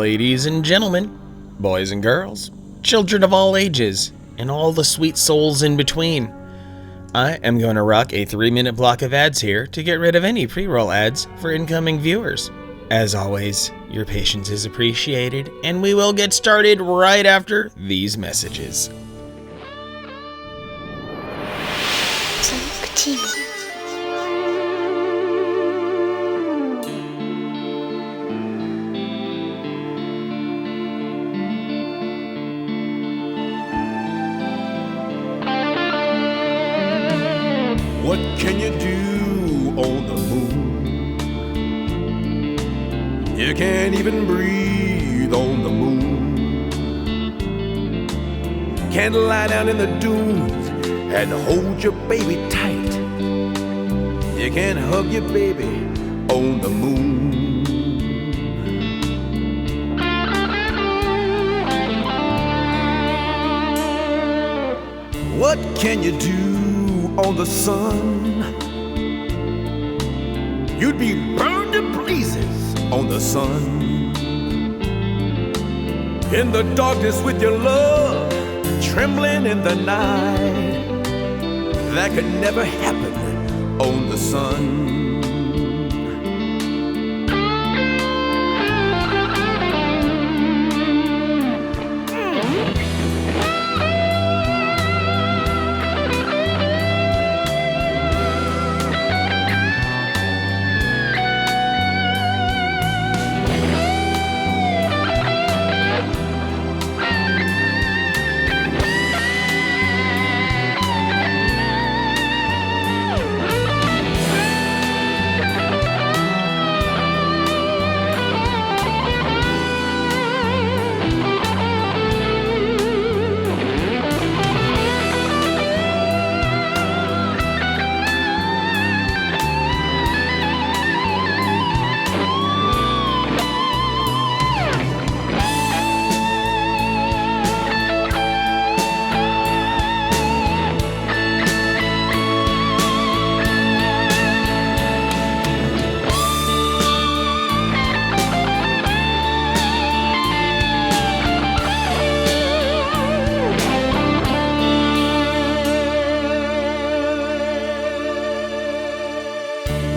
Ladies and gentlemen, boys and girls, children of all ages, and all the sweet souls in between, I am going to rock a 3-minute block of ads here to get rid of any pre-roll ads for incoming viewers. As always, your patience is appreciated, and we will get started right after these messages. Talk TV. What can you do on the moon? You can't even breathe on the moon. Can't lie down in the dunes and hold your baby tight. You can't hug your baby on the moon. What can you do on the sun? You'd be burned to blazes on the sun. In the darkness with your love, trembling in the night. That could never happen on the sun.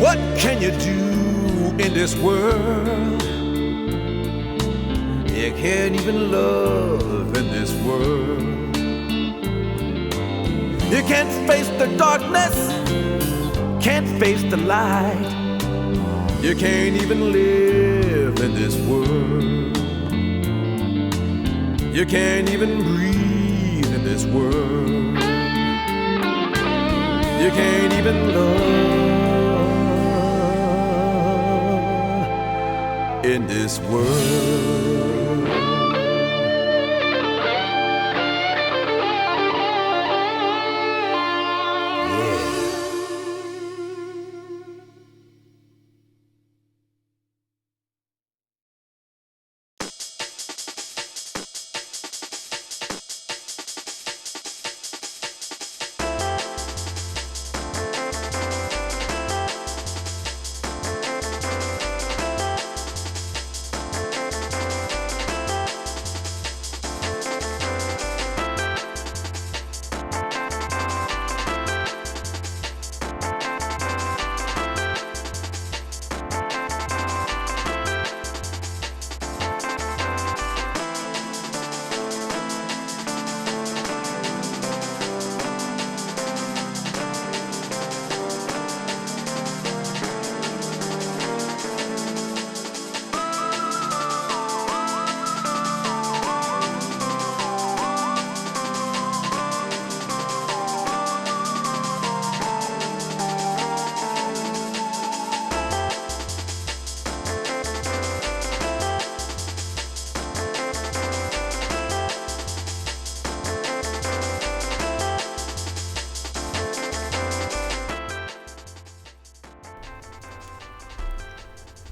What can you do in this world? You can't even love in this world. You can't face the darkness, can't face the light. You can't even live in this world. You can't even breathe in this world. You can't even love in this world.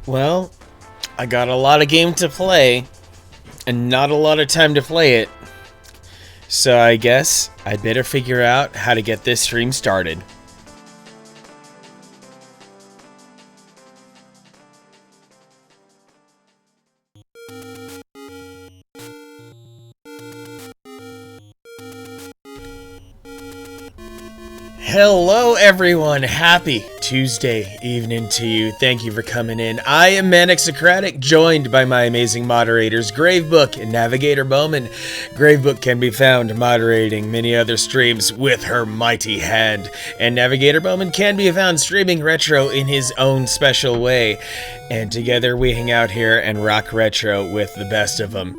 Well, I got a lot of game to play, and not a lot of time to play it. So I guess I'd better figure out how to get this stream started. Hello everyone, happy Tuesday evening to you. Thank you for coming in. I am Manic Socratic, joined by my amazing moderators, Gravebook and Navigator Bowman. Gravebook can be found moderating many other streams with her mighty hand, and Navigator Bowman can be found streaming retro in his own special way. And together we hang out here and rock retro with the best of them.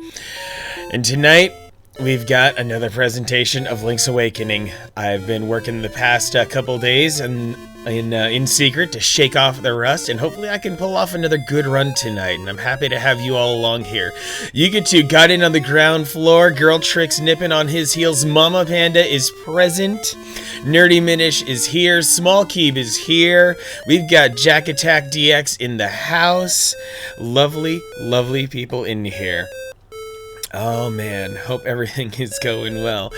And tonight, we've got another presentation of Link's Awakening. I've been working the past couple days and in secret to shake off the rust, and hopefully I can pull off another good run tonight, and I'm happy to have you all along here. Yuga2 got in on the ground floor, Girl Tricks nipping on his heels, Mama Panda is present, Nerdy Minish is here, Small Keeb is here, we've got Jack Attack DX in the house. Lovely, lovely people in here. Oh man, hope everything is going well.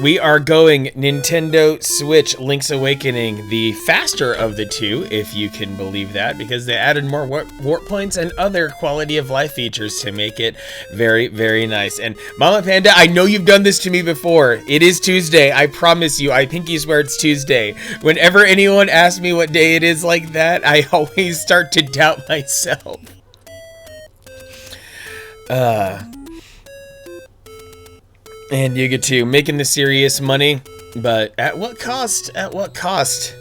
We are going Nintendo Switch Link's Awakening, the faster of the two, if you can believe that, because they added more warp points and other quality of life features to make it very, very nice. And Mama Panda, I know you've done this to me before. It is Tuesday, I promise you. I pinky swear it's Tuesday. Whenever anyone asks me what day it is like that, I always start to doubt myself. And Yuga2 making the serious money, but at what cost? At what cost?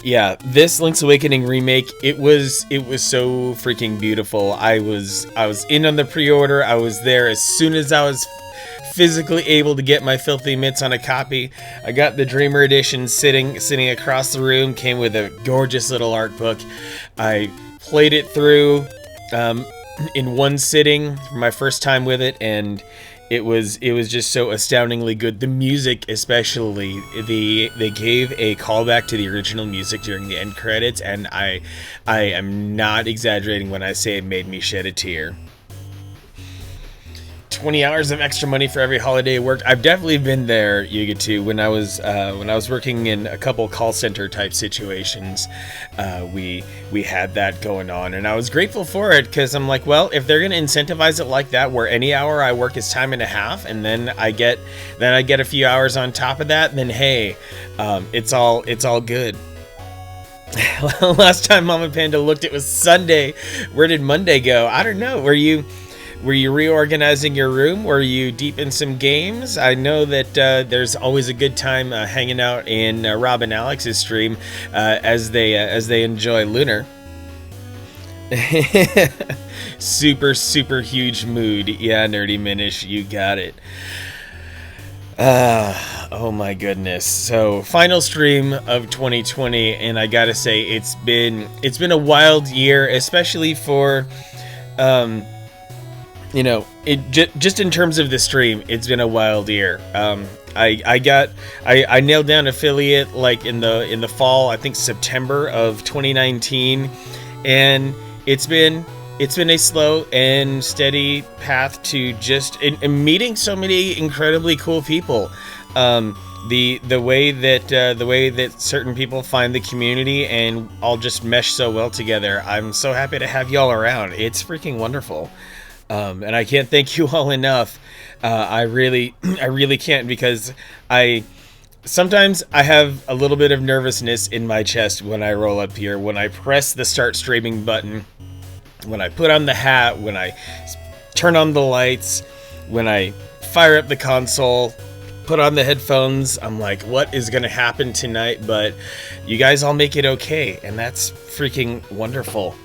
Yeah, this Link's Awakening remake, it was so freaking beautiful. I was in on the pre-order. I was there as soon as I was physically able to get my filthy mitts on a copy. I got the Dreamer Edition sitting across the room, came with a gorgeous little art book. I played it through in one sitting for my first time with it, and it was just so astoundingly good. The music, especially, they gave a callback to the original music during the end credits, and I am not exaggerating when I say it made me shed a tear. 20 hours of extra money for every holiday worked. I've definitely been there, Yuga2. When I was working in a couple call center type situations, we had that going on, and I was grateful for it, because I'm like, well, if they're gonna incentivize it like that, where any hour I work is time and a half, and then I get a few hours on top of that, then hey, it's all good. Last time Mama Panda looked, it was Sunday. Where did Monday go? I don't know. Were you reorganizing your room? Were you deep in some games? I know that there's always a good time hanging out in Rob and Alex's stream as they enjoy Lunar. Super, super huge mood. Yeah, Nerdy Minish, you got it. Oh my goodness. So, final stream of 2020, and I gotta say, it's been a wild year, especially for just in terms of the stream, it's been a wild year. I nailed down affiliate like in the fall, I think September of 2019, and it's been a slow and steady path to just meeting so many incredibly cool people. The way that certain people find the community and all just mesh so well together. I'm so happy to have y'all around. It's freaking wonderful. And I can't thank you all enough. I really can't, because sometimes I have a little bit of nervousness in my chest when I roll up here, when I press the start streaming button, when I put on the hat, when I turn on the lights, when I fire up the console, put on the headphones. I'm like, what is going to happen tonight? But you guys all make it okay, and that's freaking wonderful.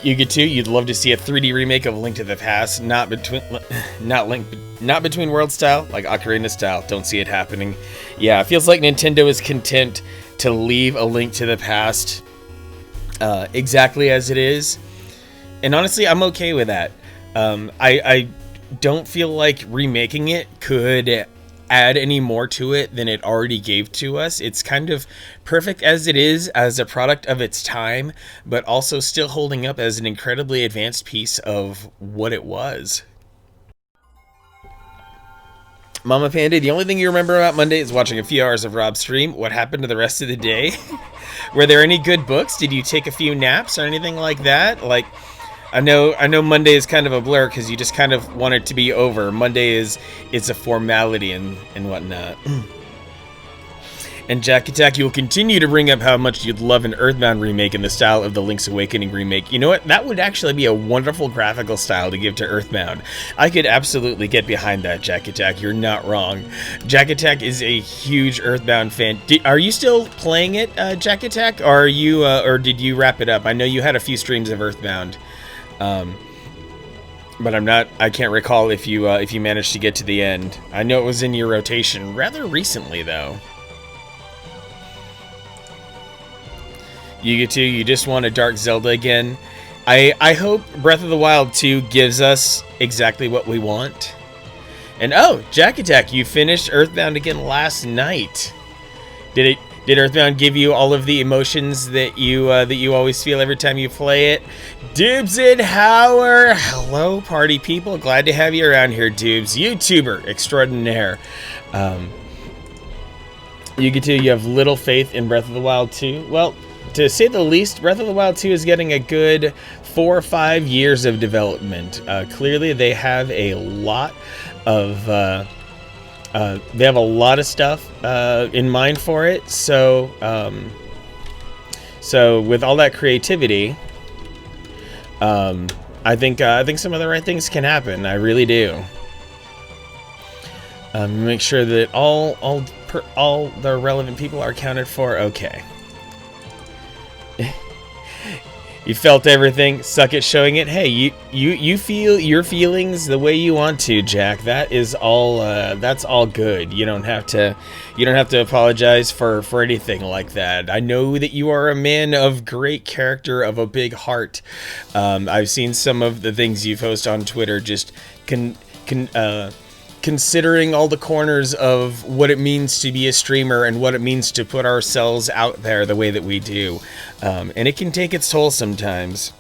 Yuga2, you'd love to see a 3D remake of Link to the Past, not between world style, like Ocarina style. Don't see it happening. Yeah, it feels like Nintendo is content to leave A Link to the Past exactly as it is, and honestly, I'm okay with that. I don't feel like remaking it could add any more to it than it already gave to us. It's kind of perfect as it is, as a product of its time, but also still holding up as an incredibly advanced piece of what it was. Mama Panda, the only thing you remember about Monday is watching a few hours of Rob's stream. What happened to the rest of the day? Were there any good books? Did you take a few naps or anything like that? Like, I know Monday is kind of a blur because you just kind of want it to be over. Monday it's a formality and whatnot. And Jack Attack, you'll continue to bring up how much you'd love an Earthbound remake in the style of the Link's Awakening remake. You know what? That would actually be a wonderful graphical style to give to Earthbound. I could absolutely get behind that, Jack Attack. You're not wrong. Jack Attack is a huge Earthbound fan. Are you still playing it, Jack Attack? Or are you, or did you wrap it up? I know you had a few streams of Earthbound, but I can't recall if you managed to get to the end. I know it was in your rotation rather recently, though. You just want a Dark Zelda again. I hope Breath of the Wild 2 gives us exactly what we want. And oh, Jack Attack, you finished Earthbound again last night. Did Earthbound give you all of the emotions that you always feel every time you play it? Dubes and Hauer, hello party people, glad to have you around here, Dubes, YouTuber extraordinaire. You have little faith in Breath of the Wild 2. Well, to say the least, Breath of the Wild 2 is getting a good 4 or 5 years of development. Clearly, they have a lot of stuff in mind for it. So with all that creativity, I think some of the right things can happen. I really do. Make sure that all the relevant people are accounted for. Okay. You felt everything. Suck at showing it. Hey, you feel your feelings the way you want to, Jack. That is all. That's all good. You don't have to apologize for anything like that. I know that you are a man of great character, of a big heart. I've seen some of the things you post on Twitter. Just considering all the corners of what it means to be a streamer and what it means to put ourselves out there the way that we do. And it can take its toll sometimes.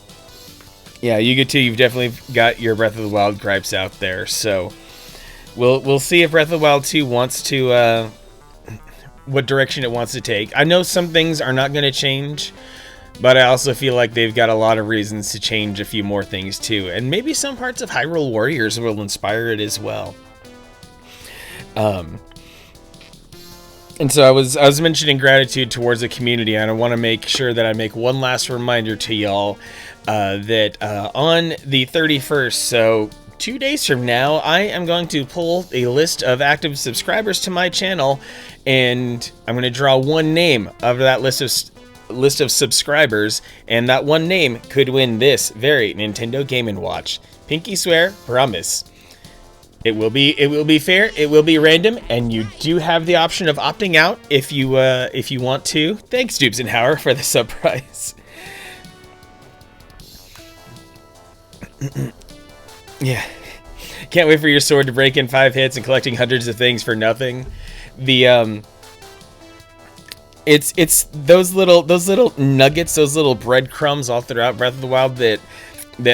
Yeah, you've definitely got your Breath of the Wild gripes out there. So we'll see if Breath of the Wild 2 wants to, what direction it wants to take. I know some things are not going to change, but I also feel like they've got a lot of reasons to change a few more things too. And maybe some parts of Hyrule Warriors will inspire it as well. And so I was mentioning gratitude towards the community, and I want to make sure that I make one last reminder to y'all that on the 31st, so 2 days from now, I am going to pull a list of active subscribers to my channel, and I'm going to draw one name of that list of subscribers, and that one name could win this very Nintendo Game & Watch. Pinky swear, promise. It will be fair, it will be random, and you do have the option of opting out if you want to. Thanks, Dupes and Hauer, for the surprise. Yeah. Can't wait for your sword to break in 5 hits and collecting hundreds of things for nothing. The it's those little nuggets, those little breadcrumbs all throughout Breath of the Wild that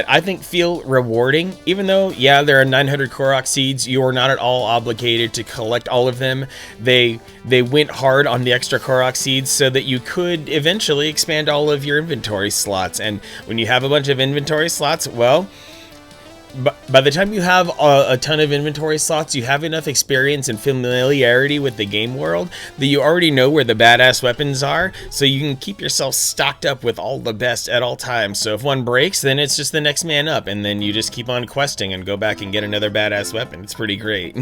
I think feel rewarding. Even though, yeah, there are 900 Korok seeds, you are not at all obligated to collect all of them. They went hard on the extra Korok seeds so that you could eventually expand all of your inventory slots. And when you have a bunch of inventory slots, well, by the time you have a ton of inventory slots, you have enough experience and familiarity with the game world that you already know where the badass weapons are, so you can keep yourself stocked up with all the best at all times. So if one breaks, then it's just the next man up, and then you just keep on questing and go back and get another badass weapon. It's pretty great.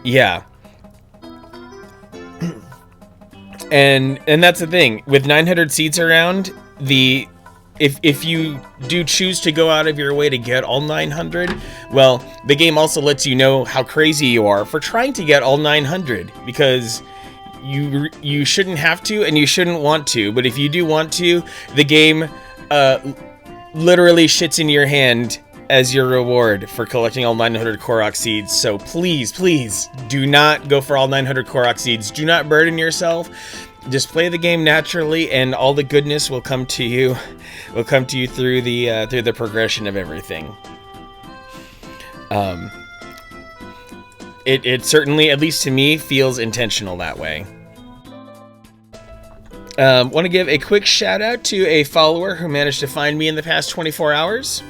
Yeah. And that's the thing. With 900 seeds around, If you do choose to go out of your way to get all 900, well, the game also lets you know how crazy you are for trying to get all 900, because you shouldn't have to and you shouldn't want to, but if you do want to, the game literally shits in your hand as your reward for collecting all 900 Korok seeds. So please do not go for all 900 Korok seeds. Do not burden yourself. Just play the game naturally, and all the goodness will come to you. Will come to you through the progression of everything. It certainly, at least to me, feels intentional that way. Want to give a quick shout out to a follower who managed to find me in the past 24 hours.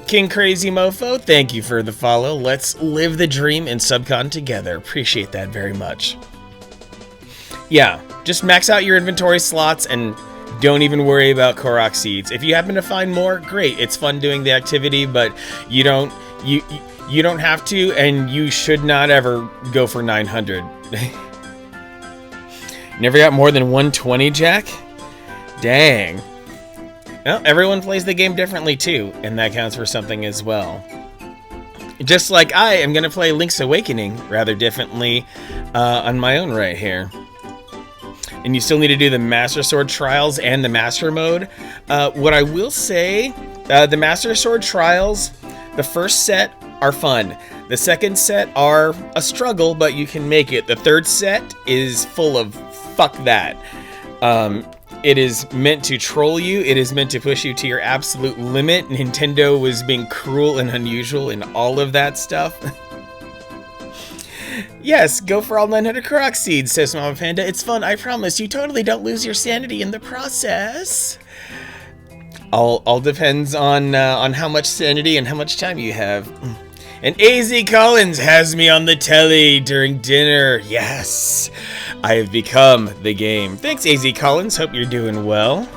King Crazy Mofo, thank you for the follow. Let's live the dream in Subcon together. Appreciate that very much. Yeah, just max out your inventory slots and don't even worry about Korok seeds. If you happen to find more, great. It's fun doing the activity, but you don't have to, and you should not ever go for 900. Never got more than 120, Jack? Dang. Well, everyone plays the game differently too, and that counts for something as well. Just like I am going to play Link's Awakening rather differently on my own right here. And you still need to do the Master Sword Trials and the Master Mode. What I will say, the Master Sword Trials, the first set are fun. The second set are a struggle, but you can make it. The third set is full of fuck that. It is meant to troll you. It is meant to push you to your absolute limit. Nintendo was being cruel and unusual in all of that stuff. Yes, go for all 900 Korok seeds, says Mama Panda. It's fun, I promise. You totally don't lose your sanity in the process. All depends on how much sanity and how much time you have. And AZ Collins has me on the telly during dinner. Yes, I have become the game. Thanks, AZ Collins. Hope you're doing well.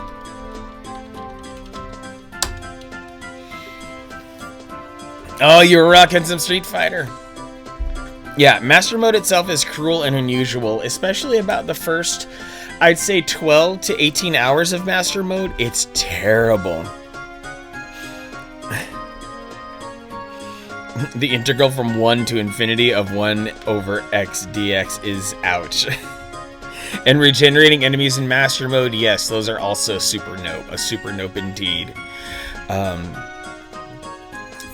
Oh, you're rocking some Street Fighter. Yeah, Master Mode itself is cruel and unusual, especially about the first, I'd say 12 to 18 hours of Master Mode. It's terrible. The integral from 1 to infinity of 1 over x dx is ouch. And regenerating enemies in Master Mode, yes, those are also super nope. A super nope indeed.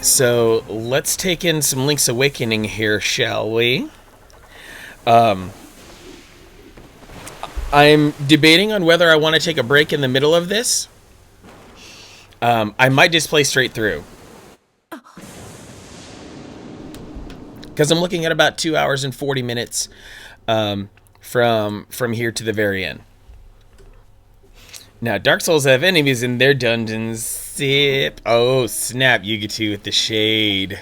So let's take in some Link's Awakening here, shall we? I'm debating on whether I want to take a break in the middle of this. I might just play straight through. Because I'm looking at about 2 hours and 40 minutes from here to the very end. Now, Dark Souls have enemies in their dungeons. Sip. Oh, snap. You get to with the shade.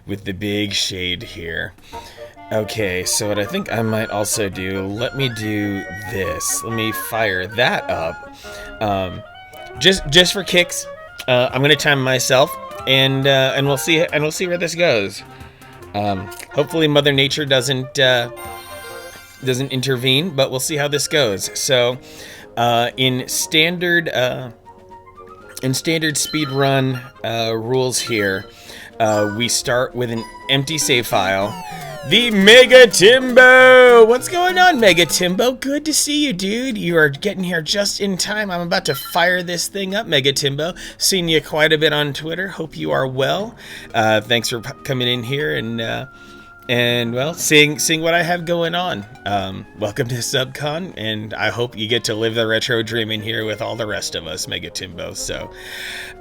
With the big shade here. Okay, so what I think I might also do, let me do this. Let me fire that up. Just for kicks. I'm gonna time myself, and we'll see where this goes. Hopefully Mother Nature doesn't intervene, but we'll see how this goes. So, in standard speed run rules here, we start with an empty save file. The Mega Timbo! What's going on, Mega Timbo? Good to see you, dude. You are getting here just in time. I'm about to fire this thing up, Mega Timbo. Seen you quite a bit on Twitter. Hope you are well. Thanks for coming in here and well, seeing what I have going on. Welcome to Subcon, and I hope you get to live the retro dream in here with all the rest of us, Mega Timbo. So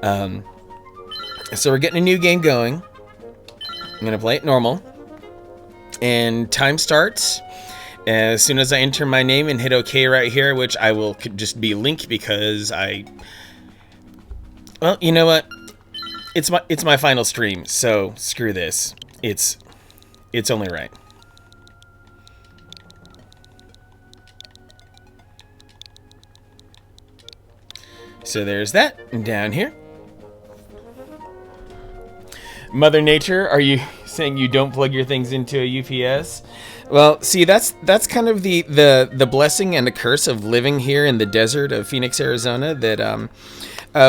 we're getting a new game going. I'm gonna play it normal. And time starts as soon as I enter my name and hit OK right here, which I will just be Link because well, you know what? It's my final stream, so screw this. It's only right. So there's that down here. Mother Nature, are you saying you don't plug your things into a UPS? Well, see, that's kind of the blessing and the curse of living here in the desert of Phoenix, Arizona, that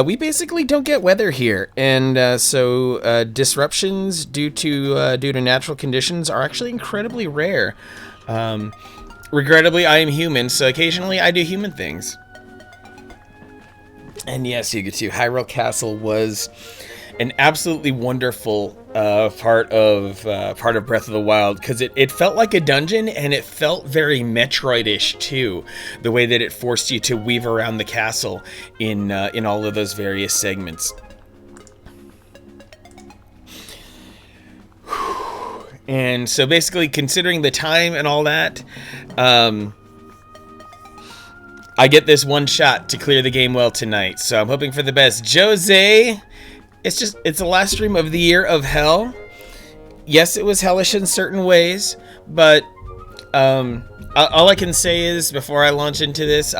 we basically don't get weather here, and so disruptions due to natural conditions are actually incredibly rare. Regrettably, I am human, so occasionally I do human things. And yes, Yugetsu, Hyrule Castle was an absolutely wonderful part of Breath of the Wild, because it felt like a dungeon, and it felt very Metroid-ish too, the way that it forced you to weave around the castle in all of those various segments. And so basically, considering the time and all that, I get this one shot to clear the game well tonight. So I'm hoping for the best. Jose, it's the last stream of the year of hell. Yes, it was hellish in certain ways, but all I can say is, before I launch into this,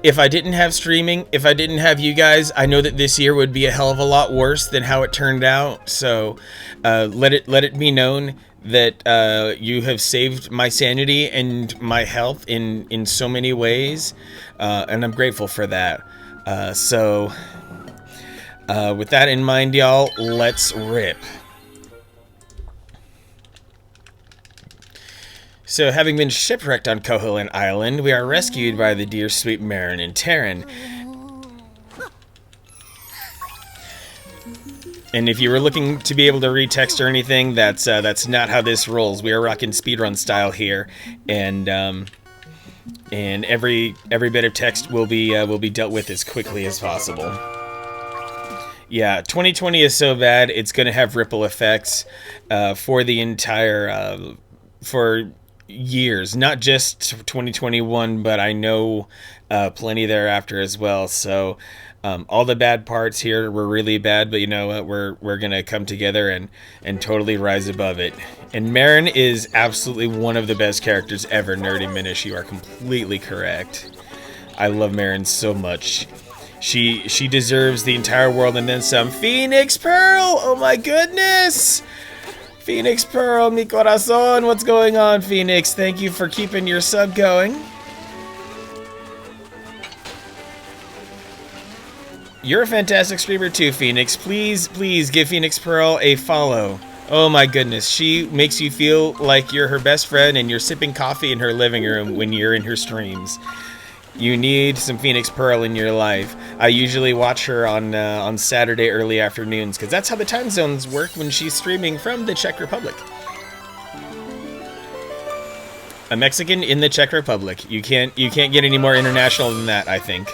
if I didn't have streaming, if I didn't have you guys, I know that this year would be a hell of a lot worse than how it turned out. So let it be known that you have saved my sanity and my health in so many ways, and I'm grateful for that. So with that in mind, y'all, let's rip. So, having been shipwrecked on Koholint Island, we are rescued by the dear sweet Marin and Terran. And if you were looking to be able to read text or anything, that's not how this rolls. We are rocking speedrun style here, and every bit of text will be dealt with as quickly as possible. Yeah, 2020 is so bad; it's going to have ripple effects for the entire for years, not just 2021, but I know plenty thereafter as well. So all the bad parts here were really bad, but you know what, we're gonna come together and totally rise above it. And Marin is absolutely one of the best characters ever. Nerdy Minish, you are completely correct. I love Marin so much. She deserves the entire world and then some. Phoenix Pearl, oh my goodness. Phoenix Pearl, mi corazón. What's going on, Phoenix? Thank you for keeping your sub going. You're a fantastic streamer too, Phoenix. Please give Phoenix Pearl a follow. Oh my goodness, she makes you feel like you're her best friend and you're sipping coffee in her living room when you're in her streams. You need some Phoenix Pearl in your life. I usually watch her on Saturday early afternoons because that's how the time zones work when she's streaming from the Czech Republic. A Mexican in the Czech Republic. You can't get any more international than that, I think.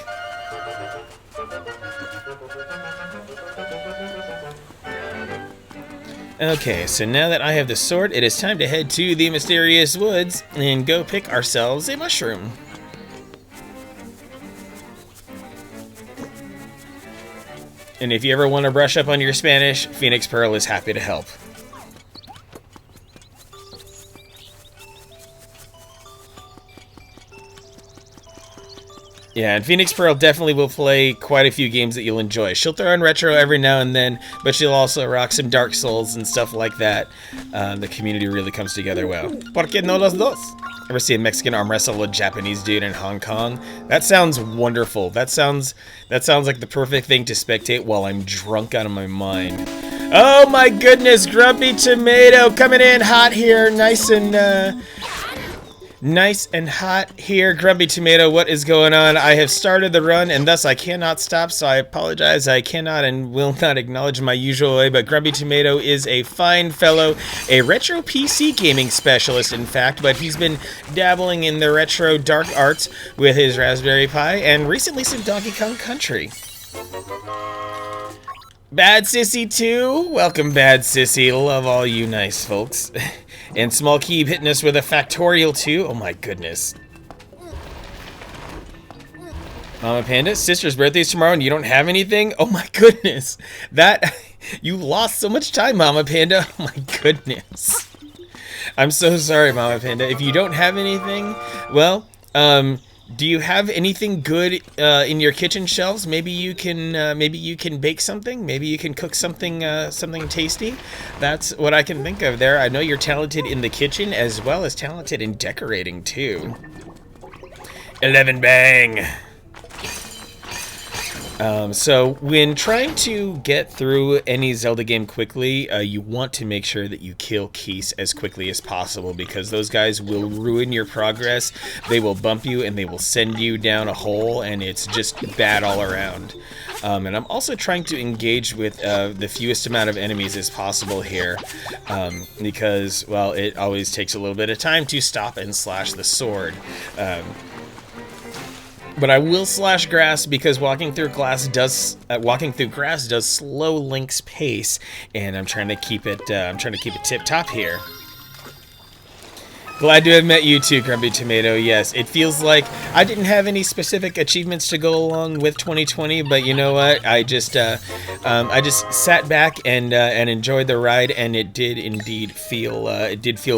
Okay, so now that I have the sword, it is time to head to the mysterious woods and go pick ourselves a mushroom. And if you ever want to brush up on your Spanish, Phoenix Pearl is happy to help. Yeah, and Phoenix Pearl definitely will play quite a few games that you'll enjoy. She'll throw in retro every now and then, but she'll also rock some Dark Souls and stuff like that. The community really comes together well. ¿Por qué no los dos? Ever see a Mexican arm wrestle a Japanese dude in Hong Kong? That sounds wonderful. That sounds like the perfect thing to spectate while I'm drunk out of my mind. Oh my goodness, Grumpy Tomato coming in hot here, nice and hot here. Grumpy Tomato, what is going on? I have started the run and thus I cannot stop, so I apologize. I cannot and will not acknowledge my usual way, but Grumpy Tomato is a fine fellow, a retro PC gaming specialist, in fact, but he's been dabbling in the retro dark arts with his Raspberry Pi and recently some Donkey Kong Country. Bad Sissy 2, welcome Bad Sissy, love all you nice folks. And Small Keeb hitting us with a Factorial 2, oh my goodness. Mama Panda, sister's birthday's tomorrow and you don't have anything? Oh my goodness, you lost so much time, Mama Panda, oh my goodness. I'm so sorry, Mama Panda, if you don't have anything, well, do you have anything good in your kitchen shelves? Maybe you can bake something. Maybe you can cook something tasty. That's what I can think of there. I know you're talented in the kitchen as well as talented in decorating too. 11 bang. So when trying to get through any Zelda game quickly, you want to make sure that you kill Keese as quickly as possible because those guys will ruin your progress. They will bump you and they will send you down a hole and it's just bad all around. And I'm also trying to engage with the fewest amount of enemies as possible here because, well, it always takes a little bit of time to stop and slash the sword. But I will slash grass because walking through grass does slow Link's pace, and I'm trying to keep it tip top here. Glad to have met you too, Grumpy Tomato. Yes, it feels like I didn't have any specific achievements to go along with 2020, but you know what? I just sat back and enjoyed the ride, and it did indeed feel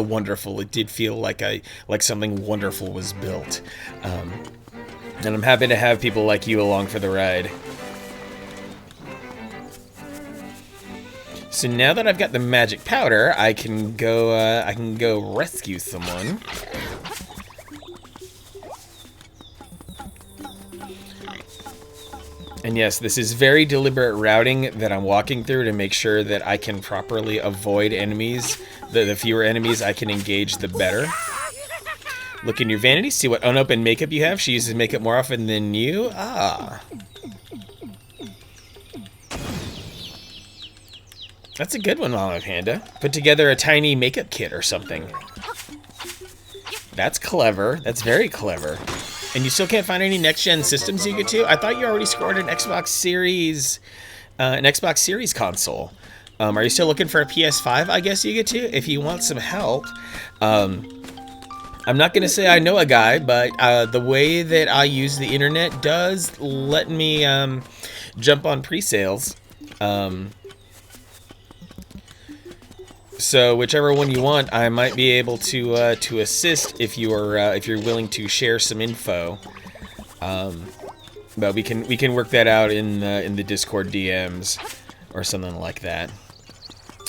wonderful. It did feel like something wonderful was built, and I'm happy to have people like you along for the ride. So now that I've got the magic powder, I can go rescue someone. And yes, this is very deliberate routing that I'm walking through to make sure that I can properly avoid enemies. The fewer enemies I can engage, the better. Look in your vanity, see what unopened makeup you have. She uses makeup more often than you. Ah. That's a good one, Mama Panda. Put together a tiny makeup kit or something. That's clever. That's very clever. And you still can't find any next-gen systems you get to? I thought you already scored an Xbox Series console. Are you still looking for a PS5, I guess you get to? If you want some help. I'm not going to say I know a guy, but the way that I use the internet does let me jump on pre-sales. So whichever one you want, I might be able to assist if you're willing to share some info. But we can work that out in the Discord DMs or something like that.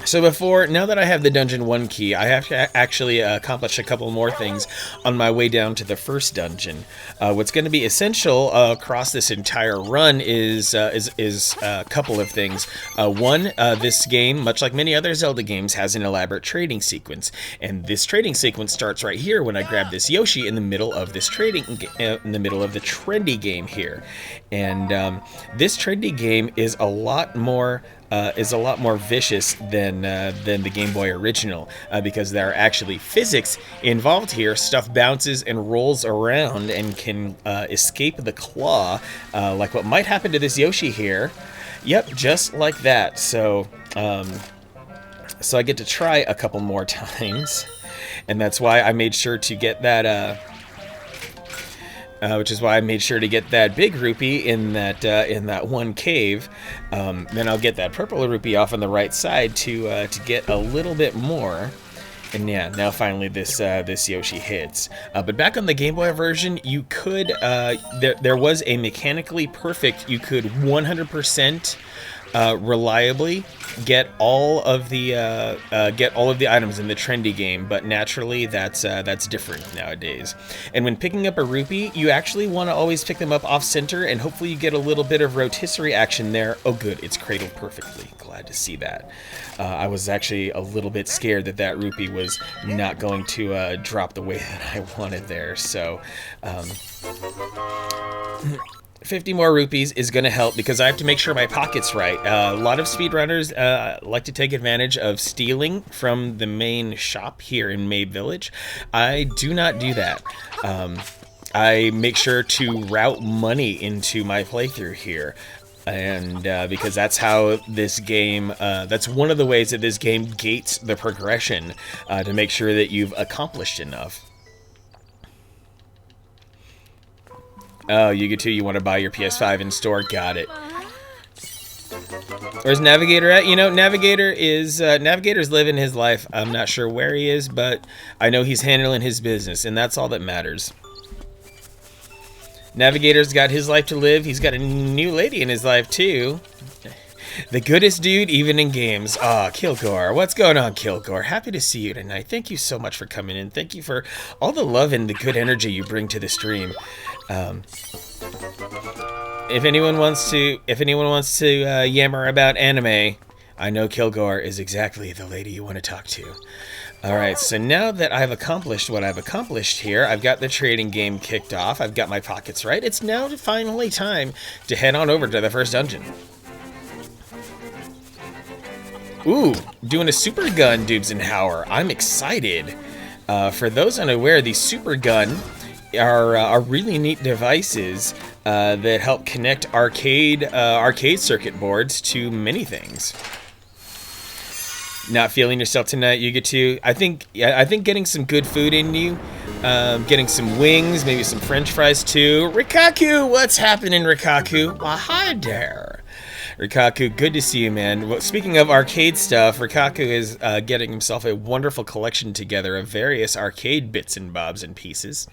So now that I have the Dungeon 1 key, I have to actually accomplish a couple more things on my way down to the first dungeon. What's going to be essential across this entire run is a couple of things. One, this game, much like many other Zelda games, has an elaborate trading sequence, and this trading sequence starts right here when I grab this Yoshi in the middle of this in the middle of the trendy game here, and this trendy game is a lot more vicious than the Game Boy original, because there are actually physics involved here. Stuff bounces and rolls around and can escape the claw, like what might happen to this Yoshi here. Yep, just like that. So I get to try a couple more times, and that's why I made sure to get that. Which is why I made sure to get that big rupee in that one cave. Then I'll get that purple rupee off on the right side to get a little bit more. And yeah, now finally this Yoshi hits. But back on the Game Boy version, you could there was a mechanically perfect. You could 100% reliably get all of the items in the trendy game, but naturally that's different nowadays. And when picking up a rupee, you actually want to always pick them up off center, and hopefully you get a little bit of rotisserie action there. Oh good, it's cradled perfectly. Glad to see that. I was actually a little bit scared that rupee was not going to drop the way that I wanted there. So 50 more rupees is going to help because I have to make sure my pocket's right. A lot of speedrunners like to take advantage of stealing from the main shop here in Mabe Village. I do not do that. I make sure to route money into my playthrough here. And because that's how this game, that's one of the ways that this game gates the progression to make sure that you've accomplished enough. Oh, you get to, you want to buy your PS5 in store? Got it. Where's Navigator at? You know, Navigator's living his life. I'm not sure where he is, but I know he's handling his business, and that's all that matters. Navigator's got his life to live. He's got a new lady in his life, too. The goodest dude, even in games. Ah, Kilgore. What's going on, Kilgore? Happy to see you tonight. Thank you so much for coming in. Thank you for all the love and the good energy you bring to the stream. If anyone wants to yammer about anime, I know Kilgore is exactly the lady you want to talk to. Alright, so now that I've accomplished what I've accomplished here, I've got the trading game kicked off, I've got my pockets right, it's now finally time to head on over to the first dungeon. Ooh, doing a super gun, Dubsenhauer. I'm excited. For those unaware, the super gun are really neat devices that help connect arcade circuit boards to many things. Not feeling yourself tonight, you get to. I think getting some good food in you, getting some wings, maybe some French fries too. Rikaku, what's happening, Rikaku? Well, hi there. Rikaku, good to see you, man. Well, speaking of arcade stuff, Rikaku is getting himself a wonderful collection together of various arcade bits and bobs and pieces.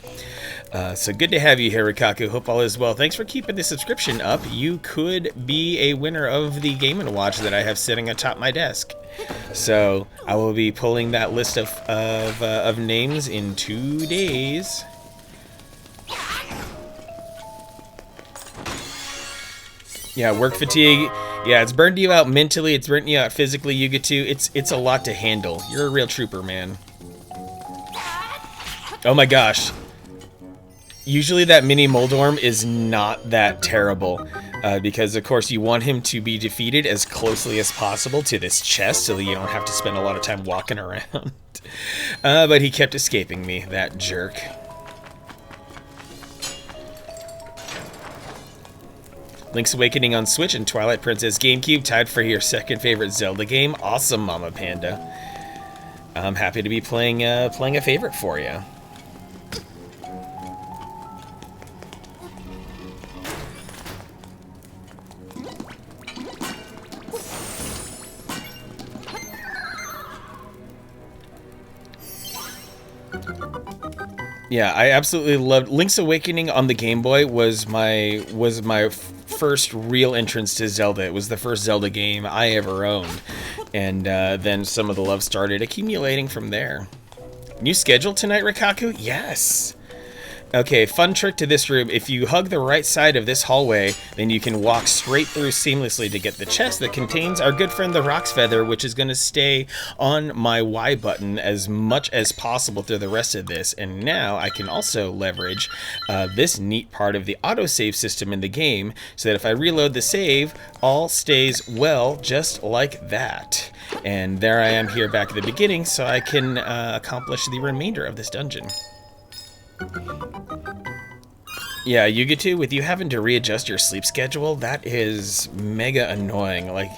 So good to have you here, Rikaku. Hope all is well. Thanks for keeping the subscription up. You could be a winner of the Game & Watch that I have sitting atop my desk. So I will be pulling that list of names in 2 days. Yeah, work fatigue. Yeah, it's burned you out mentally. It's burnt you out physically. You get to. It's a lot to handle. You're a real trooper, man. Oh my gosh. Usually that mini Moldorm is not that terrible. Because, of course, you want him to be defeated as closely as possible to this chest so that you don't have to spend a lot of time walking around. But he kept escaping me, that jerk. Link's Awakening on Switch and Twilight Princess GameCube tied for your second favorite Zelda game. Awesome, Mama Panda. I'm happy to be playing a favorite for you. Yeah, I absolutely loved Link's Awakening on the Game Boy. Was my first real entrance to Zelda. It was the first Zelda game I ever owned, and then some of the love started accumulating from there. New schedule tonight, Rikaku? Yes. Okay, fun trick to this room. If you hug the right side of this hallway, then you can walk straight through seamlessly to get the chest that contains our good friend the Rock's Feather, which is going to stay on my Y button as much as possible through the rest of this. And now I can also leverage this neat part of the autosave system in the game, so that if I reload the save, all stays well just like that. And there I am here back at the beginning, so I can accomplish the remainder of this dungeon. Yeah, you get to, with you having to readjust your sleep schedule, that is mega annoying. Like,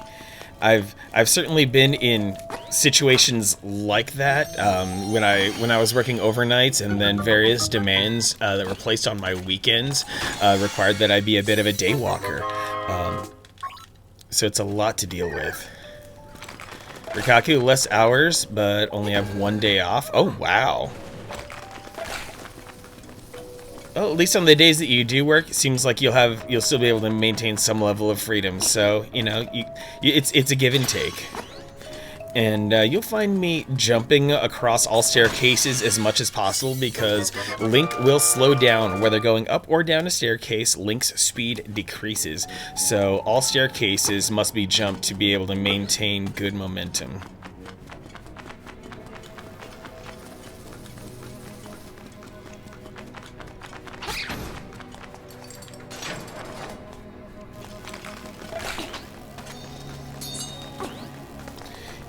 I've certainly been in situations like that when I was working overnights, and then various demands that were placed on my weekends required that I be a bit of a day walker. So it's a lot to deal with. Rikaku, less hours, but only have 1 day off. Oh, wow. Well, at least on the days that you do work, it seems like you'll still be able to maintain some level of freedom. So, you know, it's a give and take. And you'll find me jumping across all staircases as much as possible, because Link will slow down. Whether going up or down a staircase, Link's speed decreases. So all staircases must be jumped to be able to maintain good momentum.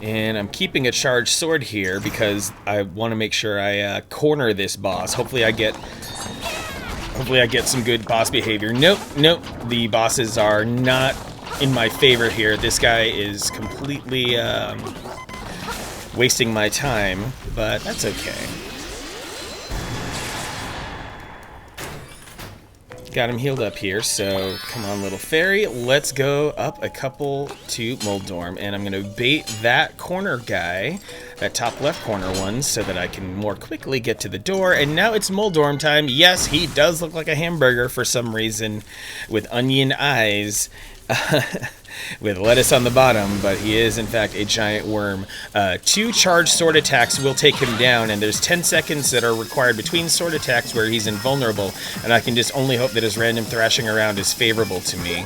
And I'm keeping a charged sword here because I want to make sure I corner this boss. Hopefully I get some good boss behavior. Nope, the bosses are not in my favor here. This guy is completely wasting my time, but that's okay. Got him healed up here, so come on, little fairy. Let's go up a couple to Moldorm, and I'm going to bait that corner guy, that top left corner one, so that I can more quickly get to the door. And now it's Moldorm time. Yes, he does look like a hamburger for some reason, with onion eyes. With lettuce on the bottom, but he is in fact a giant worm. 2 charged sword attacks will take him down, and there's 10 seconds that are required between sword attacks where he's invulnerable, and I can just only hope that his random thrashing around is favorable to me.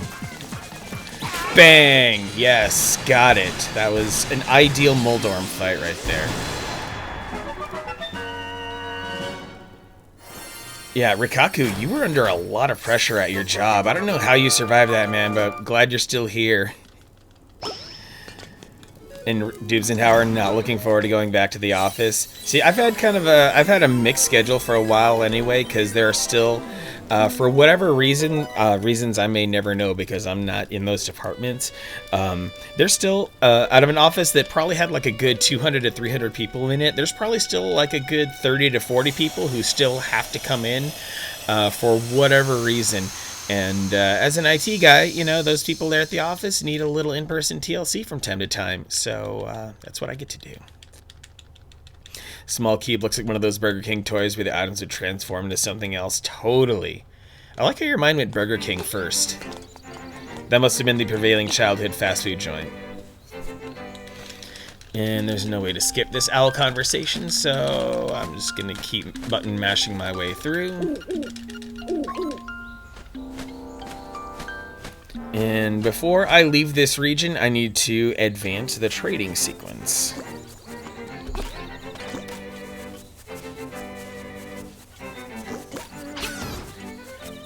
Bang! Yes, got it. That was an ideal Moldorm fight right there. Yeah, Rikaku, you were under a lot of pressure at your job. I don't know how you survived that, man, but glad you're still here. And Dubsenhauer, not looking forward to going back to the office. See, I've had a mixed schedule for a while anyway, because there are still For whatever reason, reasons I may never know because I'm not in those departments, there's still, out of an office that probably had like a good 200 to 300 people in it, there's probably still like a good 30 to 40 people who still have to come in for whatever reason. And as an IT guy, you know, those people there at the office need a little in-person TLC from time to time. So that's what I get to do. Small Cube looks like one of those Burger King toys where the items would transform into something else. Totally. I like how your mind went Burger King first. That must have been the prevailing childhood fast food joint. And there's no way to skip this owl conversation, so I'm just going to keep button mashing my way through. And before I leave this region, I need to advance the trading sequence.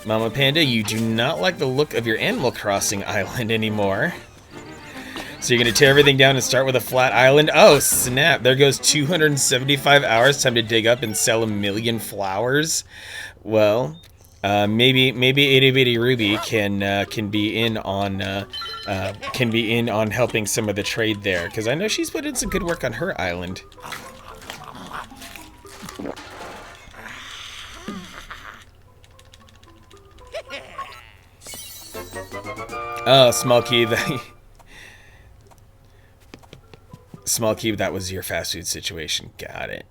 Mama Panda, you do not like the look of your Animal Crossing island anymore. So you're going to tear everything down and start with a flat island? Oh, snap. There goes 275 hours. Time to dig up and sell 1 million flowers. Well, maybe Itty Bitty Ruby can be in on helping some of the trade there, because I know she's put in some good work on her island. Oh, Small Cube. Small Cube, that was your fast food situation. Got it.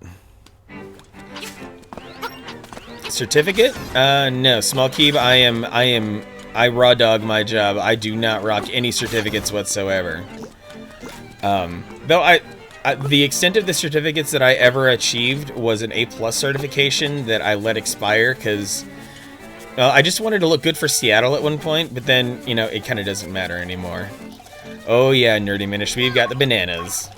Certificate? No, Small Cube, I raw dog my job. I do not rock any certificates whatsoever. Though the extent of the certificates that I ever achieved was an A+ certification that I let expire because I just wanted to look good for Seattle at one point, but then, you know, it kind of doesn't matter anymore. Oh yeah, Nerdy Minish, we've got the bananas.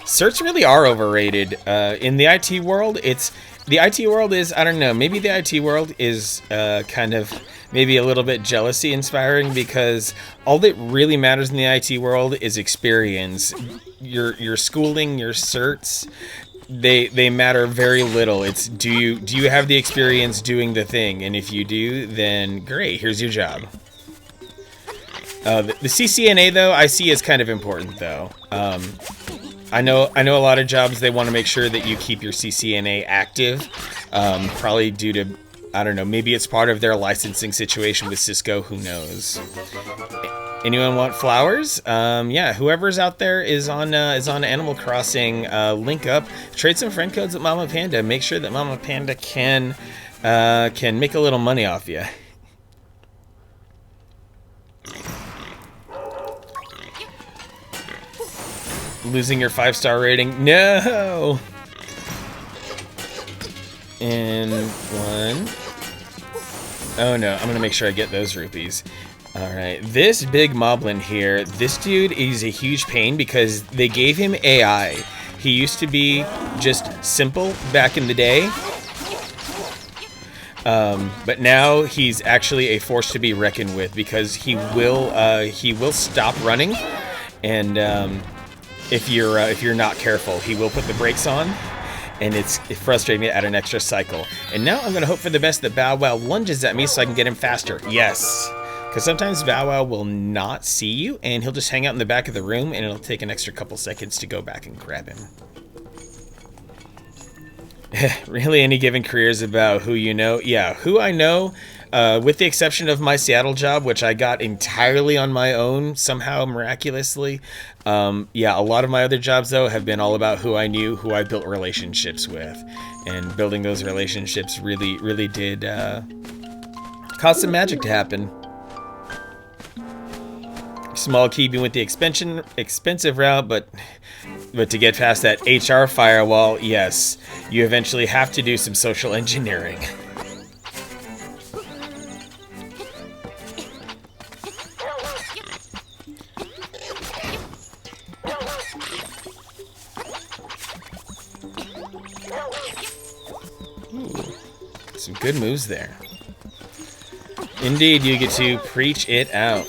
Certs really are overrated. In the IT world, the IT world is, I don't know, maybe the IT world is kind of maybe a little bit jealousy inspiring, because all that really matters in the IT world is experience. Your schooling, your certs, they matter very little. It's do you have the experience doing the thing, and if you do, then great, here's your job. The CCNA though I see is kind of important though. I know a lot of jobs, they want to make sure that you keep your CCNA active, probably due to, I don't know, maybe it's part of their licensing situation with Cisco, who knows. Anyone want flowers? Yeah, whoever's out there is on Animal Crossing, link up, trade some friend codes with Mama Panda, make sure that Mama Panda can make a little money off you. Losing your 5-star rating? No! And 1. Oh no, I'm gonna make sure I get those rupees. Alright, this big moblin here, this dude is a huge pain because they gave him AI. He used to be just simple back in the day. But now he's actually a force to be reckoned with because he will stop running, and if you're not careful, he will put the brakes on, and it frustrates me to add an extra cycle. And now I'm gonna hope for the best that Bow Wow lunges at me so I can get him faster. Yes, because sometimes Bow Wow will not see you, and he'll just hang out in the back of the room, and it'll take an extra couple seconds to go back and grab him. Really, any given career is about who you know. Yeah, who I know, with the exception of my Seattle job, which I got entirely on my own, somehow miraculously. Yeah, a lot of my other jobs, though, have been all about who I knew, who I built relationships with. And building those relationships really, really did cause some magic to happen. Small Keeping with the expensive route, but to get past that HR firewall, yes, you eventually have to do some social engineering. Ooh, some good moves there. Indeed, you get to preach it out.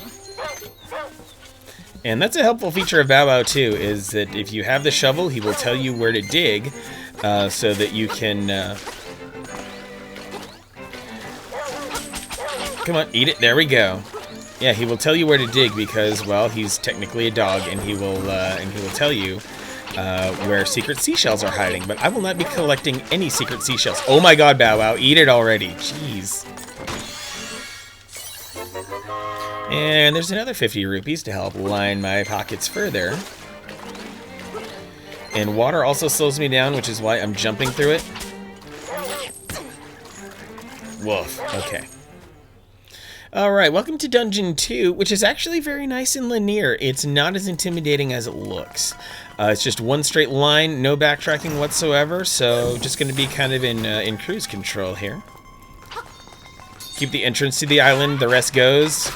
And that's a helpful feature of Bow Wow too, is that if you have the shovel, he will tell you where to dig, so that you can Come on, eat it. There we go. Yeah, he will tell you where to dig because, well, he's technically a dog, and he will tell you where secret seashells are hiding. But I will not be collecting any secret seashells. Oh my God, Bow Wow, eat it already. Jeez. And there's another 50 rupees to help line my pockets further. And water also slows me down, which is why I'm jumping through it. Woof. Okay. Alright, welcome to Dungeon 2, which is actually very nice and linear. It's not as intimidating as it looks. It's just one straight line, no backtracking whatsoever, so just going to be kind of in cruise control here. Keep the entrance to the island, the rest goes.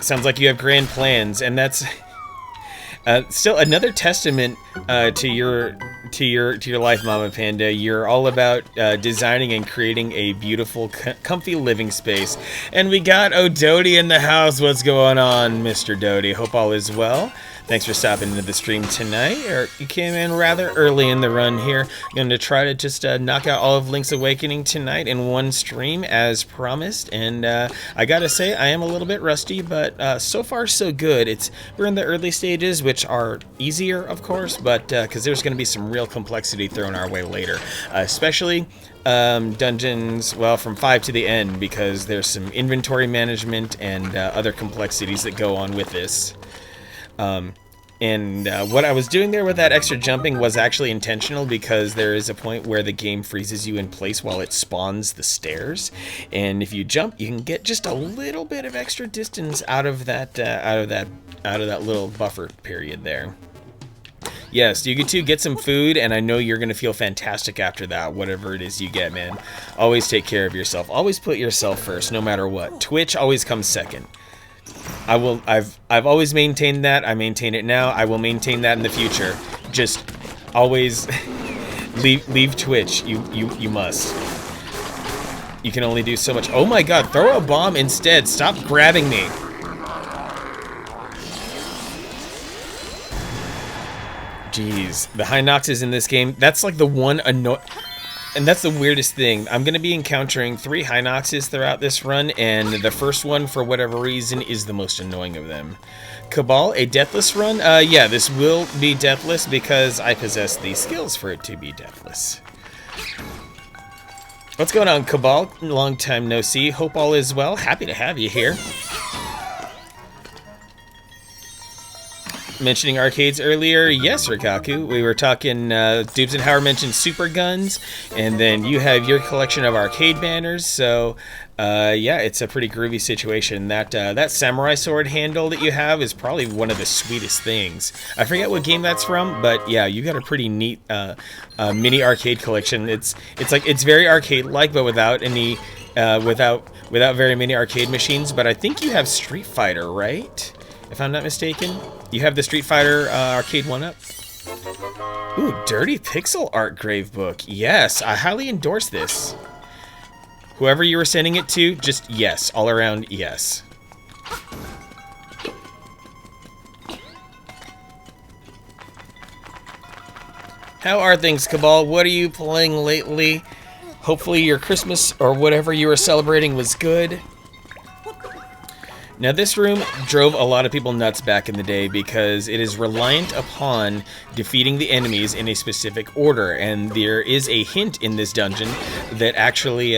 Sounds like you have grand plans, and that's still another testament to your life, Mama Panda. You're all about designing and creating a beautiful, comfy living space. And we got O'Doty in the house. What's going on, Mr. Doty? Hope all is well. Thanks for stopping into the stream tonight. You came in rather early in the run here. I'm going to try to just knock out all of Link's Awakening tonight in one stream as promised. And I gotta say, I am a little bit rusty, but so far so good. We're in the early stages, which are easier, of course, but because there's going to be some real complexity thrown our way later, especially dungeons, well, from 5 to the end, because there's some inventory management and other complexities that go on with this. What I was doing there with that extra jumping was actually intentional, because there is a point where the game freezes you in place while it spawns the stairs, and if you jump, you can get just a little bit of extra distance out of that little buffer period there. Yes, you get some food, and I know you're gonna feel fantastic after that, whatever it is you get, man. Always take care of yourself. Always put yourself first, no matter what. Twitch always comes second. I've always maintained that. I maintain it now. I will maintain that in the future. Just always leave Twitch. You must. You can only do so much. Oh my God, throw a bomb instead. Stop grabbing me. Jeez, the Hinoxes in this game, that's like the one and that's the weirdest thing. I'm going to be encountering 3 Hinoxes throughout this run, and the first one, for whatever reason, is the most annoying of them. Cabal, a deathless run? Yeah, this will be deathless because I possess the skills for it to be deathless. What's going on, Cabal? Long time no see. Hope all is well. Happy to have you here. Mentioning arcades earlier, yes, Rikaku. We were talking, Dubes and Howard mentioned Super Guns, and then you have your collection of arcade banners, so, yeah, it's a pretty groovy situation. That samurai sword handle that you have is probably one of the sweetest things. I forget what game that's from, but yeah, you got a pretty neat, mini arcade collection. It's very arcade-like, but without any, without very many arcade machines, but I think you have Street Fighter, right? If I'm not mistaken. You have the Street Fighter arcade 1-up. Ooh, Dirty Pixel Art Gravebook. Yes, I highly endorse this. Whoever you were sending it to, just yes, all around yes. How are things, Cabal? What are you playing lately? Hopefully your Christmas or whatever you were celebrating was good. Now, this room drove a lot of people nuts back in the day because it is reliant upon defeating the enemies in a specific order, and there is a hint in this dungeon that actually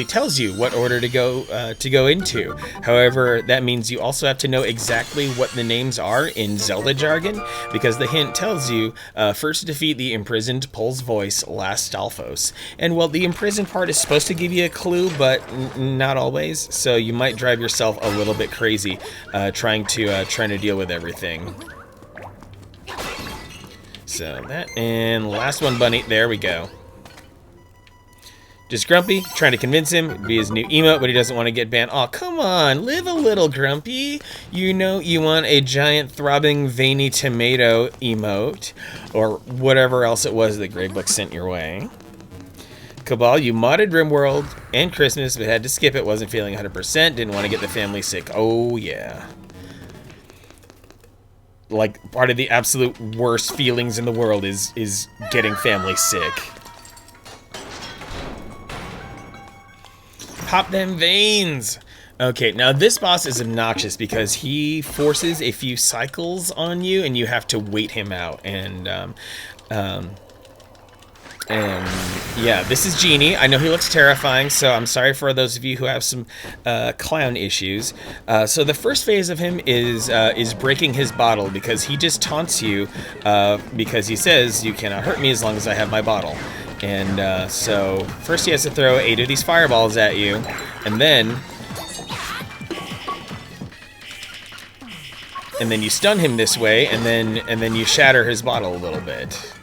tells you what order to go into. However, that means you also have to know exactly what the names are in Zelda jargon, because the hint tells you first defeat the imprisoned Pols Voice, last Stalfos. And well, the imprisoned part is supposed to give you a clue, but not always. So you might drive yourself a little bit crazy trying to deal with everything. So that, and last one, Bunny. There we go. Just Grumpy, trying to convince him it'd be his new emote, but he doesn't want to get banned. Aw, come on, live a little, Grumpy. You know you want a giant throbbing veiny tomato emote, or whatever else it was that Gravebook sent your way. Cabal, you modded RimWorld and Christmas, but had to skip it, wasn't feeling 100%, didn't want to get the family sick. Oh, yeah. Like, part of the absolute worst feelings in the world is getting family sick. Pop them veins. Okay, now this boss is obnoxious because he forces a few cycles on you, and you have to wait him out. And yeah, this is Genie. I know he looks terrifying, so I'm sorry for those of you who have some clown issues. So the first phase of him is breaking his bottle, because he just taunts you because he says you cannot hurt me as long as I have my bottle. And so first he has to throw 8 of these fireballs at you, and then you stun him this way, and then you shatter his bottle a little bit.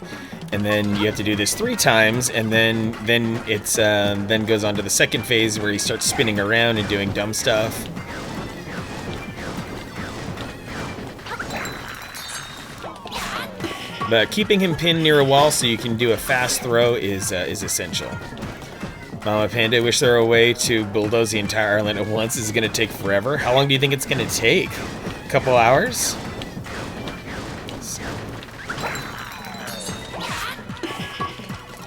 And then you have to do this 3 times, and then it's then goes on to the second phase where he starts spinning around and doing dumb stuff. But keeping him pinned near a wall so you can do a fast throw is essential. Mama Panda, wish there were a way to bulldoze the entire island at once. This is going to take forever. How long do you think it's going to take? A couple hours?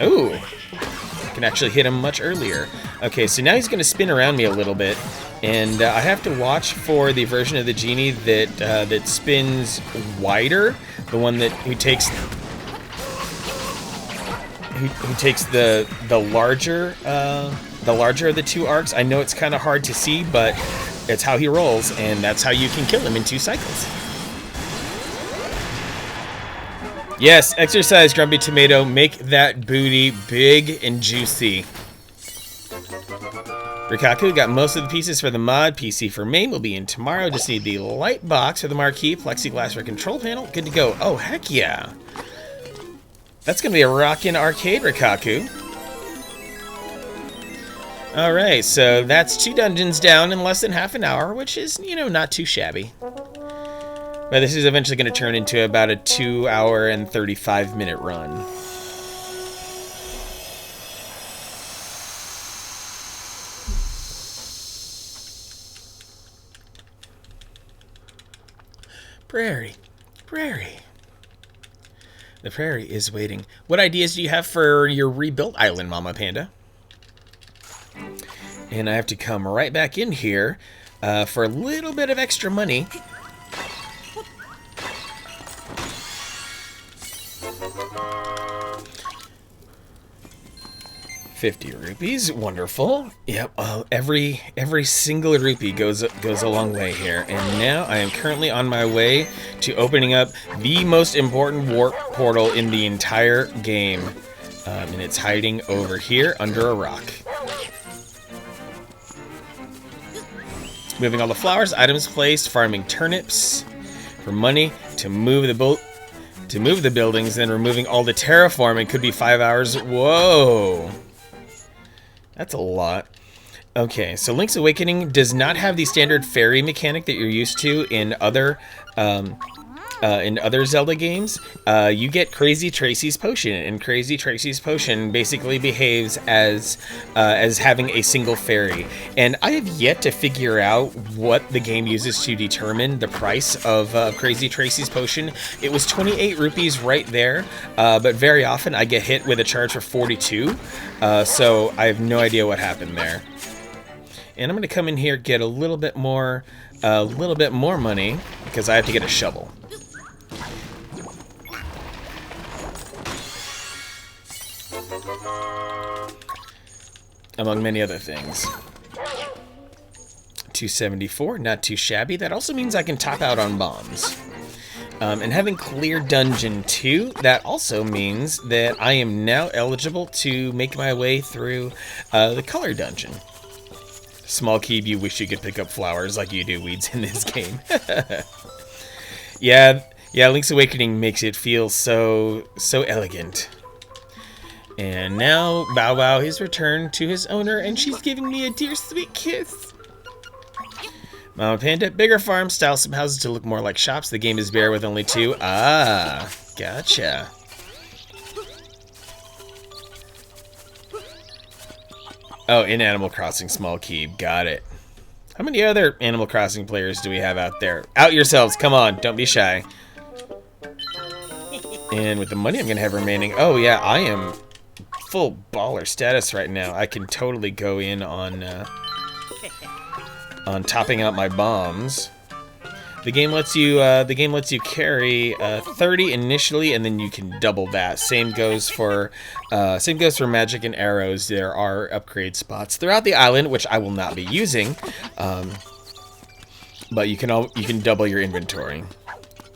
Ooh, I can actually hit him much earlier. Okay, so now he's going to spin around me a little bit, and I have to watch for the version of the Genie that spins wider, the one who takes the larger of the 2 arcs. I know it's kind of hard to see, but it's how he rolls, and that's how you can kill him in 2 cycles. Yes, exercise, Grumpy Tomato. Make that booty big and juicy. Rikaku got most of the pieces for the mod. PC for main will be in tomorrow. Just need the light box for the marquee, plexiglass for control panel. Good to go. Oh, heck yeah. That's going to be a rockin' arcade, Rikaku. Alright, so that's 2 dungeons down in less than half an hour, which is, you know, not too shabby. But this is eventually going to turn into about a 2 hour and 35-minute run. Prairie. The prairie is waiting. What ideas do you have for your rebuilt island, Mama Panda? And I have to come right back in here for a little bit of extra money. 50 rupees, wonderful. Yep, every single rupee goes a long way here. And now I am currently on my way to opening up the most important warp portal in the entire game. And it's hiding over here under a rock. Moving all the flowers, items placed, farming turnips for money to move the buildings, then removing all the terraforming. Could be 5 hours. Whoa. That's a lot. Okay, so Link's Awakening does not have the standard fairy mechanic that you're used to in other Zelda games. You get Crazy Tracy's potion, and Crazy Tracy's potion basically behaves as having a single fairy. And I have yet to figure out what the game uses to determine the price of Crazy Tracy's potion. It was 28 rupees right there, but very often I get hit with a charge for 42. So I have no idea what happened there. And I'm going to come in here, get a little bit more money, because I have to get a shovel. Among many other things. 274, not too shabby. That also means I can top out on bombs. And having cleared Dungeon 2, that also means that I am now eligible to make my way through the Color Dungeon. Small Keeb, you wish you could pick up flowers like you do weeds in this game. Yeah, Link's Awakening makes it feel so elegant. And now Bow Wow has returned to his owner, and she's giving me a dear sweet kiss. Mama Panda, bigger farm, style some houses to look more like shops. The game is bare with only 2. Ah, gotcha. Oh, in Animal Crossing, Small Keeb, got it. How many other Animal Crossing players do we have out there? Out yourselves, come on, don't be shy. And with the money I'm gonna have remaining, oh yeah, I am full baller status right now. I can totally go in on on topping out my bombs. The game lets you carry 30 initially, and then you can double that. Same goes for magic and arrows. There are upgrade spots throughout the island, which I will not be using, but you can double your inventory.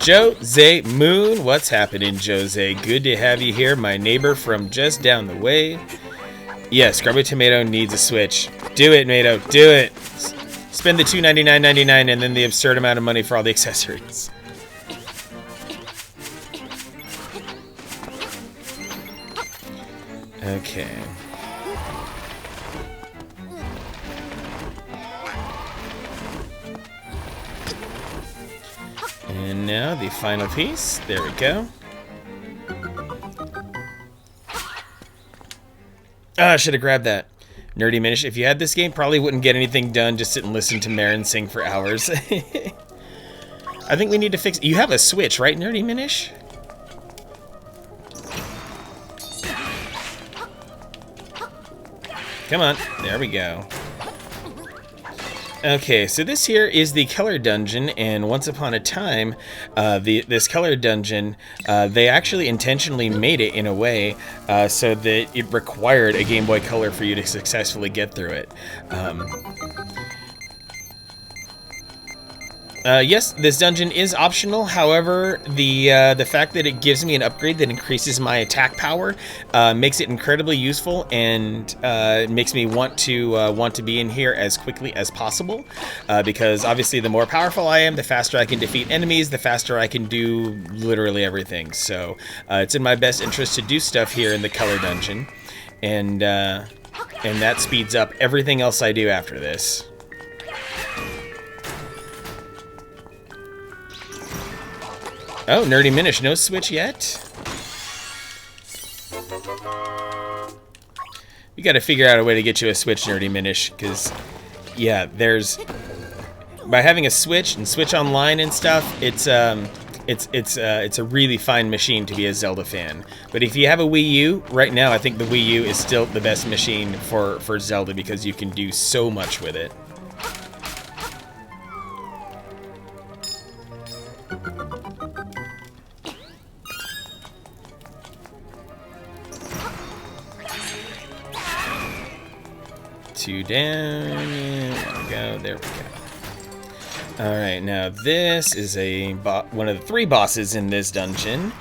Jose Moon, what's happening, Jose? Good to have you here, my neighbor from just down the way. Yes, Grubby Tomato needs a Switch. Do it, Mato, do it. Spend the $299.99 and then the absurd amount of money for all the accessories. Okay. And now the final piece. There we go. Ah, I should have grabbed that. Nerdy Minish. If you had this game, probably wouldn't get anything done. Just sit and listen to Marin sing for hours. I think we need to fix... You have a Switch, right, Nerdy Minish? Come on. There we go. Okay, so this here is the Keller Dungeon, and once upon a time, this Keller Dungeon, they actually intentionally made it in a way so that it required a Game Boy Color for you to successfully get through it. Yes, this dungeon is optional. However, the fact that it gives me an upgrade that increases my attack power makes it incredibly useful, and makes me want to be in here as quickly as possible. Because obviously, the more powerful I am, the faster I can defeat enemies, the faster I can do literally everything. So it's in my best interest to do stuff here in the Keller Dungeon, and that speeds up everything else I do after this. Oh, Nerdy Minish, no Switch yet? We gotta figure out a way to get you a Switch, Nerdy Minish, because, yeah, by having a Switch and Switch Online and stuff, it's a really fine machine to be a Zelda fan. But if you have a Wii U, right now I think the Wii U is still the best machine for Zelda because you can do so much with it. Two down. There we go. Alright, now this is one of the 3 bosses in this dungeon.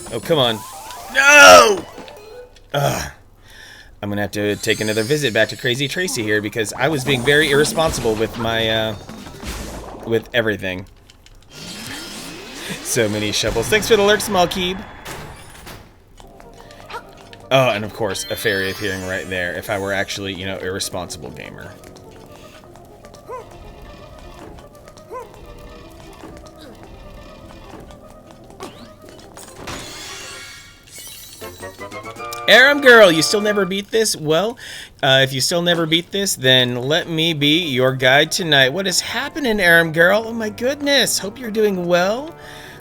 Oh, come on. No! Ugh. I'm gonna have to take another visit back to Crazy Tracy here because I was being very irresponsible with my, with everything. So many shovels. Thanks for the alert, Small Keeb. Oh, and of course, a fairy appearing right there if I were actually, you know, irresponsible gamer. Aram Girl, you still never beat this? Well, if you still never beat this, then let me be your guide tonight. What is happening, Aram Girl? Oh my goodness, hope you're doing well.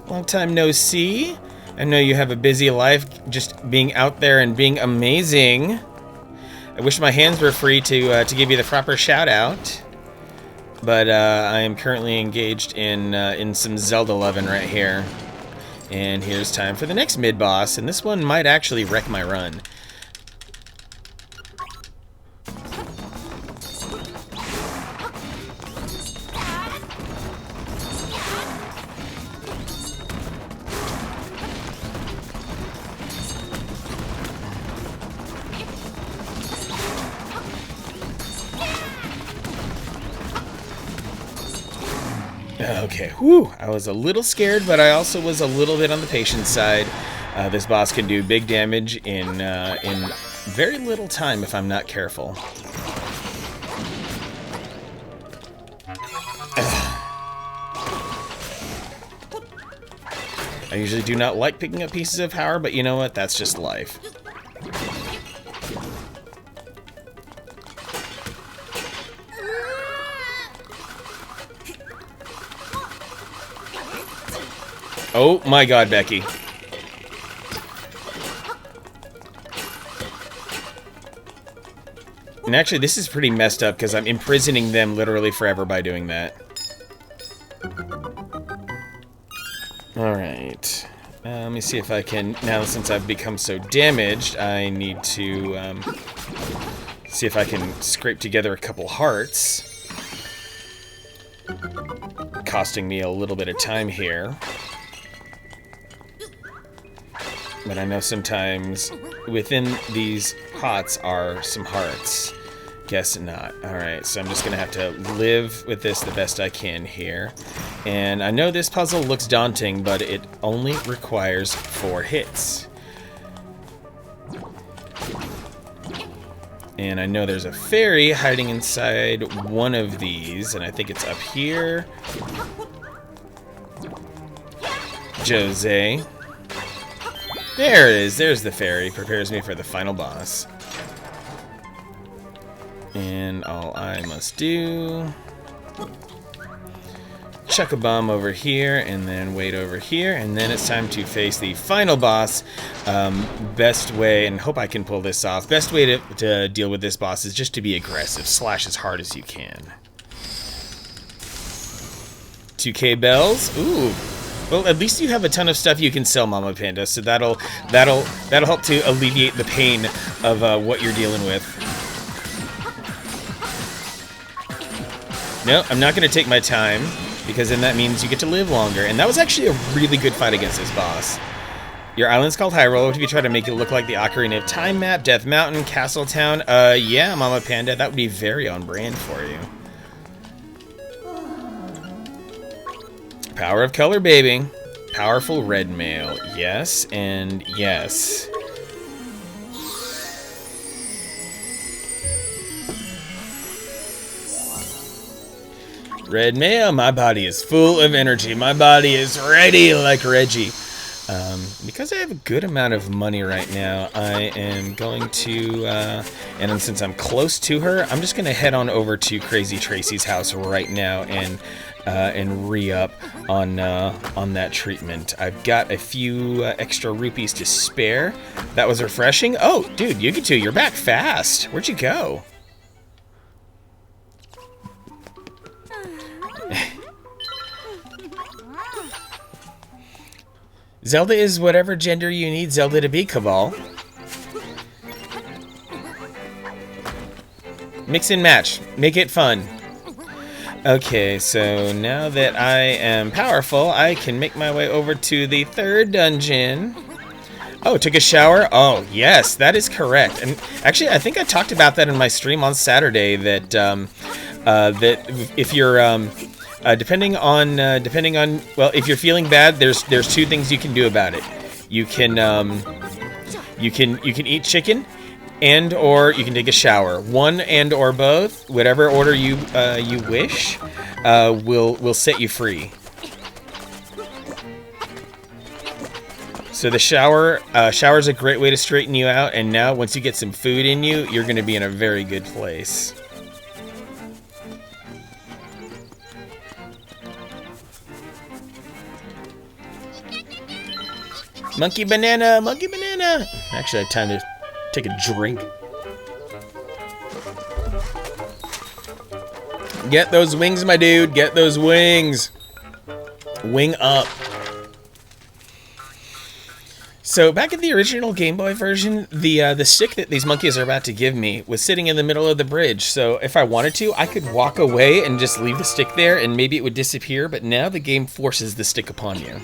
Long time no see. I know you have a busy life just being out there and being amazing. I wish my hands were free to give you the proper shout out. But I am currently engaged in some Zelda lovin' right here. And here's time for the next mid-boss, and this one might actually wreck my run. Okay, whew, I was a little scared, but I also was a little bit on the patient side. This boss can do big damage in very little time if I'm not careful. I usually do not like picking up pieces of power, but you know what? That's just life. Oh my god, Becky. And actually, this is pretty messed up because I'm imprisoning them literally forever by doing that. Alright. Let me see if I can... Now, since I've become so damaged, I need to see if I can scrape together a couple hearts. Costing me a little bit of time here. But I know sometimes within these pots are some hearts. Guess not. Alright, so I'm just going to have to live with this the best I can here. And I know this puzzle looks daunting, but it only requires 4 hits. And I know there's a fairy hiding inside one of these, and I think it's up here. Jose. There it is. There's the fairy. Prepares me for the final boss. And all I must do... chuck a bomb over here, and then wait over here, and then it's time to face the final boss. Best way, and hope I can pull this off, best way to deal with this boss is just to be aggressive. Slash as hard as you can. 2K bells. Ooh. Well, at least you have a ton of stuff you can sell, Mama Panda, so that'll help to alleviate the pain of what you're dealing with. No, I'm not going to take my time, because then that means you get to live longer. And that was actually a really good fight against this boss. Your island's called Hyrule. If you try to make it look like the Ocarina of Time map, Death Mountain, Castle Town, yeah, Mama Panda, that would be very on brand for you. Power of color, baby. Powerful red mail. Yes, and yes. Red mail, my body is full of energy. My body is ready like Reggie. Because I have a good amount of money right now, I am going to, and since I'm close to her, I'm just going to head on over to Crazy Tracy's house right now and re-up on that treatment. I've got a few extra rupees to spare. That was refreshing. Oh, dude, Yukitu, you're back fast. Where'd you go? Zelda is whatever gender you need Zelda to be, Cabal. Mix and match. Make it fun. Okay, so now that I am powerful, I can make my way over to the 3rd dungeon. Oh, took a shower? Oh, yes, that is correct. And actually, I think I talked about that in my stream on Saturday, that that if you're depending on well, if you're feeling bad, there's 2 things you can do about it. You can eat chicken, and or you can take a shower. One and or both, whatever order you wish, will set you free. So the shower's a great way to straighten you out, and now once you get some food in you, you're going to be in a very good place. Monkey banana, monkey banana. Actually, I had time to take a drink. Get those wings, my dude. Get those wings. Wing up. So back in the original Game Boy version, the stick that these monkeys are about to give me was sitting in the middle of the bridge. So if I wanted to, I could walk away and just leave the stick there, and maybe it would disappear. But now the game forces the stick upon you.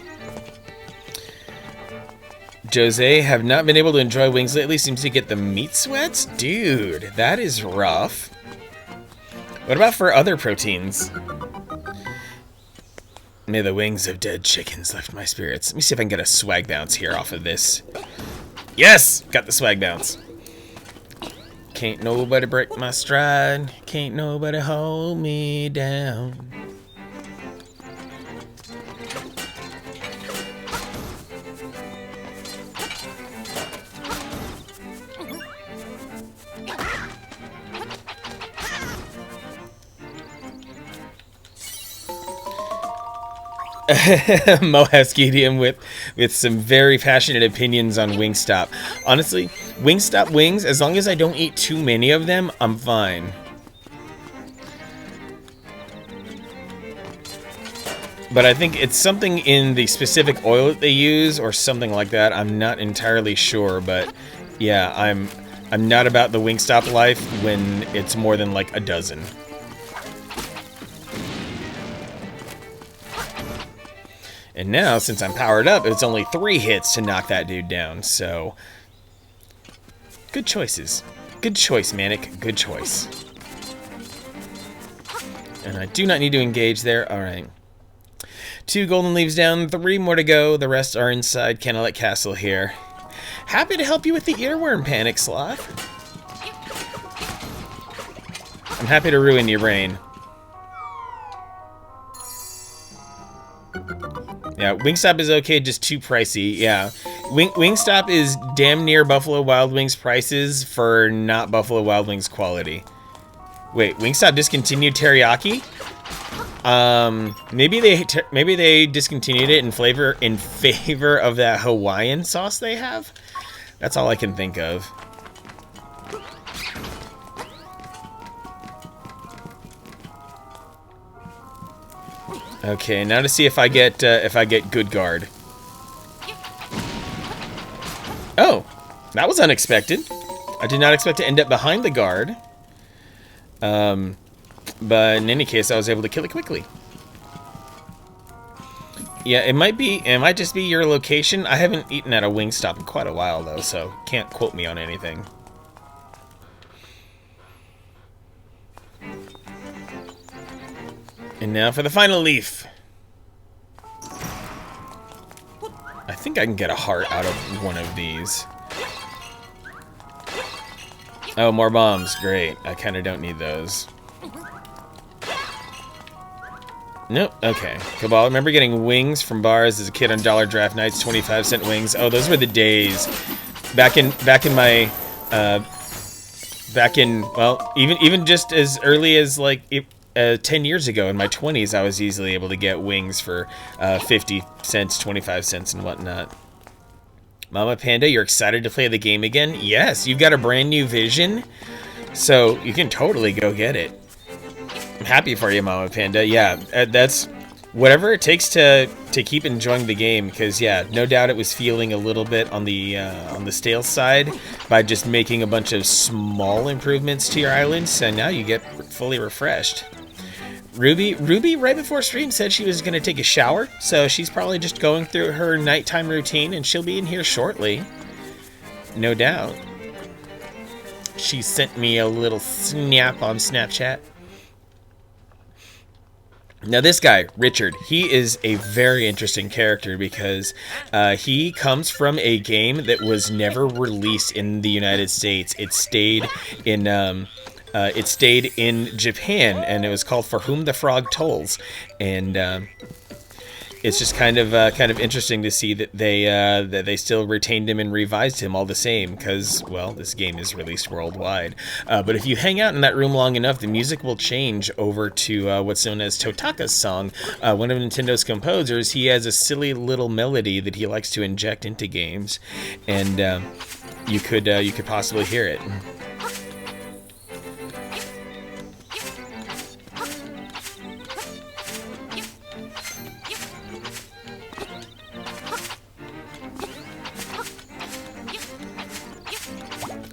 Jose, have not been able to enjoy wings lately. Seems to get the meat sweats? Dude, that is rough. What about for other proteins? May the wings of dead chickens lift my spirits. Let me see if I can get a swag bounce here off of this. Yes! Got the swag bounce. Can't nobody break my stride. Can't nobody hold me down. Mohascudium with some very passionate opinions on Wingstop. Honestly, Wingstop wings, as long as I don't eat too many of them, I'm fine. But I think it's something in the specific oil that they use or something like that. I'm not entirely sure, but yeah, I'm not about the Wingstop life when it's more than like a dozen. And now, since I'm powered up, it's only 3 hits to knock that dude down, so... Good choices. Good choice, Manic. Good choice. And I do not need to engage there. Alright. 2 golden leaves down, 3 more to go. The rest are inside Kennelet Castle here. Happy to help you with the earworm, Panic Sloth. I'm happy to ruin your brain. Yeah, Wingstop is okay, just too pricey. Yeah, Wingstop is damn near Buffalo Wild Wings prices for not Buffalo Wild Wings quality. Wait, Wingstop discontinued teriyaki? Maybe they discontinued it in favor of that Hawaiian sauce they have. That's all I can think of. Okay, now to see if I get good guard. Oh, that was unexpected. I did not expect to end up behind the guard. But in any case, I was able to kill it quickly. Yeah, it might just be your location. I haven't eaten at a Wingstop in quite a while though, so can't quote me on anything. And now for the final leaf. I think I can get a heart out of one of these. Oh, more bombs. Great. I kind of don't need those. Nope. Okay. Cabal, I remember getting wings from bars as a kid on Dollar Draft Nights, 25-cent wings. Oh, those were the days. Back in well, even just as early as like 10 years ago in my 20s, I was easily able to get wings for 50 cents, 25 cents, and whatnot. Mama Panda, you're excited to play the game again? Yes, you've got a brand new vision, so you can totally go get it. I'm happy for you, Mama Panda. Yeah, that's whatever it takes to keep enjoying the game, because yeah, no doubt it was feeling a little bit on the stale side by just making a bunch of small improvements to your islands, and now you get fully refreshed. Ruby right before stream said she was going to take a shower, so she's probably just going through her nighttime routine, and she'll be in here shortly. No doubt. She sent me a little snap on Snapchat. Now this guy, Richard, he is a very interesting character because he comes from a game that was never released in the United States. It stayed in Japan, and it was called For Whom the Frog Tolls, and it's just kind of interesting to see that they still retained him and revised him all the same, because well, this game is released worldwide. But if you hang out in that room long enough, the music will change over to what's known as Totaka's song. One of Nintendo's composers, he has a silly little melody that he likes to inject into games, and you could possibly hear it.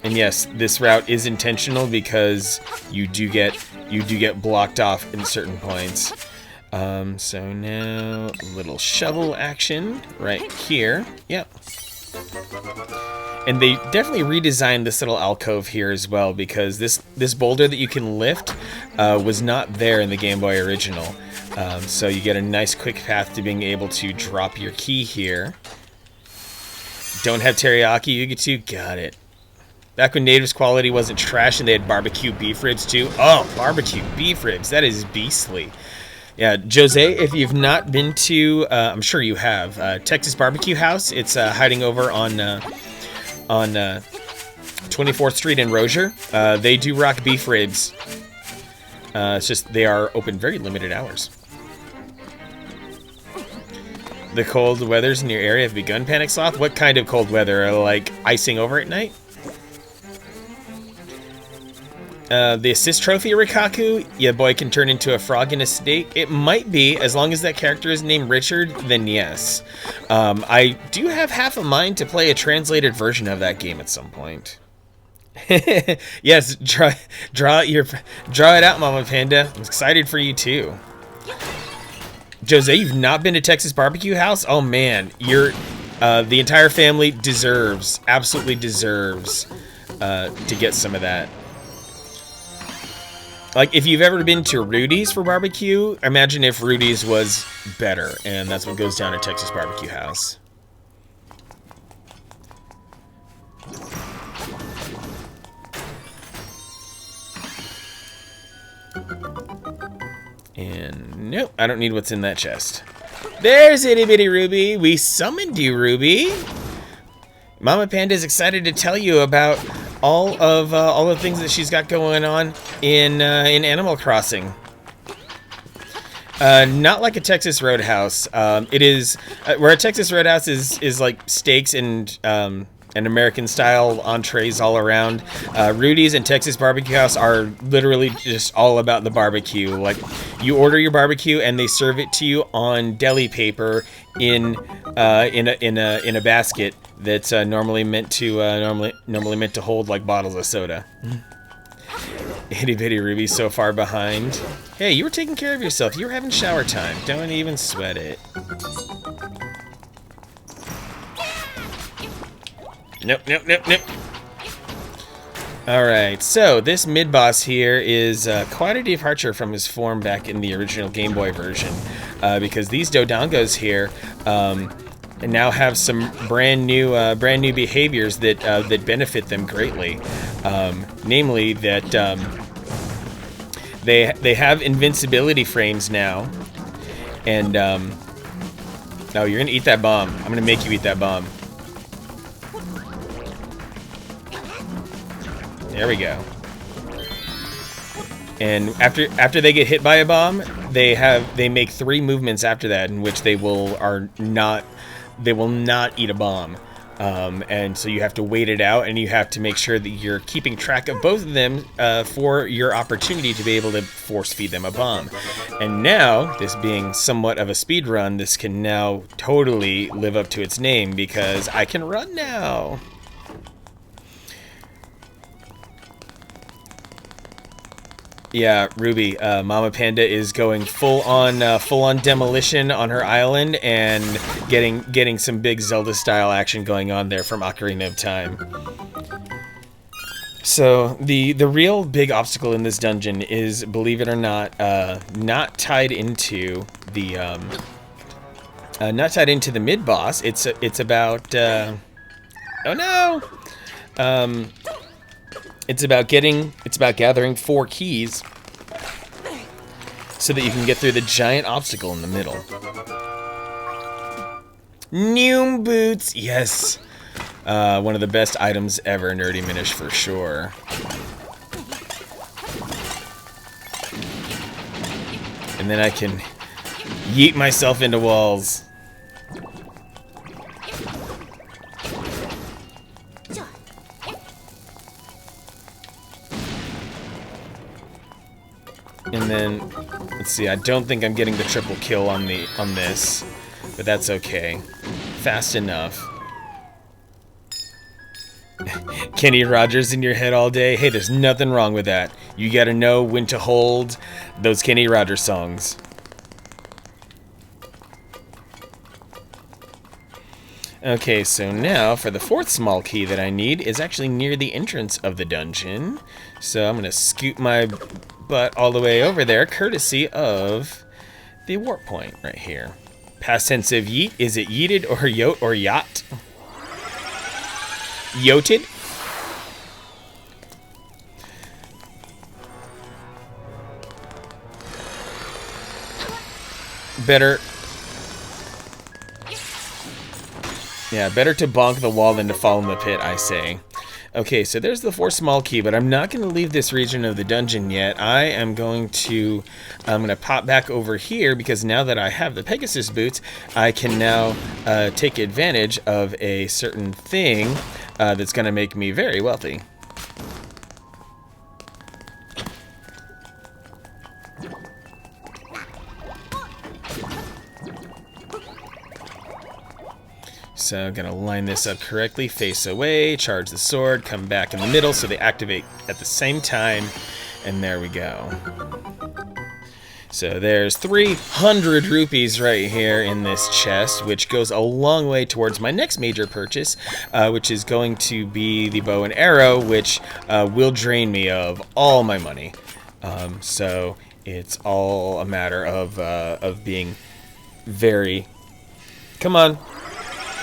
And yes, this route is intentional because you do get blocked off in certain points. So now a little shovel action right here. Yep. And they definitely redesigned this little alcove here as well, because this boulder that you can lift was not there in the Game Boy original. So you get a nice quick path to being able to drop your key here. Don't have teriyaki, you get to got it. Back when Native's quality wasn't trash and they had barbecue beef ribs too. Oh, barbecue beef ribs. That is beastly. Yeah, Jose, if you've not been to, I'm sure you have, Texas Barbecue House. It's hiding over on 24th Street in Rozier. They do rock beef ribs. It's just they are open very limited hours. The cold weathers in your area have begun, Panic Sloth. What kind of cold weather? Like icing over at night? The assist trophy, Rikaku. Yeah, boy can turn into a frog in a steak. It might be, as long as that character is named Richard, then yes. I do have half a mind to play a translated version of that game at some point. Yes, draw it out, Mama Panda. I'm excited for you too. Jose, you've not been to Texas Barbecue House? Oh man, the entire family absolutely deserves to get some of that. Like, if you've ever been to Rudy's for barbecue, imagine if Rudy's was better, and that's what goes down at Texas Barbecue House. And nope, I don't need what's in that chest. There's Itty Bitty Ruby. We summoned you, Ruby. Mama Panda is excited to tell you about all the things that she's got going on in Animal Crossing. Not like a Texas Roadhouse. It is where a Texas Roadhouse is like steaks and American style entrees all around. Rudy's and Texas Barbecue House are literally just all about the barbecue. Like, you order your barbecue and they serve it to you on deli paper in a basket that's normally meant to hold like bottles of soda. Itty Bitty Ruby so far behind. Hey, you were taking care of yourself. You were having shower time. Don't even sweat it. Nope. Alright, so this mid-boss here is quite a departure from his form back in the original Game Boy version, because these Dodongos here now have some brand new behaviors that benefit them greatly. Namely that they have invincibility frames now, and oh, you're gonna eat that bomb. I'm gonna make you eat that bomb. There we go. And after they get hit by a bomb, they make 3 movements after that in which they will not eat a bomb. And so you have to wait it out, and you have to make sure that you're keeping track of both of them for your opportunity to be able to force feed them a bomb. And now, this being somewhat of a speed run, this can now totally live up to its name because I can run now. Yeah, Ruby, Mama Panda is going full on demolition on her island and getting some big Zelda style action going on there from Ocarina of Time. So the real big obstacle in this dungeon is, believe it or not, not tied into the mid boss. It's about oh no. It's about gathering 4 keys so that you can get through the giant obstacle in the middle. Noom boots, yes. One of the best items ever, Nerdy Minish for sure. And then I can yeet myself into walls. And then, let's see, I don't think I'm getting the triple kill on this, but that's okay. Fast enough. Kenny Rogers in your head all day? Hey, there's nothing wrong with that. You gotta know when to hold those Kenny Rogers songs. Okay, so now for the 4th small key that I need is actually near the entrance of the dungeon. So I'm gonna scoot my butt all the way over there, courtesy of the warp point right here. Past tense of yeet. Is it yeeted or yote or yacht? Yoted? Better to bonk the wall than to fall in the pit, I say. Okay, so there's the 4 small key, but I'm not going to leave this region of the dungeon yet. I'm going to pop back over here because now that I have the Pegasus boots, I can now take advantage of a certain thing that's going to make me very wealthy. So I'm gonna line this up correctly, face away, charge the sword, come back in the middle so they activate at the same time, and there we go. So there's 300 rupees right here in this chest, which goes a long way towards my next major purchase, which is going to be the bow and arrow, which will drain me of all my money. So it's all a matter of being very... Come on,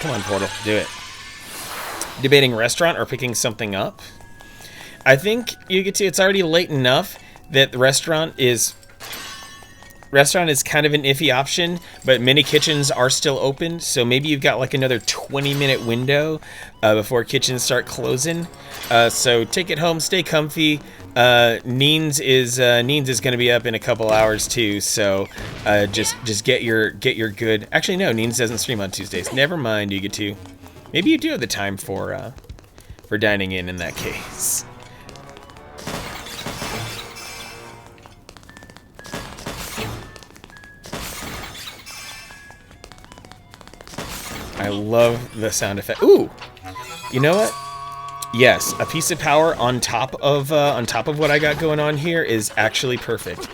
Portal, do it. Debating restaurant or picking something up. I think you get to. It's already late enough that the restaurant is kind of an iffy option, but many kitchens are still open, so maybe you've got like another 20-minute window before kitchens start closing. So take it home, stay comfy. Neens is going to be up in a couple hours too, so just get your good. Actually, no, Neens doesn't stream on Tuesdays. Never mind, you get to. Maybe you do have the time for dining in that case. I love the sound effect. Ooh, you know what? Yes, a piece of power on top of what I got going on here is actually perfect.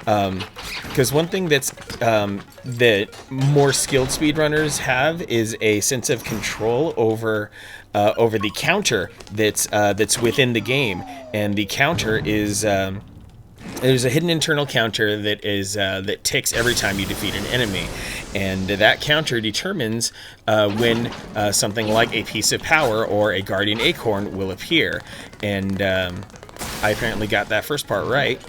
Because one thing that more skilled speedrunners have is a sense of control over the counter that's within the game, and the counter is. There's a hidden internal counter that ticks every time you defeat an enemy, and that counter determines when something like a piece of power or a guardian acorn will appear. And I apparently got that first part right.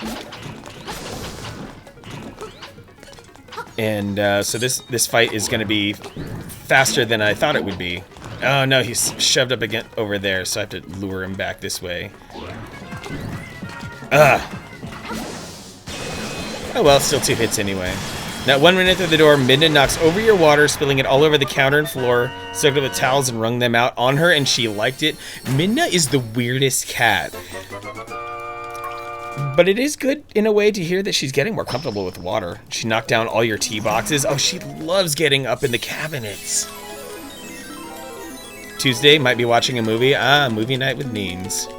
And so this fight is going to be faster than I thought it would be. Oh no, he's shoved up again over there, so I have to lure him back this way. Oh well, still 2 hits anyway. Now, 1 minute through the door, Midna knocks over your water, spilling it all over the counter and floor, soaked up with towels and wrung them out on her, and she liked it. Midna is the weirdest cat. But it is good in a way to hear that she's getting more comfortable with water. She knocked down all your tea boxes. Oh, she loves getting up in the cabinets. Tuesday, might be watching a movie. Movie night with Neens.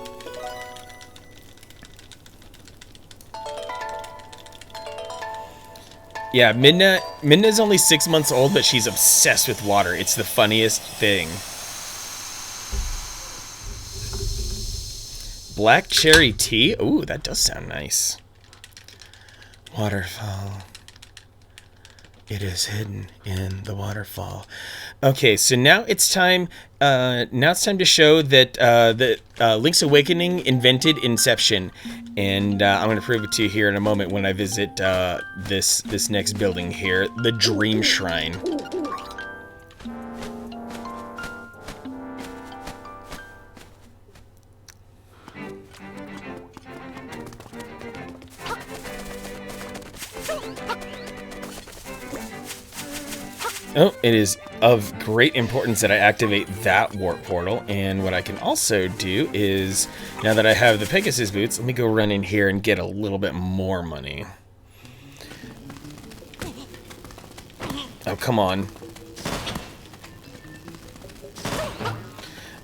Yeah, Midna's only 6 months old, but she's obsessed with water. It's the funniest thing. Black cherry tea? Ooh, that does sound nice. Waterfall. It is hidden in the waterfall. Okay, so now it's time. Now it's time to show that Link's Awakening invented Inception, and I'm going to prove it to you here in a moment when I visit this next building here, the Dream Shrine. Oh, it is of great importance that I activate that warp portal, and what I can also do is, now that I have the Pegasus boots, let me go run in here and get a little bit more money. Oh, come on.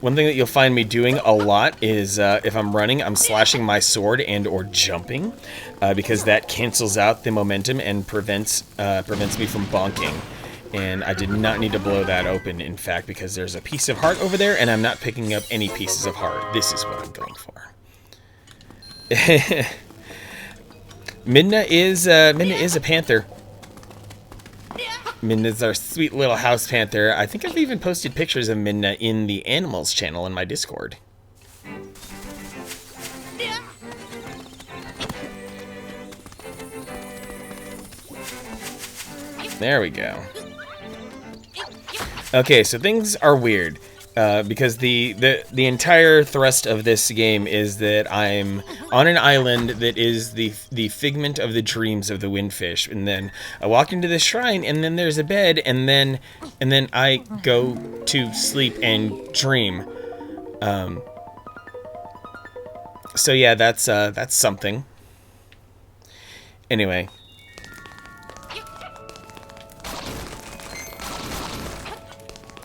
One thing that you'll find me doing a lot is if I'm running, I'm slashing my sword and or jumping, because that cancels out the momentum and prevents me from bonking. And I did not need to blow that open, in fact, because there's a piece of heart over there, and I'm not picking up any pieces of heart. This is what I'm going for. Midna is a panther. Midna's our sweet little house panther. I think I've even posted pictures of Midna in the animals channel in my Discord. There we go. Okay, so things are weird. because the entire thrust of this game is that I'm on an island that is the figment of the dreams of the windfish, and then I walk into this shrine, and then there's a bed, and then I go to sleep and dream. So yeah, that's something. Anyway.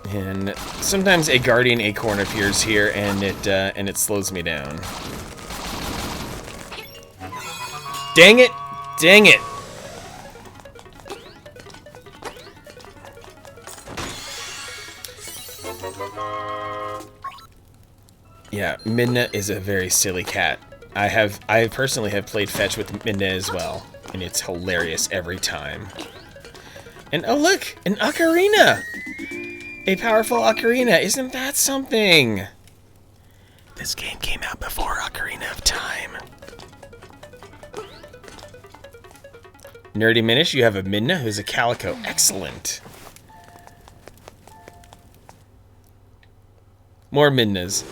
And sometimes a guardian acorn appears here, and it slows me down. Dang it! Dang it! Yeah, Midna is a very silly cat. I personally have played fetch with Midna as well, and it's hilarious every time. And oh look, an ocarina! A powerful ocarina, isn't that something? This game came out before Ocarina of Time. Nerdy Minish, you have a Midna who's a calico. Excellent. More Midnas.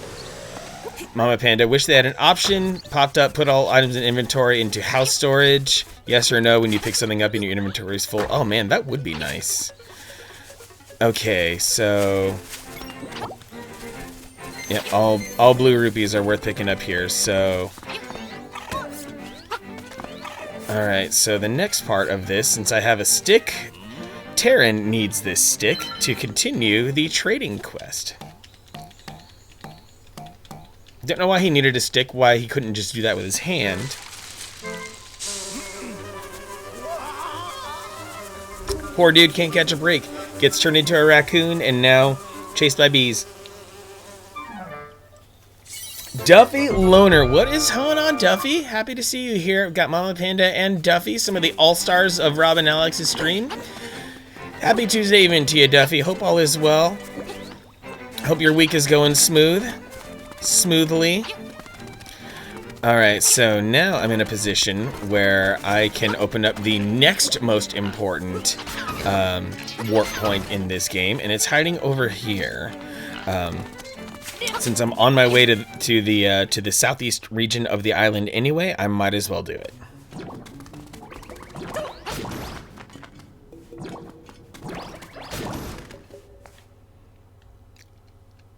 Mama Panda, wish they had an option. Popped up, put all items in inventory into house storage. Yes or no when you pick something up and your inventory is full. Oh man, that would be nice. Okay, so... yeah, all blue rupees are worth picking up here, so... Alright, so the next part of this, since I have a stick, Terran needs this stick to continue the trading quest. Don't know why he needed a stick, why he couldn't just do that with his hand. Poor dude can't catch a break. Gets turned into a raccoon and now chased by bees. Duffy Loner, what is going on, Duffy? Happy to see you here. I've got Mama Panda and Duffy, some of the all-stars of Rob and Alex's stream. Happy Tuesday evening to you, Duffy. Hope all is well. Hope your week is going smoothly. Alright, so now I'm in a position where I can open up the next most important warp point in this game, and it's hiding over here. Since I'm on my way to the southeast region of the island anyway, I might as well do it.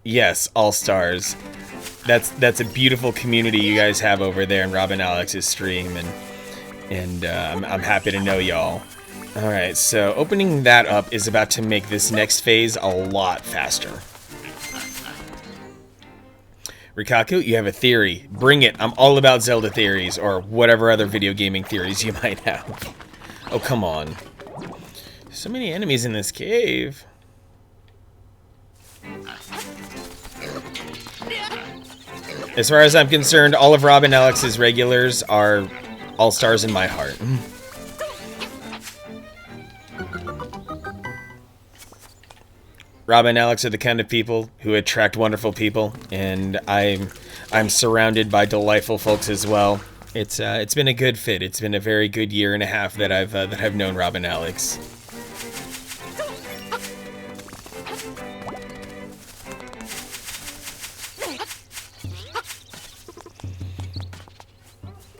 Yes, all stars. That's a beautiful community you guys have over there in Rob and Alex's stream, and I'm happy to know y'all. All right, so opening that up is about to make this next phase a lot faster. Rikaku, you have a theory. Bring it. I'm all about Zelda theories, or whatever other video gaming theories you might have. Oh, come on. So many enemies in this cave. As far as I'm concerned, all of Rob and Alex's regulars are all-stars in my heart. Rob and Alex are the kind of people who attract wonderful people, and I'm surrounded by delightful folks as well. It's been a good fit. It's been a very good year and a half that I've known Rob and Alex.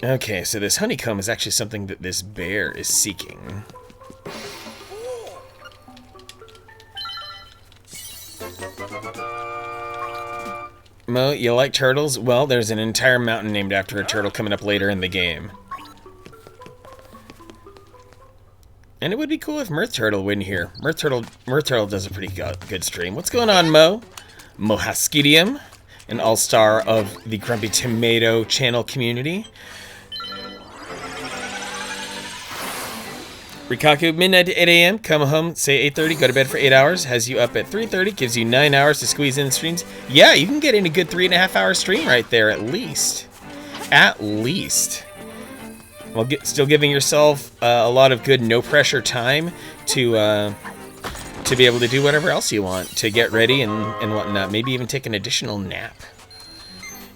Okay, so this honeycomb is actually something that this bear is seeking. Mo, you like turtles? Well, there's an entire mountain named after a turtle coming up later in the game. And it would be cool if Mirth Turtle went here. Mirth Turtle does a pretty good stream. What's going on, Mo? Mohaskidium, an all-star of the Grumpy Tomato channel community. Rikaku, midnight to 8 a.m. Come home, say 8:30, go to bed for 8 hours. Has you up at 3:30, gives you 9 hours to squeeze in streams. Yeah, you can get in a good 3.5 hour stream right there, at least. At least. While still giving yourself a lot of good no-pressure time to be able to do whatever else you want, to get ready and whatnot. Maybe even take an additional nap.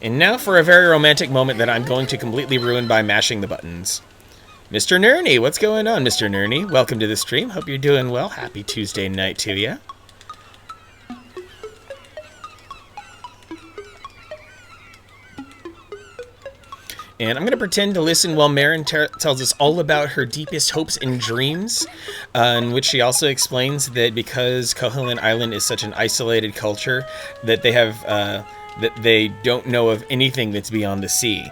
And now for a very romantic moment that I'm going to completely ruin by mashing the buttons. Mr. Nerney, what's going on, Mr. Nerney? Welcome to the stream. Hope you're doing well. Happy Tuesday night to you. And I'm going to pretend to listen while Marin tells us all about her deepest hopes and dreams, in which she also explains that because Koholint Island is such an isolated culture, that they have that they don't know of anything that's beyond the sea.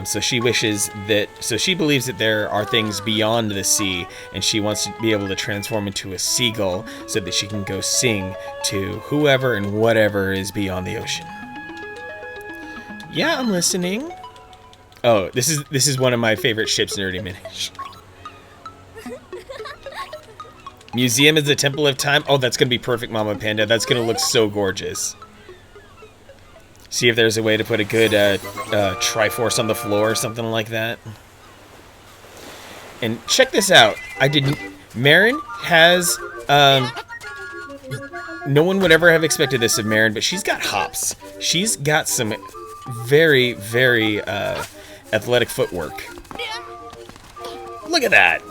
So she believes that there are things beyond the sea, and she wants to be able to transform into a seagull so that she can go sing to whoever and whatever is beyond the ocean. Yeah, I'm listening. Oh, this is one of my favorite ship's nerdy minutes. Museum is the Temple of Time. Oh, that's gonna be perfect, Mama Panda. That's gonna look so gorgeous. See if there's a way to put a good Triforce on the floor or something like that. And check this out. Marin has no one would ever have expected this of Marin, but she's got hops. She's got some very, very athletic footwork. Look at that.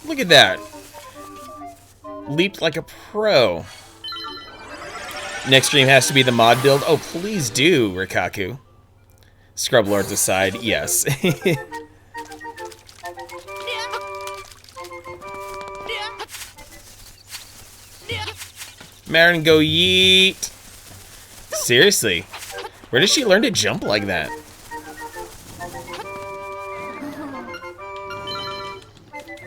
Look at that. Leaped like a pro. Next stream has to be the mod build. Oh, please do, Rikaku. Scrub Lords aside, yes. Marin, go yeet. Seriously. Where did she learn to jump like that?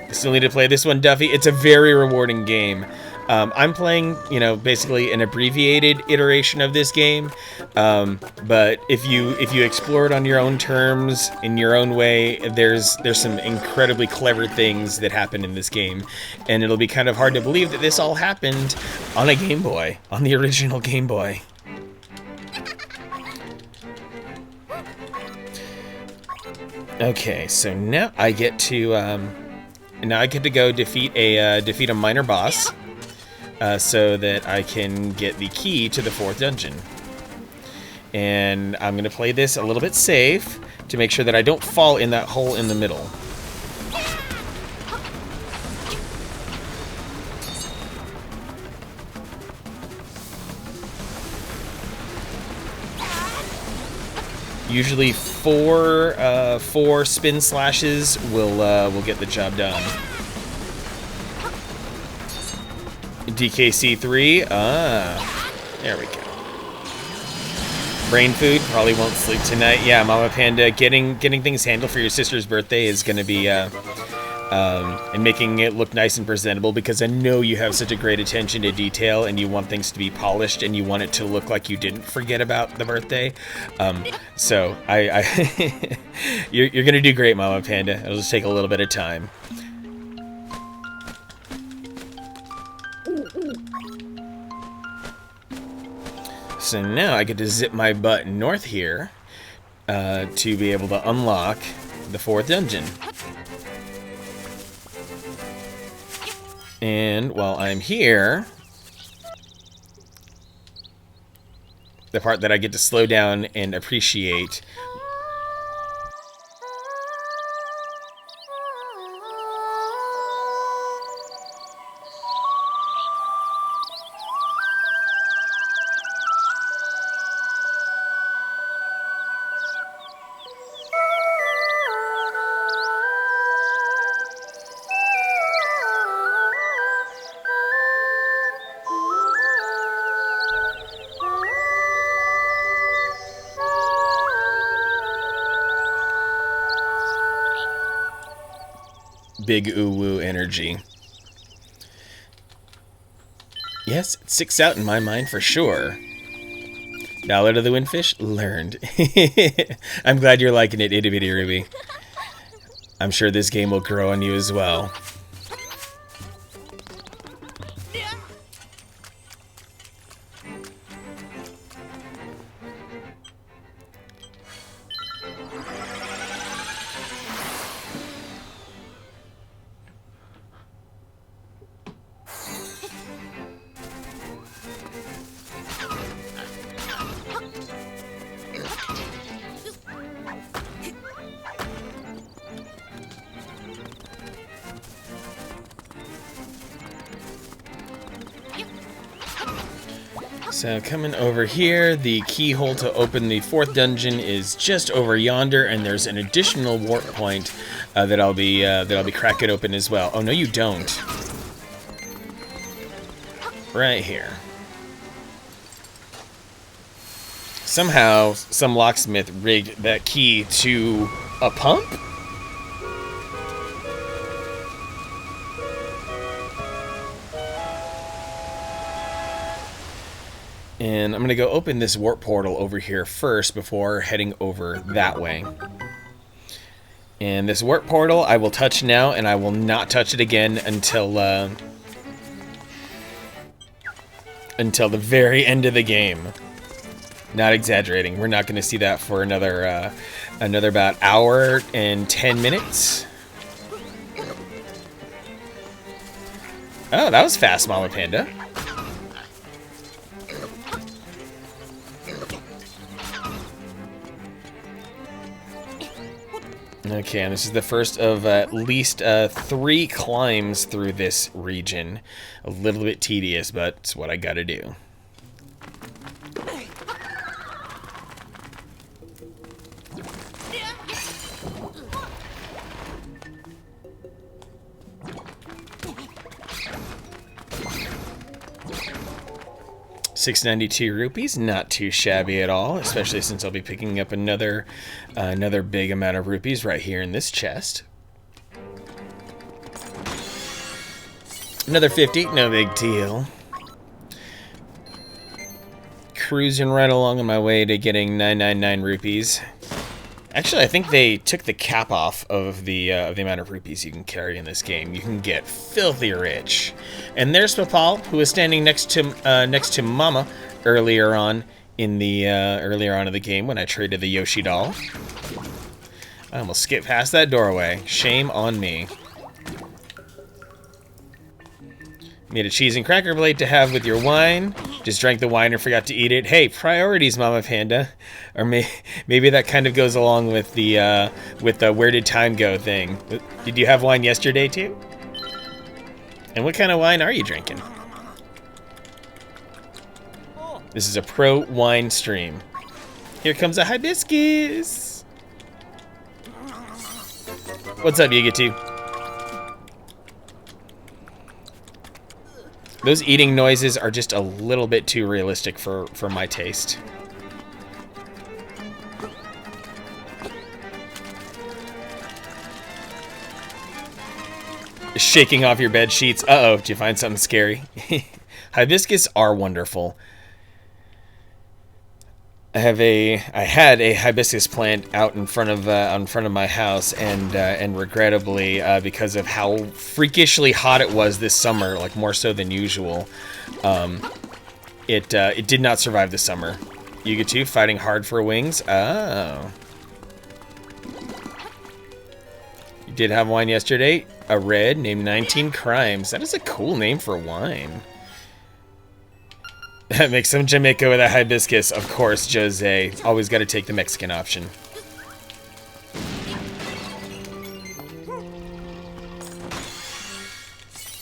I still need to play this one, Duffy. It's a very rewarding game. I'm playing, basically an abbreviated iteration of this game. But if you explore it on your own terms, in your own way, there's some incredibly clever things that happen in this game. And it'll be kind of hard to believe that this all happened on a Game Boy, on the original Game Boy. Okay, so now I get to go defeat a minor boss. So that I can get the key to the 4th dungeon. And I'm going to play this a little bit safe to make sure that I don't fall in that hole in the middle. Usually four spin slashes will get the job done. DKC3, there we go. Brain food, probably won't sleep tonight. Yeah, Mama Panda, getting things handled for your sister's birthday is going to be, and making it look nice and presentable, because I know you have such a great attention to detail, and you want things to be polished, and you want it to look like you didn't forget about the birthday. So, you're going to do great, Mama Panda. It'll just take a little bit of time. So now I get to zip my butt north here to be able to unlock the 4th dungeon. And while I'm here, the part that I get to slow down and appreciate. Big ooh-woo energy. Yes, it sticks out in my mind for sure. Ballad of the Windfish? Learned. I'm glad you're liking it, Itty Bitty Ruby. I'm sure this game will grow on you as well. So coming over here, the keyhole to open the 4th dungeon is just over yonder, and there's an additional warp point that I'll be cracking open as well. Oh no, you don't. Right here. Somehow, some locksmith rigged that key to a pump? And I'm going to go open this warp portal over here first before heading over that way. And this warp portal I will touch now, and I will not touch it again until the very end of the game. Not exaggerating. We're not going to see that for another about hour and 10 minutes. Oh, that was fast, Mama Panda. Okay, and this is the first of at least 3 climbs through this region. A little bit tedious, but it's what I gotta do. $692, not too shabby at all, especially since I'll be picking up another big amount of rupees right here in this chest. Another 50, no big deal. Cruising right along on my way to getting 999 rupees. Actually, I think they took the cap off of the amount of rupees you can carry in this game. You can get filthy rich. And there's Papal, who was standing next to Mama earlier on in the game when I traded the Yoshi doll. I almost skipped past that doorway. Shame on me. Made a cheese and cracker plate to have with your wine. Just drank the wine and forgot to eat it. Hey, priorities, Mama Panda. Or maybe that kind of goes along with the where did time go thing. Did you have wine yesterday too? And what kind of wine are you drinking? This is a pro wine stream. Here comes a hibiscus. What's up, Yigatu? Those eating noises are just a little bit too realistic for my taste. Shaking off your bed sheets. Uh-oh, did you find something scary? Hibiscus are wonderful. I had a hibiscus plant out in front of my house, and regrettably, because of how freakishly hot it was this summer, like more so than usual, it did not survive the summer. Yugatu fighting hard for wings. Oh, you did have wine yesterday. A red named 19 Crimes. That is a cool name for wine. That makes some Jamaica with a hibiscus. Of course, Jose. Always got to take the Mexican option.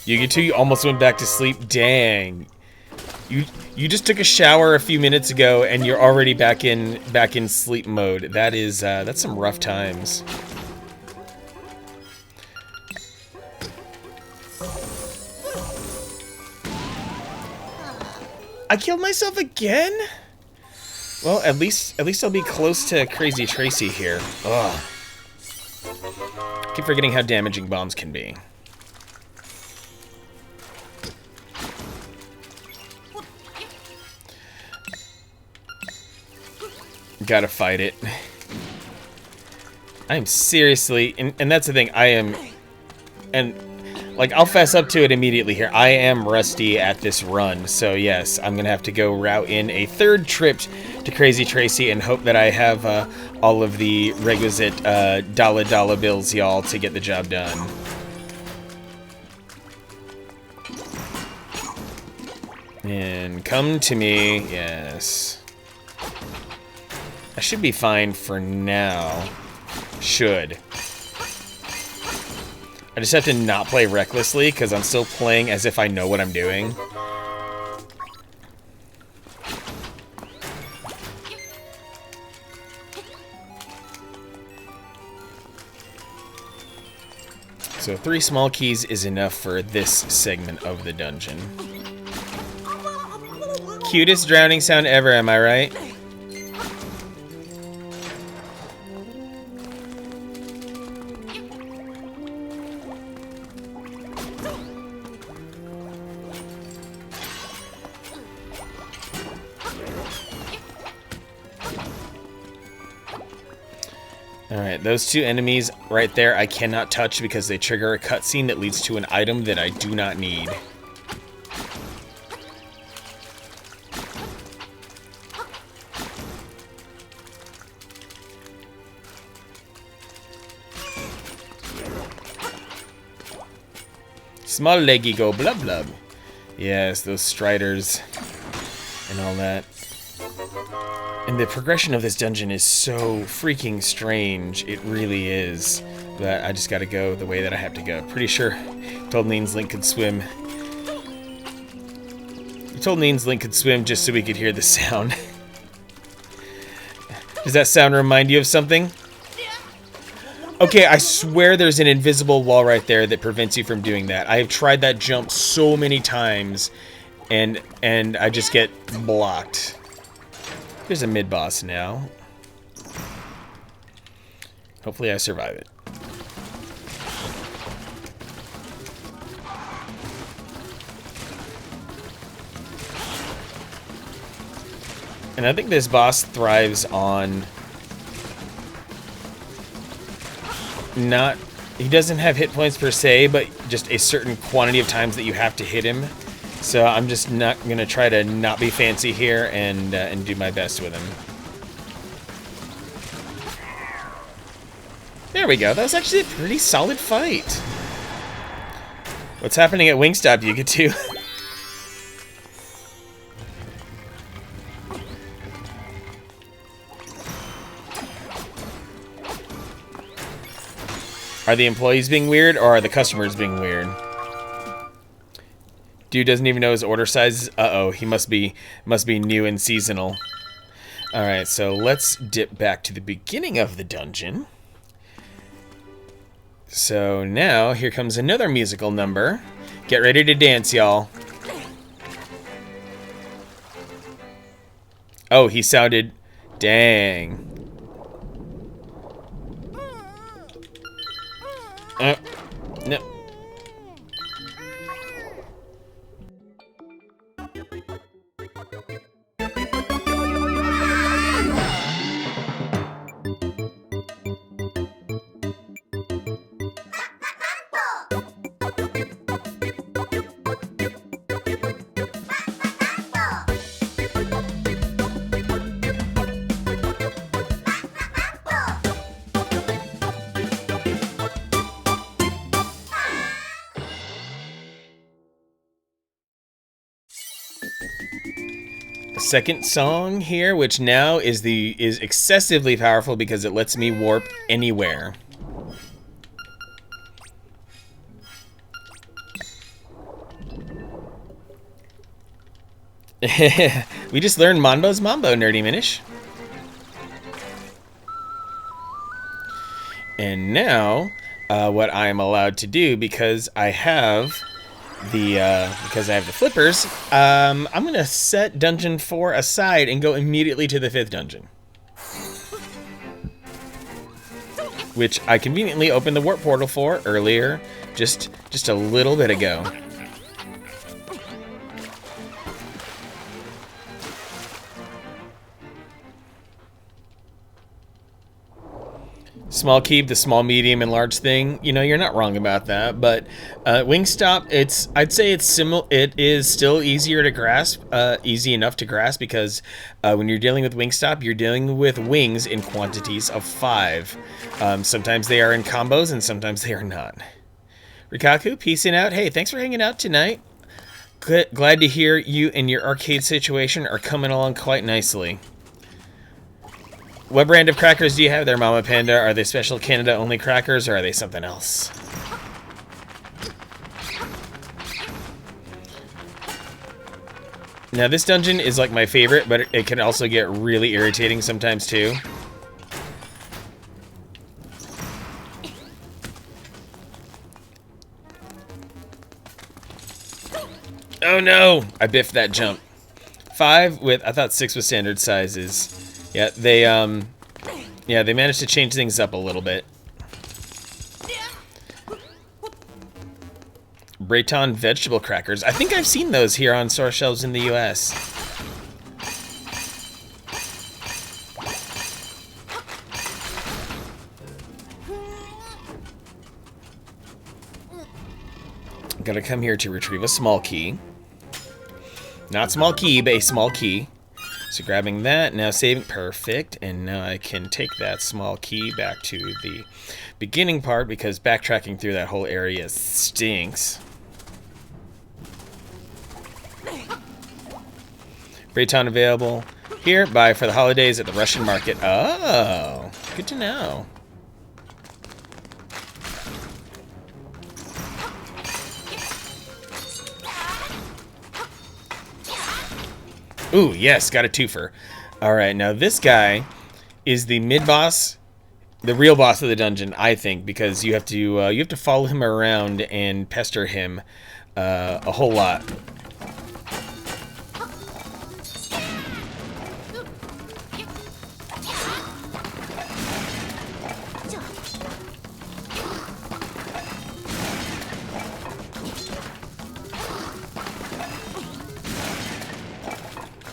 You almost went back to sleep. Dang. You just took a shower a few minutes ago and you're already back in sleep mode. That's some rough times. I killed myself again? Well, at least I'll be close to Crazy Tracy here. Ugh. Keep forgetting how damaging bombs can be. Gotta fight it. I am seriously, and that's the thing, like, I'll fess up to it immediately here. I am rusty at this run, so yes, I'm gonna have to go route in a 3rd trip to Crazy Tracy and hope that I have all of the requisite dollar bills, y'all, to get the job done. And come to me, yes. I should be fine for now. Should. I just have to not play recklessly because I'm still playing as if I know what I'm doing. So 3 small keys is enough for this segment of the dungeon. Cutest drowning sound ever, am I right? Alright, those 2 enemies right there I cannot touch because they trigger a cutscene that leads to an item that I do not need. Small leggy go blub blub. Yes, those striders and all that. And the progression of this dungeon is so freaking strange. It really is. But I just gotta go the way that I have to go. Pretty sure told Neens Link could swim. You told Neens Link could swim just so we could hear the sound. Does that sound remind you of something? Okay, I swear there's an invisible wall right there that prevents you from doing that. I have tried that jump so many times, and I just get blocked. There's a mid-boss now. Hopefully I survive it. And I think this boss thrives on not... He doesn't have hit points per se, but just a certain quantity of times that you have to hit him. So I'm just not going to try to not be fancy here and do my best with him. There we go. That was actually a pretty solid fight. What's happening at Wingstop, you get to? Are the employees being weird, or are the customers being weird? Dude doesn't even know his order sizes. Uh-oh, he must be new and seasonal. Alright, so let's dip back to the beginning of the dungeon. So now, here comes another musical number. Get ready to dance, y'all. Oh, he sounded... Dang. No. Second song here, which now is excessively powerful because it lets me warp anywhere. We just learned Mambo's Mambo, Nerdy Minish. And now, what I am allowed to do, because I have the flippers, I'm gonna set Dungeon 4 aside and go immediately to the 5th dungeon, which I conveniently opened the warp portal for earlier, just a little bit ago. Small keep, the small, medium, and large thing. You know, you're not wrong about that. But Wingstop, I'd say it's similar. It is still easier to grasp, easy enough to grasp, because when you're dealing with Wingstop, you're dealing with wings in quantities of 5. Sometimes they are in combos, and sometimes they are not. Rikaku, peacing out. Hey, thanks for hanging out tonight. Glad to hear you and your arcade situation are coming along quite nicely. What brand of crackers do you have there, Mama Panda? Are they special Canada-only crackers, or are they something else? Now, this dungeon is like my favorite, but it can also get really irritating sometimes, too. Oh no! I biffed that jump. 5 with, I thought 6 was standard sizes. Yeah, they managed to change things up a little bit. Breton vegetable crackers. I think I've seen those here on store shelves in the US. Gotta come here to retrieve a small key. Not small key, but a small key. So grabbing that, now saving, perfect. And now I can take that small key back to the beginning part because backtracking through that whole area stinks. Breton available here. Buy for the holidays at the Russian market. Oh, good to know. Ooh, yes, got a twofer. All right, now this guy is the mid-boss, the real boss of the dungeon, I think, because you have to follow him around and pester him a whole lot.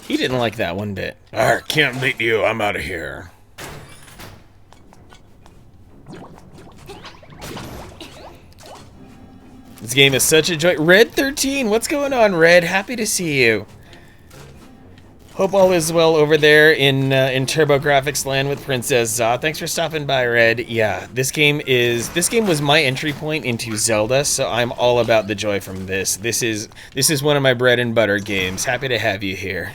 He didn't like that one bit. I can't beat you. I'm out of here. This game is such a joy. Red 13, what's going on, Red? Happy to see you. Hope all is well over there in TurboGrafx land with Princess Za. Thanks for stopping by, Red. Yeah, this game was my entry point into Zelda, so I'm all about the joy from this. This is one of my bread and butter games. Happy to have you here.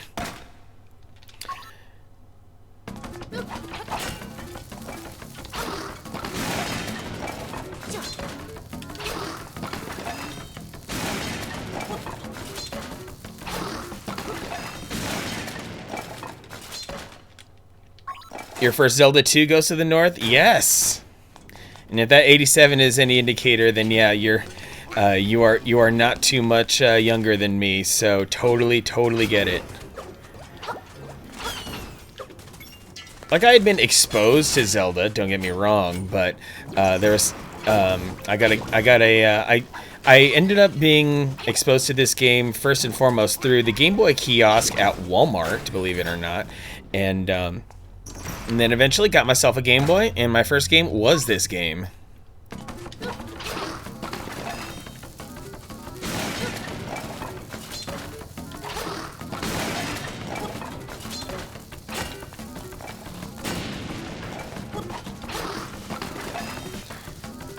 Your first Zelda 2 goes to the north? Yes. And if that 87 is any indicator, then yeah, you are not too much younger than me, so totally get it. Like, I had been exposed to Zelda, don't get me wrong, but there's I ended up being exposed to this game first and foremost through the Game Boy kiosk at Walmart, believe it or not, and then eventually got myself a Game Boy, and my first game was this game.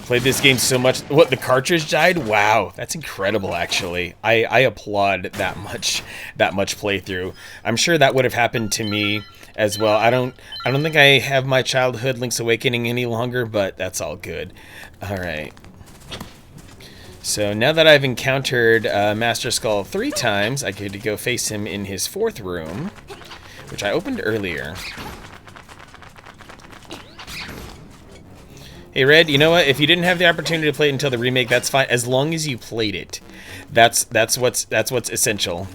Played this game so much. What, the cartridge died? Wow, that's incredible. Actually, I applaud that much playthrough. I'm sure that would have happened to me as well. I don't think I have my childhood Link's Awakening any longer, but that's all good. All right. So now that I've encountered Master Skull 3 times, I get to go face him in his 4th room, which I opened earlier. Hey, Red, you know what? If you didn't have the opportunity to play it until the remake, that's fine. As long as you played it, that's what's essential.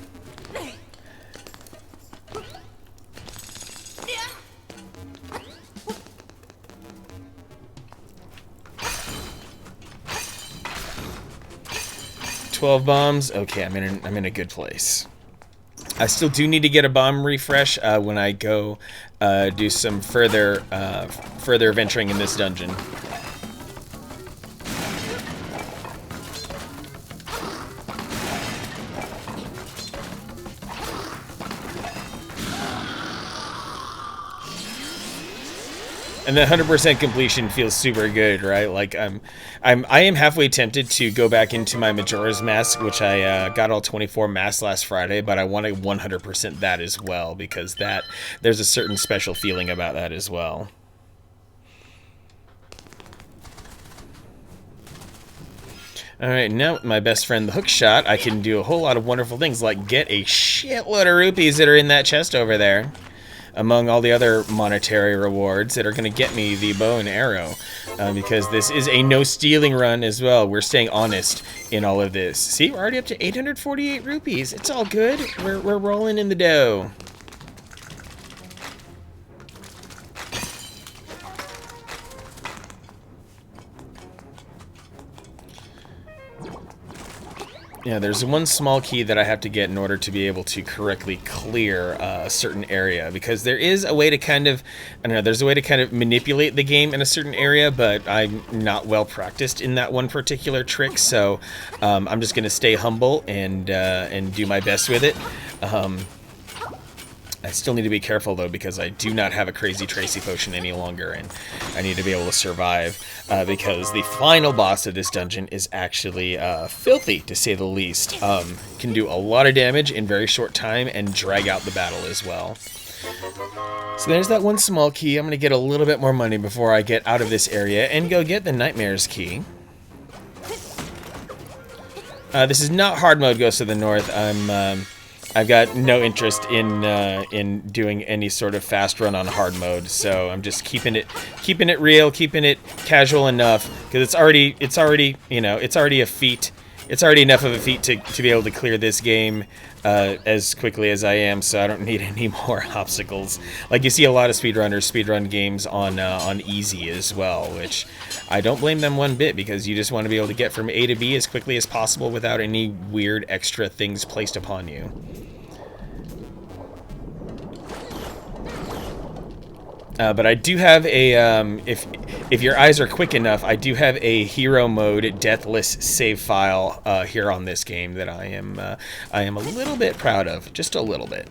$12 bombs. Okay, I'm in a good place. I still do need to get a bomb refresh when I go do some further venturing in this dungeon. And the 100% completion feels super good, right? Like I am halfway tempted to go back into my Majora's Mask, which I got all 24 masks last Friday, but I want to 100% that as well because there's a certain special feeling about that as well. All right, now with my best friend the Hookshot, I can do a whole lot of wonderful things like get a shitload of rupees that are in that chest over there. among all the other monetary rewards that are going to get me the bow and arrow, because this is a no stealing run as well. We're staying honest in all of this. See, we're already up to 848 rupees. It's all good. We're rolling in the dough. Yeah, there's one small key that I have to get in order to be able to correctly clear a certain area, because there is a way to kind of, I don't know, there's a way to kind of manipulate the game in a certain area, but I'm not well practiced in that one particular trick, so I'm just going to stay humble and do my best with it. I still need to be careful, though, because I do not have a Crazy Tracy potion any longer, and I need to be able to survive, because the final boss of this dungeon is actually filthy, to say the least. Can do a lot of damage in very short time and drag out the battle as well. So there's that one small key. I'm going to get a little bit more money before I get out of this area and go get the Nightmares key. This is not hard mode Ghost of the North. I've got no interest in doing any sort of fast run on hard mode, so I'm just keeping it real, keeping it casual enough, because it's already a feat. It's already enough of a feat to be able to clear this game as quickly as I am, so I don't need any more obstacles. Like, you see a lot of speedrunners speedrun games on easy as well, which I don't blame them one bit, because you just want to be able to get from A to B as quickly as possible without any weird extra things placed upon you. But I do have a, if your eyes are quick enough, I do have a hero mode deathless save file here on this game that I am a little bit proud of, just a little bit.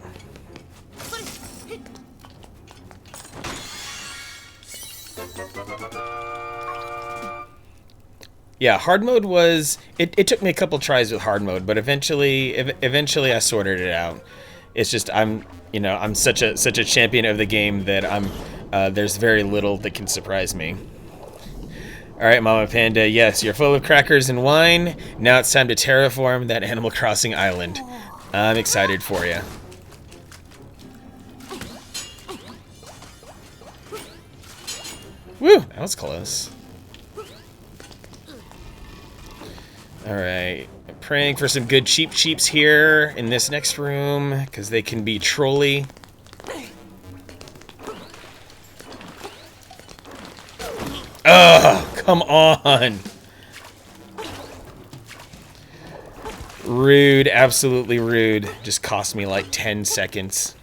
Yeah, hard mode was, it took me a couple tries with hard mode, but eventually I sorted it out. It's just I'm such a champion of the game that there's very little that can surprise me. All right, Mama Panda, yes, you're full of crackers and wine. Now it's time to terraform that Animal Crossing island. I'm excited for you. Woo, that was close. All right, praying for some good cheeps here in this next room, because they can be trolly. Ugh, come on. Rude, absolutely rude. Just cost me like 10 seconds.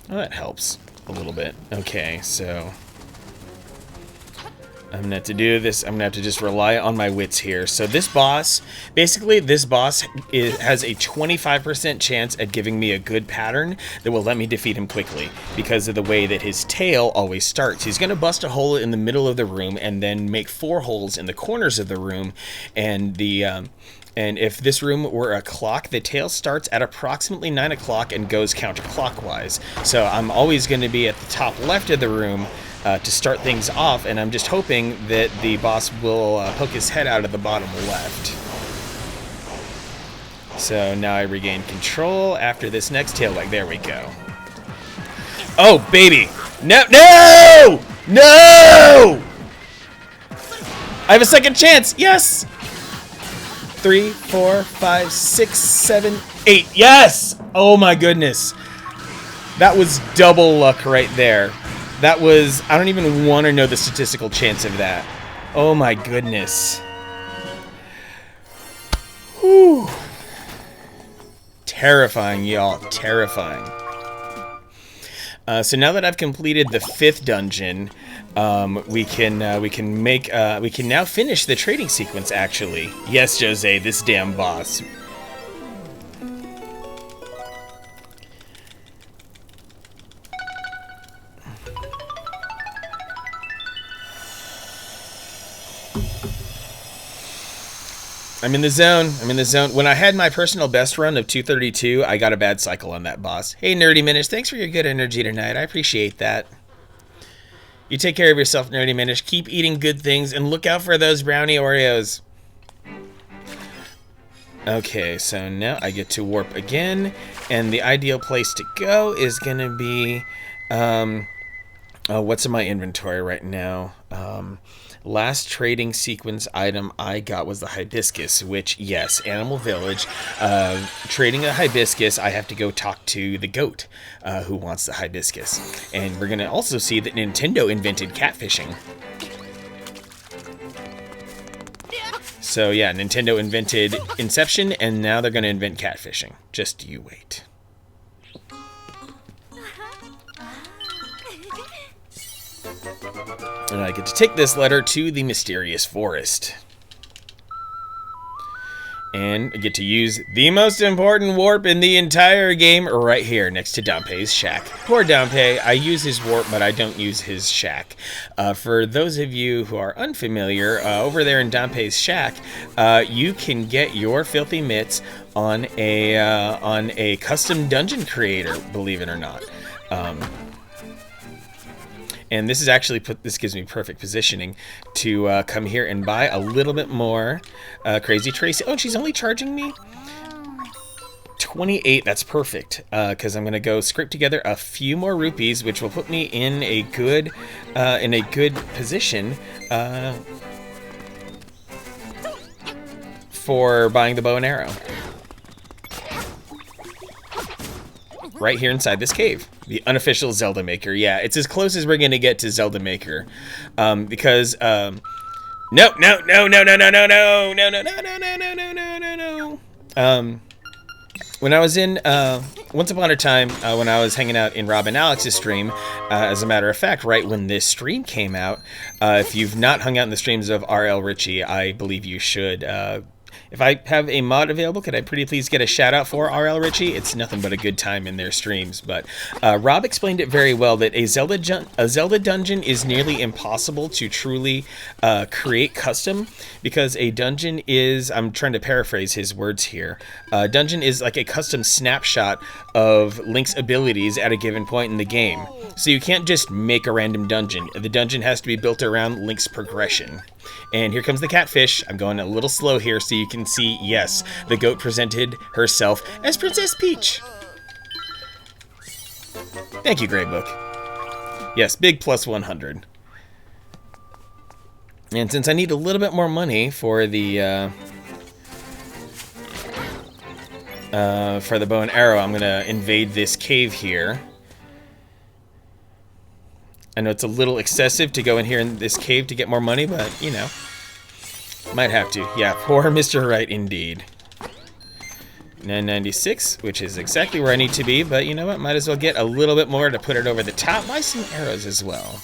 Well, that helps a little bit. Okay, so I'm gonna have to do this. I'm gonna have to just rely on my wits here. So this boss, basically, has a 25% chance at giving me a good pattern that will let me defeat him quickly, because of the way that his tail always starts. He's gonna bust a hole in the middle of the room and then make 4 holes in the corners of the room, and and if this room were a clock, the tail starts at approximately 9 o'clock and goes counterclockwise. So I'm always going to be at the top left of the room to start things off, and I'm just hoping that the boss will poke his head out of the bottom left. So now I regain control after this next tail leg. There we go. Oh, baby. No, no! No! I have a second chance. Yes! 3, 4, 5, 6, 7, 8. Yes! Oh my goodness. That was double luck right there. That was, I don't even want to know the statistical chance of that. Oh my goodness. Whew. Terrifying, y'all. Terrifying. So now that I've completed the 5th dungeon, we can now finish the trading sequence. Actually, yes, Jose, this damn boss. I'm in the zone. I'm in the zone. When I had my personal best run of 232, I got a bad cycle on that boss. Hey, Nerdy Minutes, thanks for your good energy tonight. I appreciate that. You take care of yourself, Nerdy Minish. Keep eating good things and look out for those brownie Oreos. Okay, so now I get to warp again, and the ideal place to go is gonna be, what's in my inventory right now? Last trading sequence item I got was the hibiscus, which, yes, Animal Village. Trading a hibiscus, I have to go talk to the goat who wants the hibiscus. And we're going to also see that Nintendo invented catfishing. So yeah, Nintendo invented Inception, and now they're going to invent catfishing. Just you wait. And I get to take this letter to the mysterious forest. And I get to use the most important warp in the entire game right here next to Dampé's shack. Poor Dampé, I use his warp, but I don't use his shack. For those of you who are unfamiliar, over there in Dampé's shack, you can get your filthy mitts on a custom dungeon creator, believe it or not. And this is actually this gives me perfect positioning to come here and buy a little bit more Crazy Tracy. Oh, and she's only charging me 28. That's perfect, because I'm gonna go scrape together a few more rupees, which will put me in a good position for buying the bow and arrow. Right here inside this cave. The unofficial Zelda Maker. Yeah, it's as close as we're going to get to Zelda Maker. Because, no. When I was in, once upon a time, when I was hanging out in Rob and Alex's stream, as a matter of fact, right when this stream came out, if you've not hung out in the streams of RL Richie, I believe you should. If I have a mod available, could I pretty please get a shout out for RL Richie? It's nothing but a good time in their streams. But Rob explained it very well that a Zelda dungeon is nearly impossible to truly create custom, because a dungeon is, I'm trying to paraphrase his words here, a dungeon is like a custom snapshot of Link's abilities at a given point in the game. So you can't just make a random dungeon. The dungeon has to be built around Link's progression. And here comes the catfish. I'm going a little slow here so you can see, yes, the goat presented herself as Princess Peach. Thank you, Greybook. Yes, big plus 100. And since I need a little bit more money for the bow and arrow, I'm going to invade this cave here. I know it's a little excessive to go in here in this cave to get more money, but, you know, might have to. Yeah, poor Mr. Right indeed. 996, which is exactly where I need to be, but you know what? Might as well get a little bit more to put it over the top. Buy some arrows as well.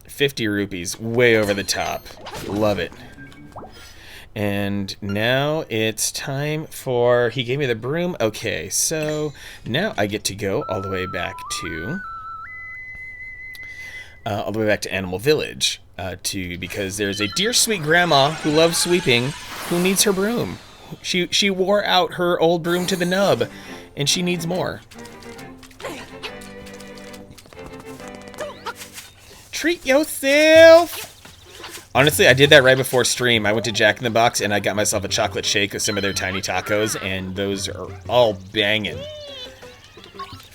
50 rupees, way over the top. Love it. And now it's time for... He gave me the broom. Okay, so now I get to go all the way back to... Animal Village, because there's a dear sweet grandma who loves sweeping who needs her broom. She wore out her old broom to the nub, and she needs more. Treat yourself! Honestly, I did that right before stream. I went to Jack in the Box and I got myself a chocolate shake with some of their tiny tacos, and those are all banging.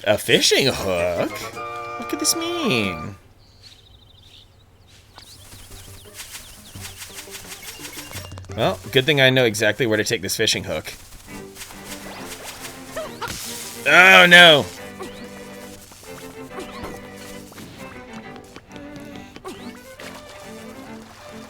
A fishing hook? What could this mean? Well, good thing I know exactly where to take this fishing hook. Oh no!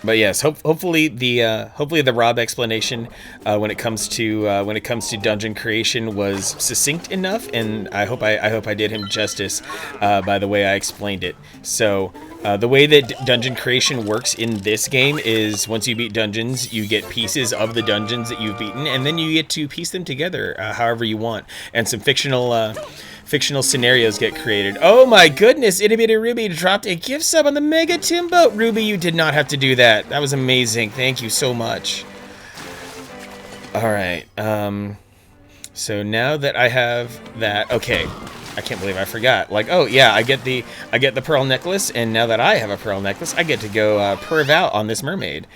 But yes, hopefully the Rob explanation when it comes to dungeon creation was succinct enough, and I hope I did him justice by the way I explained it. So the way that dungeon creation works in this game is once you beat dungeons, you get pieces of the dungeons that you've beaten, and then you get to piece them together however you want, and some fictional scenarios get created. Oh my goodness, Itty Bitty Ruby dropped a gift sub on the Mega Timbo. Ruby, you did not have to do that. That was amazing. Thank you so much. Alright, so now that I have that, okay. I can't believe I forgot. Like, oh yeah, I get the pearl necklace, and now that I have a pearl necklace, I get to go perv out on this mermaid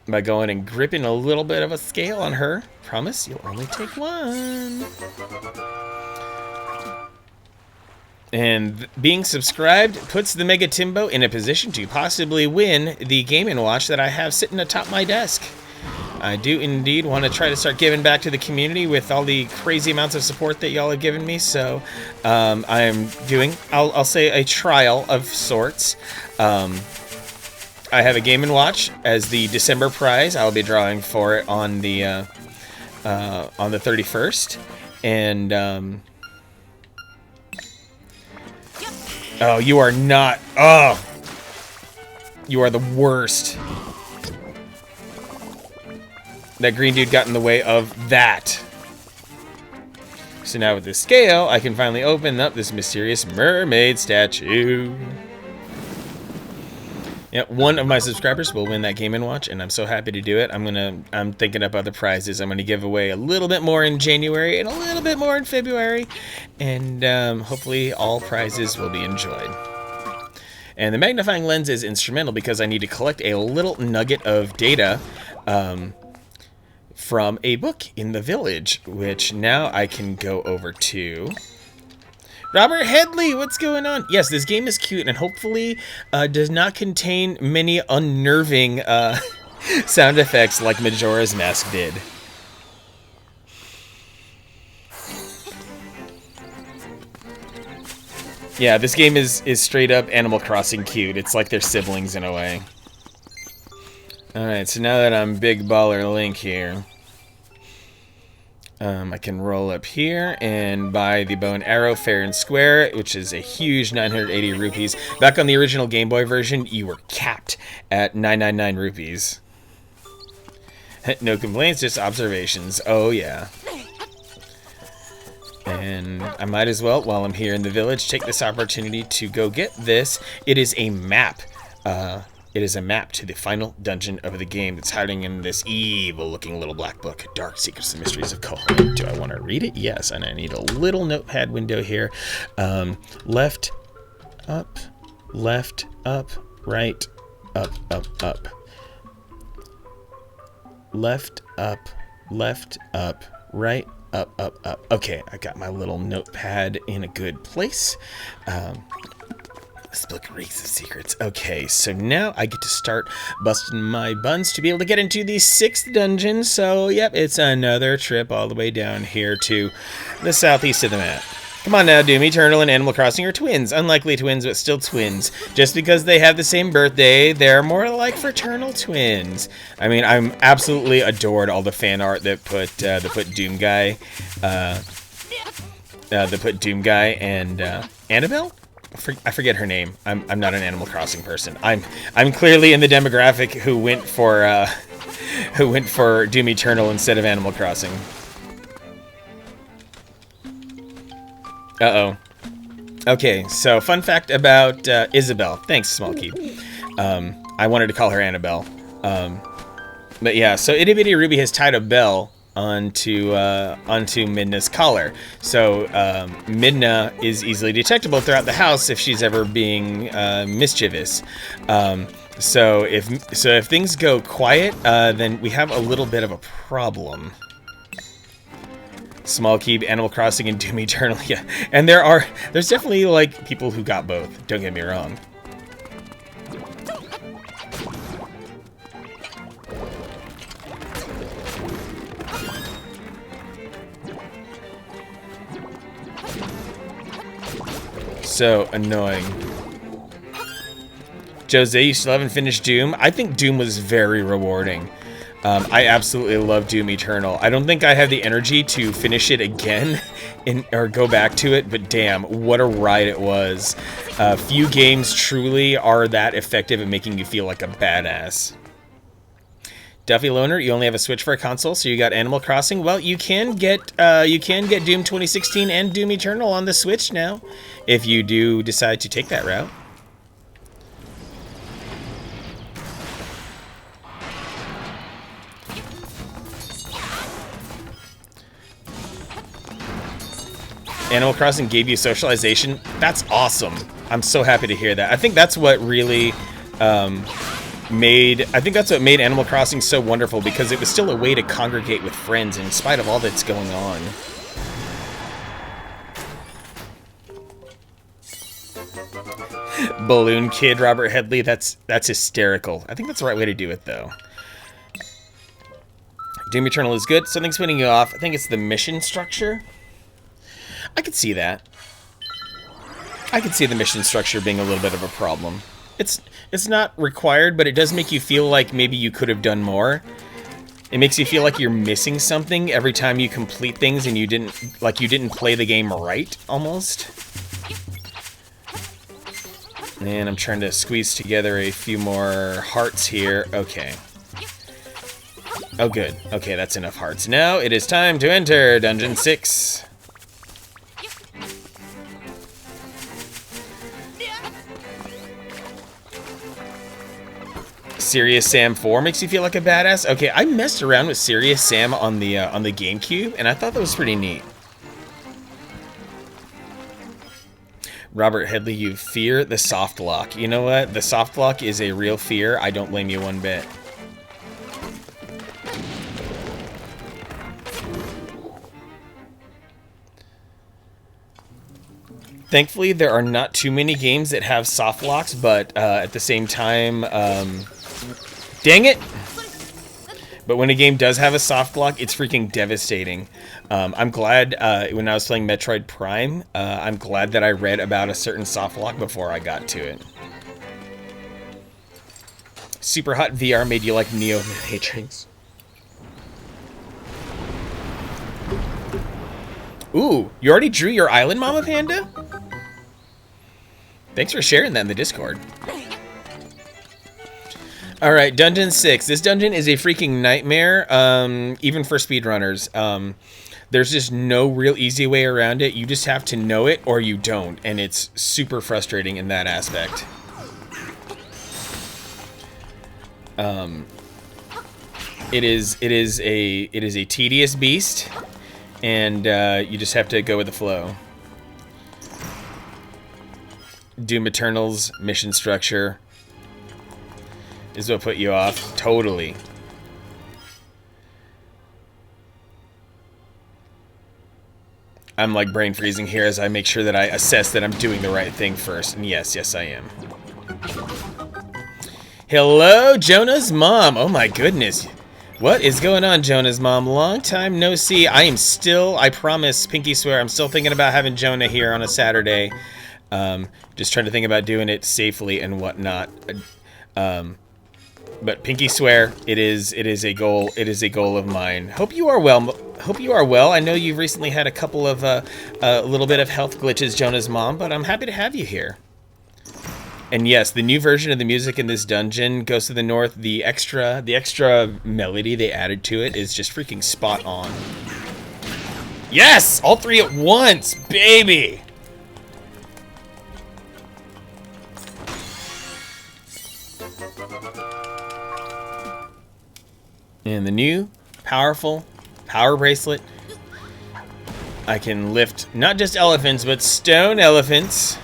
by going and gripping a little bit of a scale on her. Promise you'll only take one. And being subscribed puts the Mega Timbo in a position to possibly win the Game & Watch that I have sitting atop my desk. I do indeed want to try to start giving back to the community with all the crazy amounts of support that y'all have given me. So I am doing, I'll say, a trial of sorts. I have a Game & Watch as the December prize. I'll be drawing for it on the 31st, and oh, you are not. Oh, you are the worst. That green dude got in the way of that. So now with this scale, I can finally open up this mysterious mermaid statue. Yeah, one of my subscribers will win that Game & Watch, and I'm so happy to do it. I'm thinking up other prizes. I'm gonna give away a little bit more in January and a little bit more in February, and hopefully all prizes will be enjoyed. And the magnifying lens is instrumental because I need to collect a little nugget of data from a book in the village, which now I can go over to. Robert Headley, what's going on? Yes, this game is cute and hopefully does not contain many unnerving sound effects like Majora's Mask did. Yeah, this game is straight up Animal Crossing cute. It's like they're siblings in a way. Alright, so now that I'm Big Baller Link here, I can roll up here and buy the bow and arrow fair and square, which is a huge 980 rupees. Back on the original Game Boy version, you were capped at 999 rupees. No complaints, just observations. Oh yeah. And I might as well, while I'm here in the village, take this opportunity to go get this. It is a map. It is a map to the final dungeon of the game that's hiding in this evil-looking little black book, Dark Secrets and Mysteries of Koholint. Do I want to read it? Yes, and I need a little notepad window here. Left, up, right, up, up. Left, up, right, up. Okay, I got my little notepad in a good place. This book reeks of secrets. Okay, so now I get to start busting my buns to be able to get into the 6th dungeon. So, yep, it's another trip all the way down here to the southeast of the map. Come on now, Doom Eternal and Animal Crossing are twins. Unlikely twins, but still twins. Just because they have the same birthday, they're more like fraternal twins. I mean, I'm absolutely adored all the fan art that put Doom Guy, and Annabelle? I forget her name. I'm not an Animal Crossing person. I'm clearly in the demographic who went for Doom Eternal instead of Animal Crossing. Uh-oh. Okay, so fun fact about Isabelle. Thanks, Small Cube. I wanted to call her Annabelle. But yeah, so Itty Bitty Ruby has tied a bell onto Midna's collar. So Midna is easily detectable throughout the house if she's ever being mischievous. So if things go quiet, then we have a little bit of a problem. Small Cube, Animal Crossing, and Doom Eternal. Yeah, and there's definitely like people who got both. Don't get me wrong. So annoying. Jose, you still haven't finished Doom? I think Doom was very rewarding. I absolutely love Doom Eternal. I don't think I have the energy to finish it again or go back to it, but damn, what a ride it was. Few games truly are that effective at making you feel like a badass. Duffy Loner, you only have a Switch for a console, so you got Animal Crossing. Well, you can get Doom 2016 and Doom Eternal on the Switch now, if you do decide to take that route. Animal Crossing gave you socialization. That's awesome. I'm so happy to hear that. I think that's what really made Animal Crossing so wonderful, because it was still a way to congregate with friends in spite of all that's going on. Balloon Kid, Robert Headley. That's hysterical. I think that's the right way to do it, though. Doom Eternal is good. Something's putting you off. I think it's the mission structure. I could see that. I could see the mission structure being a little bit of a problem. It's not required, but it does make you feel like maybe you could have done more. It makes you feel like you're missing something every time you complete things and you didn't play the game right, almost. And I'm trying to squeeze together a few more hearts here. Okay. Oh, good. Okay, that's enough hearts. Now it is time to enter Dungeon 6. Serious Sam 4 makes you feel like a badass. Okay, I messed around with Serious Sam on the GameCube, and I thought that was pretty neat. Robert Headley, you fear the soft lock. You know what? The soft lock is a real fear. I don't blame you one bit. Thankfully, there are not too many games that have soft locks, but at the same time, dang it! But when a game does have a soft lock, it's freaking devastating. I'm glad, when I was playing Metroid Prime, I'm glad that I read about a certain soft lock before I got to it. Super Hot VR made you like Neo Matrix. Ooh, you already drew your island, Mama Panda? Thanks for sharing that in the Discord. Alright, Dungeon 6. This dungeon is a freaking nightmare, even for speedrunners. There's just no real easy way around it. You just have to know it or you don't, and it's super frustrating in that aspect. It is a tedious beast, and you just have to go with the flow. Doom Eternal's mission structure is what put you off. Totally. I'm like brain freezing here as I make sure that I assess that I'm doing the right thing first. And yes, I am. Hello, Jonah's mom. Oh my goodness. What is going on, Jonah's mom? Long time no see. I promise, pinky swear, I'm still thinking about having Jonah here on a Saturday. Just trying to think about doing it safely and whatnot. But pinky swear, it is a goal. It is a goal of mine. Hope you are well. I know you've recently had a couple of a little bit of health glitches, Jonah's mom, but I'm happy to have you here. And yes, the new version of the music in this dungeon, Ghost of the North, the extra melody they added to it is just freaking spot on. Yes, all three at once, baby. And the new powerful power bracelet. I can lift not just elephants, but stone elephants.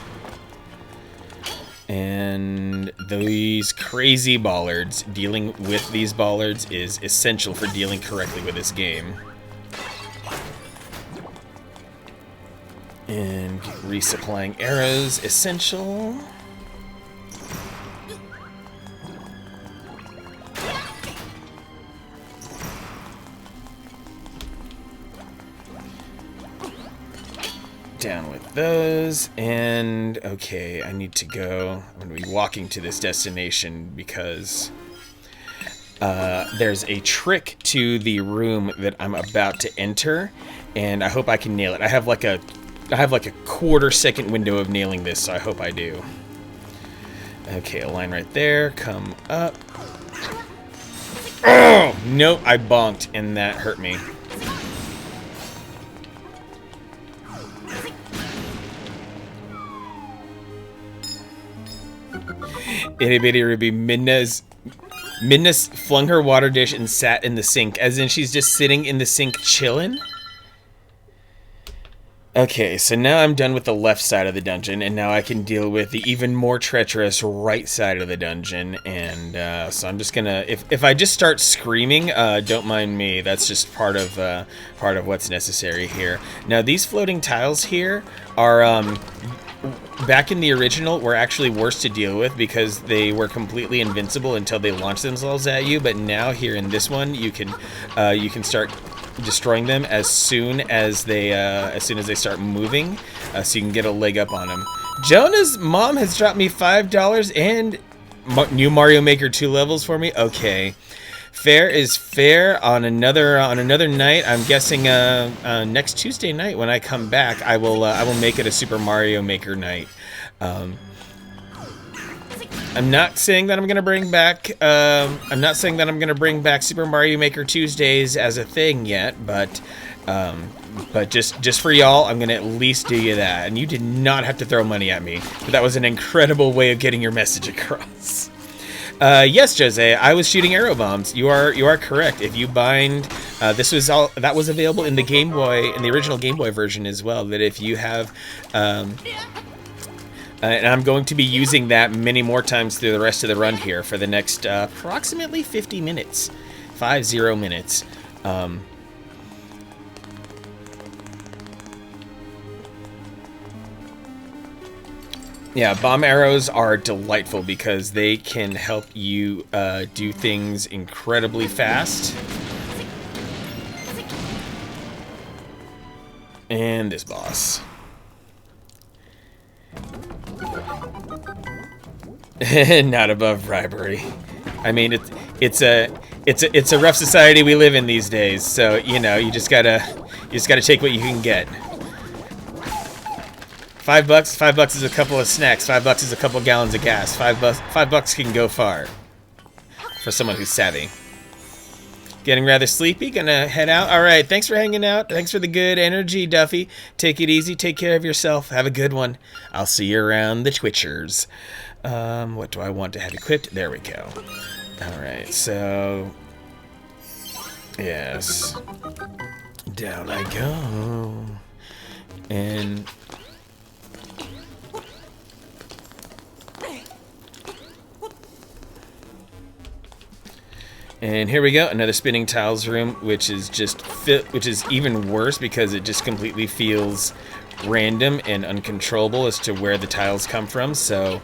And these crazy bollards. Dealing with these bollards is essential for dealing correctly with this game. And resupplying arrows, essential. Down with those, and okay, I need to go. I'm going to be walking to this destination because there's a trick to the room that I'm about to enter, and I hope I can nail it. I have like a quarter-second window of nailing this, so I hope I do. Okay, a line right there. Come up. Oh no, I bonked, and that hurt me. Itty bitty Ruby. Midna's flung her water dish and sat in the sink, as in she's just sitting in the sink chilling. Okay, so now I'm done with the left side of the dungeon, and now I can deal with the even more treacherous right side of the dungeon. And so I'm just gonna, if I just start screaming, don't mind me. That's just part of what's necessary here. Now these floating tiles here are back in the original were actually worse to deal with because they were completely invincible until they launched themselves at you. But now here in this one, you can start destroying them as soon as they start moving, so you can get a leg up on them. Jonah's mom has dropped me $5 and new Mario Maker 2 levels for me. Okay, fair is fair. On another night, I'm guessing next Tuesday night when I come back, I will make it a Super Mario Maker night. I'm not saying that I'm gonna bring back Super Mario Maker Tuesdays as a thing yet, but just for y'all, I'm gonna at least do you that. And you did not have to throw money at me, but that was an incredible way of getting your message across. Yes, Jose, I was shooting arrow bombs. You are correct. If you bind, that was available in the Game Boy, in the original Game Boy version as well. That if you have, and I'm going to be using that many more times through the rest of the run here for the next approximately 50 minutes. 50 minutes. Yeah, bomb arrows are delightful because they can help you do things incredibly fast. And this boss. Not above bribery. I mean, it's a rough society we live in these days. So you know, you just gotta take what you can get. $5 is a couple of snacks. $5 is a couple gallons of gas. $5 can go far for someone who's savvy. Getting rather sleepy. Gonna head out. All right. Thanks for hanging out. Thanks for the good energy, Duffy. Take it easy. Take care of yourself. Have a good one. I'll see you around the Twitchers. What do I want to have equipped? There we go. All right. So, yes. Down I go. And here we go, another spinning tiles room, which is even worse because it just completely feels random and uncontrollable as to where the tiles come from. So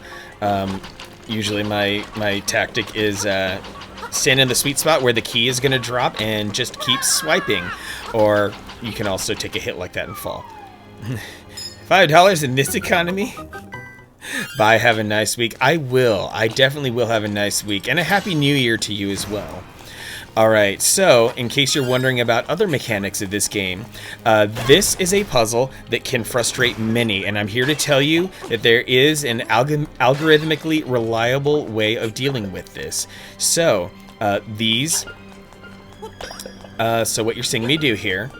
usually my tactic is stand in the sweet spot where the key is going to drop and just keep swiping. Or you can also take a hit like that and fall. $5 in this economy? Bye, have a nice week. I will. I definitely will have a nice week. And a happy new year to you as well. Alright, so, in case you're wondering about other mechanics of this game, this is a puzzle that can frustrate many, and I'm here to tell you that there is an algorithmically reliable way of dealing with this. So, so what you're seeing me do here,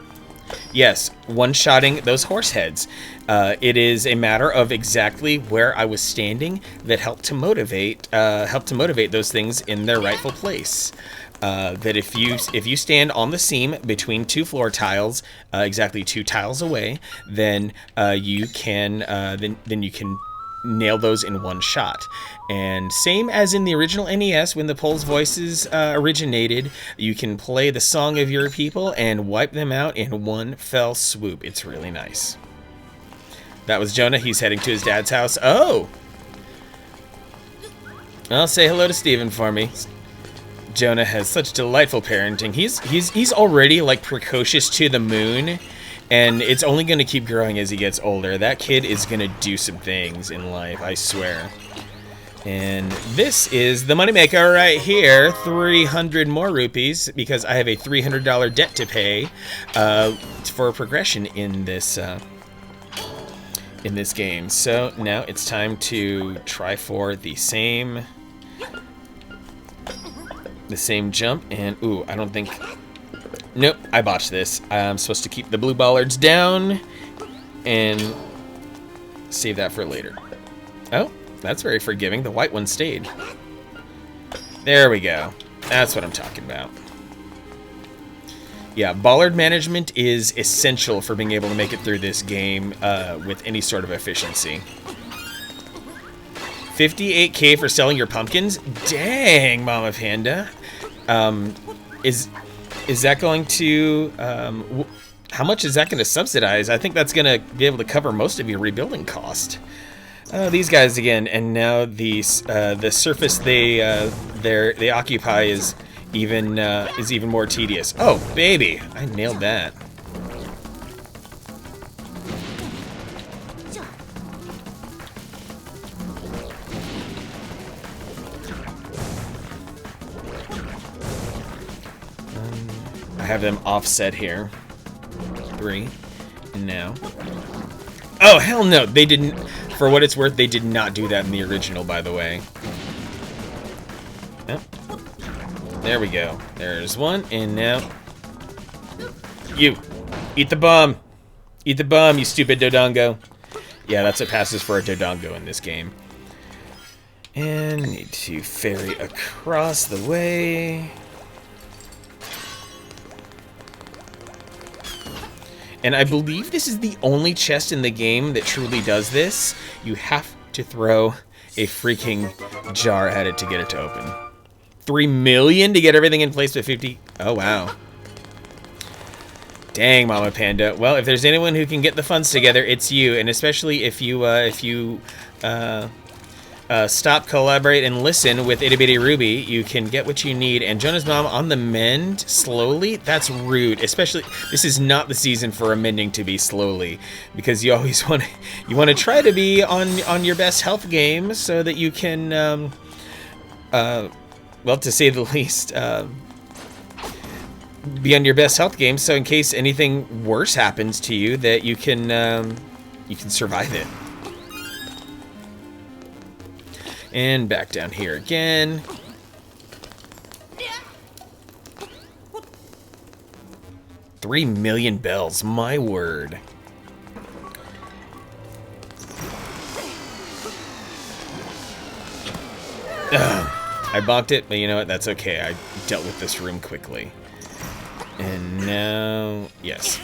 yes, one-shotting those horse heads. It is a matter of exactly where I was standing that helped to motivate those things in their rightful place. That if you stand on the seam between two floor tiles, exactly 2 tiles away, then you can nail those in one shot. And same as in the original NES, when the Pols Voices originated, you can play the song of your people and wipe them out in one fell swoop. It's really nice. That was Jonah. He's heading to his dad's house. Oh! Well, say hello to Steven for me. Jonah has such delightful parenting. He's already like precocious to the moon, and it's only going to keep growing as he gets older. That kid is going to do some things in life, I swear. And this is the moneymaker right here, 300 more rupees, because I have a $300 debt to pay for progression in this game. So now it's time to try for the same jump, and ooh, I don't think, nope, I botched this. I'm supposed to keep the blue bollards down and save that for later. Oh, that's very forgiving. The white one stayed. There we go. That's what I'm talking about. Yeah, bollard management is essential for being able to make it through this game with any sort of efficiency. 58K for selling your pumpkins? Dang, Mama Panda. Is that going to... how much is that going to subsidize? I think that's going to be able to cover most of your rebuilding cost. These guys again, and now the surface they occupy is even more tedious. Oh, baby, I nailed that. I have them offset here. 3, and now. Oh, hell no, they didn't. For what it's worth, they did not do that in the original, by the way. Yep. There we go. There's one, and now... You! Eat the bomb! Eat the bomb, you stupid Dodongo! Yeah, that's what passes for a Dodongo in this game. And need to ferry across the way. And I believe this is the only chest in the game that truly does this. You have to throw a freaking jar at it to get it to open. 3 million to get everything in place with 50. Oh, wow. Dang, Mama Panda. Well, if there's anyone who can get the funds together, it's you. And especially if you stop, collaborate, and listen with Itty Bitty Ruby, you can get what you need. And Jonah's mom on the mend slowly? That's rude. Especially, this is not the season for amending to be slowly, because you always want to try to be on your best health game so that you can, well, to say the least, be on your best health game. So in case anything worse happens to you, that you can survive it. And back down here again. $3 million bells, my word. I bonked it, but you know what? That's okay. I dealt with this room quickly. And now, yes.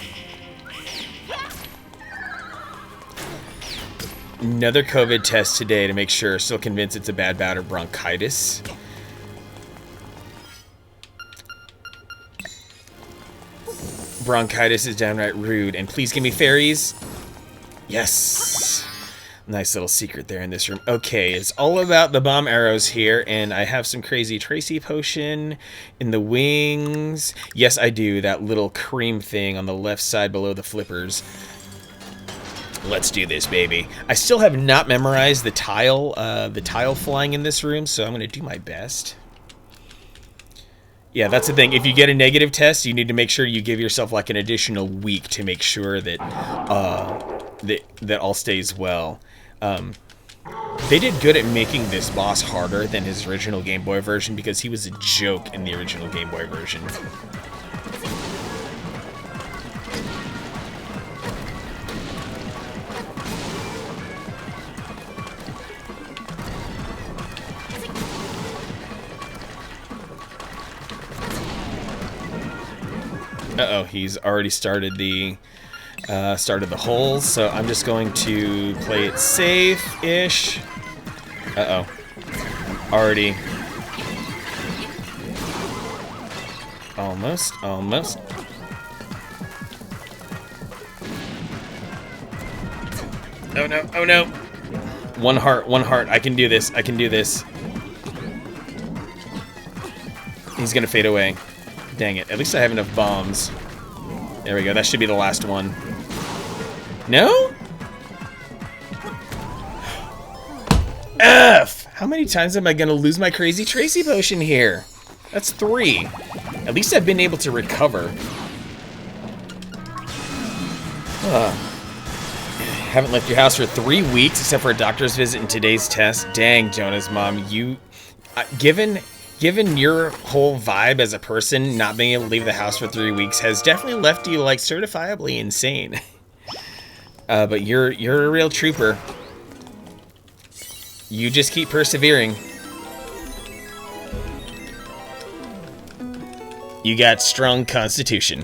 Another COVID test today to make sure. Still convinced it's a bad bout of bronchitis. Bronchitis is downright rude. And please give me fairies. Yes. Nice little secret there in this room. Okay, it's all about the bomb arrows here. And I have some crazy Tracy potion in the wings. Yes, I do. That little cream thing on the left side below the flippers. Let's do this, baby. I still have not memorized the tile flying in this room, so I'm going to do my best. Yeah, that's the thing. If you get a negative test, you need to make sure you give yourself like an additional week to make sure that that all stays well. They did good at making this boss harder than his original Game Boy version because he was a joke in the original Game Boy version. Uh-oh, he's already started the holes, so I'm just going to play it safe-ish. Uh-oh. Already. Almost. Oh no, oh no. One heart. I can do this. He's gonna fade away. Dang it. At least I have enough bombs. There we go. That should be the last one. No? F! How many times am I going to lose my crazy Tracy potion here? That's 3. At least I've been able to recover. Haven't left your house for 3 weeks except for a doctor's visit and today's test. Dang, Jonah's mom. You... Given your whole vibe as a person, not being able to leave the house for 3 weeks has definitely left you, like, certifiably insane. But you're a real trooper. You just keep persevering. You got strong constitution.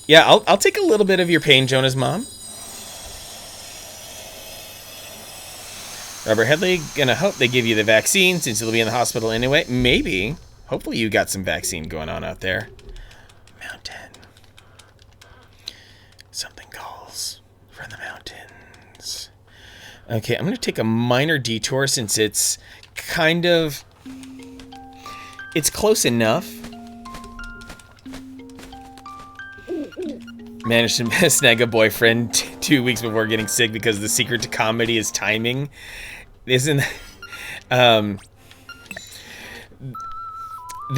Yeah, I'll take a little bit of your pain, Jonah's mom. Robert Headley, gonna hope they give you the vaccine since you'll be in the hospital anyway. Maybe. Hopefully you got some vaccine going on out there. Mountain. Something calls from the mountains. Okay, I'm gonna take a minor detour since it's kind of... It's close enough. Managed to snag a boyfriend 2 weeks before getting sick because the secret to comedy is timing. Isn't... The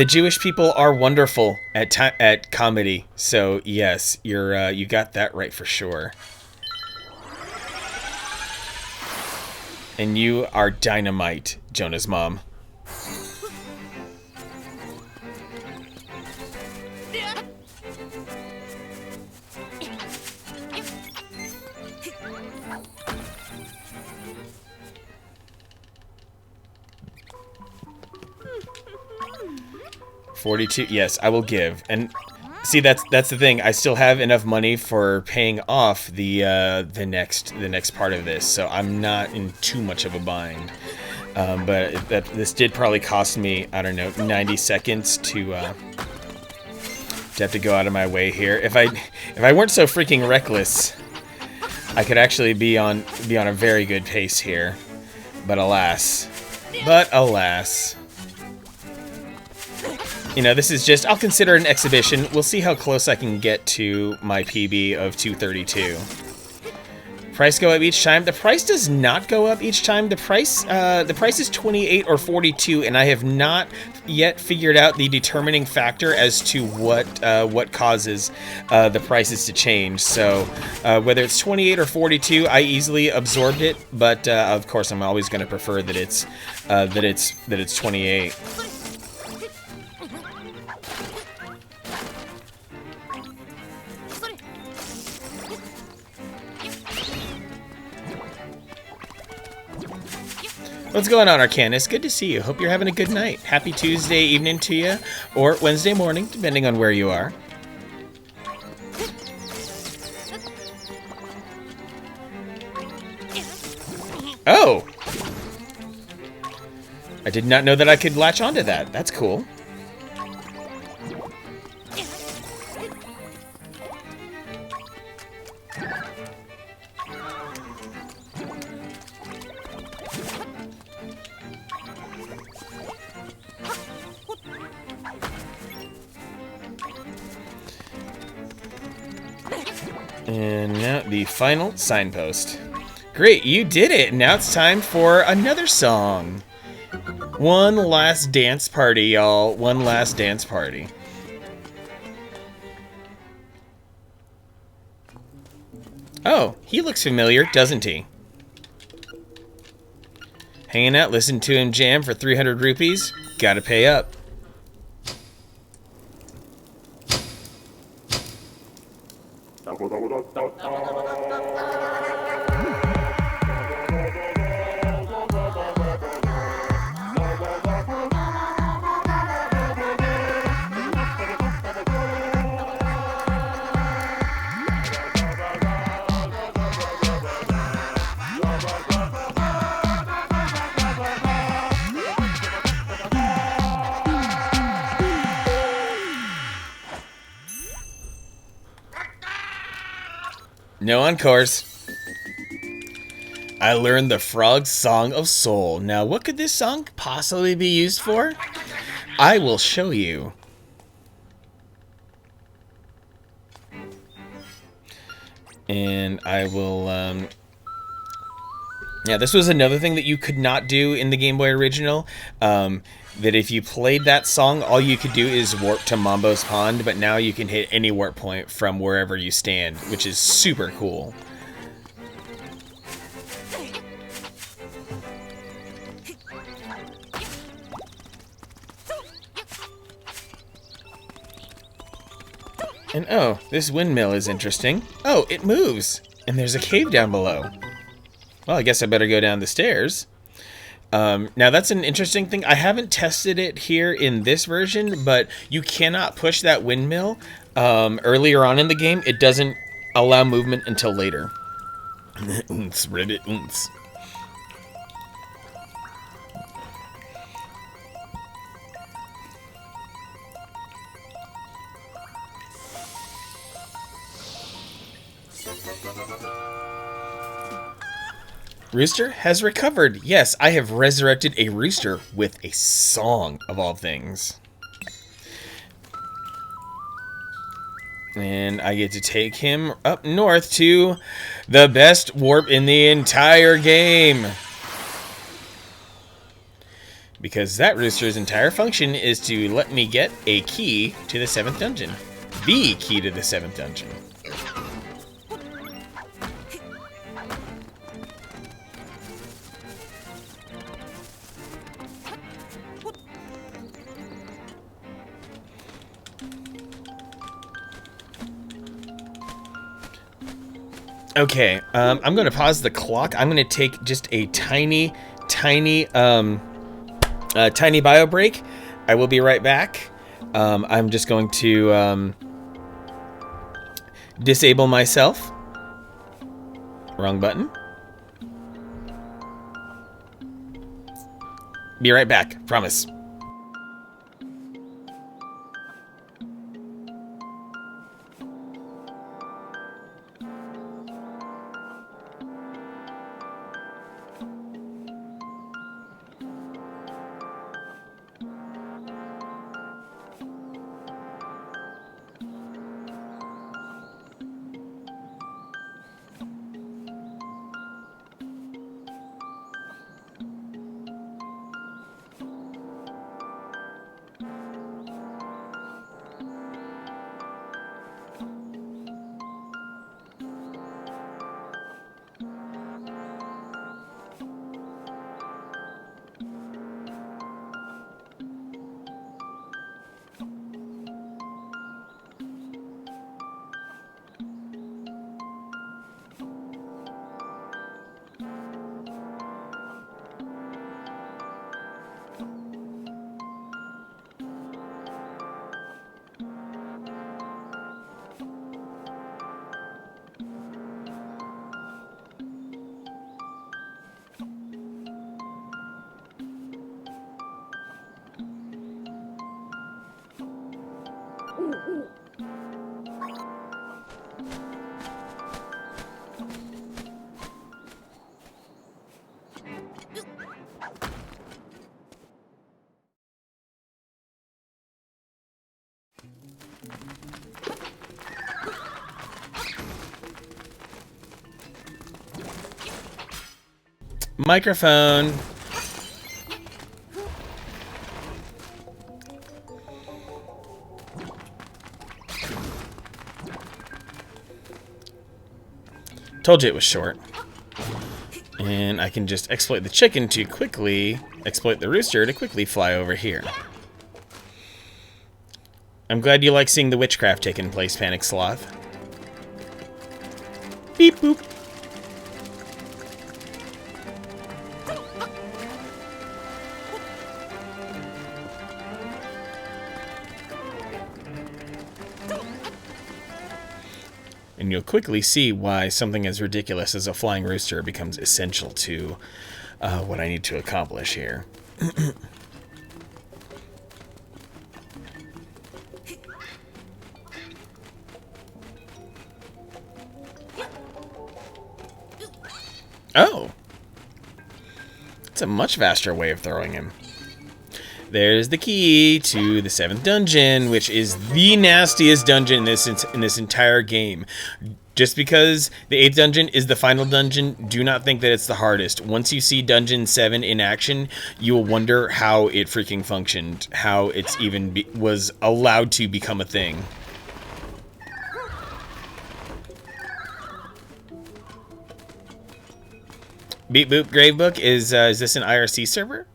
Jewish people are wonderful at comedy, so yes, you got that right for sure. And you are dynamite, Jonah's mom. $42. Yes, I will give. And see, that's the thing. I still have enough money for paying off the next part of this, so I'm not in too much of a bind. But this did probably cost me, I don't know, 90 seconds to have to go out of my way here. If I weren't so freaking reckless, I could actually be on a very good pace here. But alas. You know, this is just, I'll consider it an exhibition. We'll see how close I can get to my PB of 232. Price go up each time? The price does not go up each time. The price is 28 or 42, and I have not yet figured out the determining factor as to what causes the prices to change. So whether it's 28 or 42, I easily absorbed it, but of course I'm always going to prefer that it's 28. What's going on, Arcanus? Good to see you. Hope you're having a good night. Happy Tuesday evening to you, or Wednesday morning, depending on where you are. Oh! I did not know that I could latch onto that. That's cool. And now the final signpost. Great, you did it! Now it's time for another song. One last dance party, y'all. One last dance party. Oh, he looks familiar, doesn't he? Hanging out, listen to him jam for 300 rupees. Gotta pay up. No encores. I learned the Frog Song of Soul. Now, what could this song possibly be used for? I will show you. And I will, yeah, this was another thing that you could not do in the Game Boy original. That if you played that song, all you could do is warp to Mambo's Pond, but now you can hit any warp point from wherever you stand, which is super cool. And oh, this windmill is interesting. Oh, it moves! And there's a cave down below. Well, I guess I better go down the stairs. Now that's an interesting thing. I haven't tested it here in this version, but you cannot push that windmill earlier on in the game. It doesn't allow movement until later. Oonce, ribbit, oonce. Rooster has recovered. Yes, I have resurrected a rooster with a song, of all things. And I get to take him up north to the best warp in the entire game. Because that rooster's entire function is to let me get a key to the 7th dungeon. The key to the 7th dungeon. Okay, I'm going to pause the clock. I'm going to take just a tiny bio break. I will be right back. I'm just going to disable myself. Wrong button. Be right back, promise. Microphone. Told you it was short. And I can just exploit the chicken to quickly exploit the rooster to quickly fly over here. I'm glad you like seeing the witchcraft taking place, Panic Sloth. Beep boop. And you'll quickly see why something as ridiculous as a flying rooster becomes essential to what I need to accomplish here. Oh! It's a much faster way of throwing him. There's the key to the 7th dungeon, which is the nastiest dungeon in this entire game. Just because the 8th dungeon is the final dungeon, do not think that it's the hardest. Once you see Dungeon 7 in action, you will wonder how it freaking functioned, how it's even was allowed to become a thing. Beep Boop Gravebook, is this an IRC server?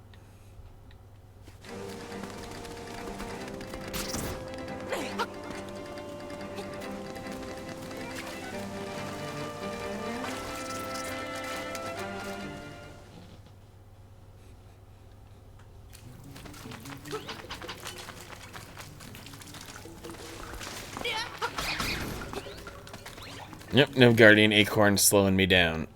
Yep, no guardian acorn slowing me down.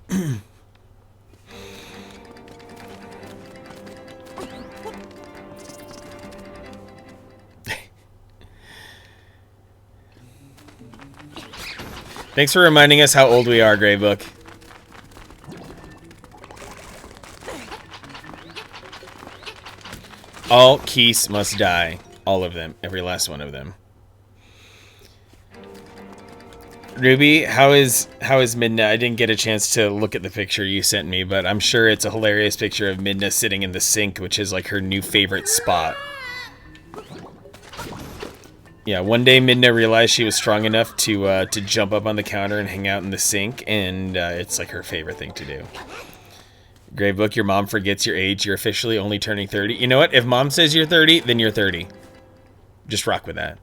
Thanks for reminding us how old we are, Greybook. All Keese must die. All of them. Every last one of them. Ruby, how is Midna? I didn't get a chance to look at the picture you sent me, but I'm sure it's a hilarious picture of Midna sitting in the sink, which is like her new favorite spot. Yeah, one day Midna realized she was strong enough to jump up on the counter and hang out in the sink, and it's like her favorite thing to do. Greybook, your mom forgets your age. You're officially only turning 30. You know what? If mom says you're 30, then you're 30. Just rock with that.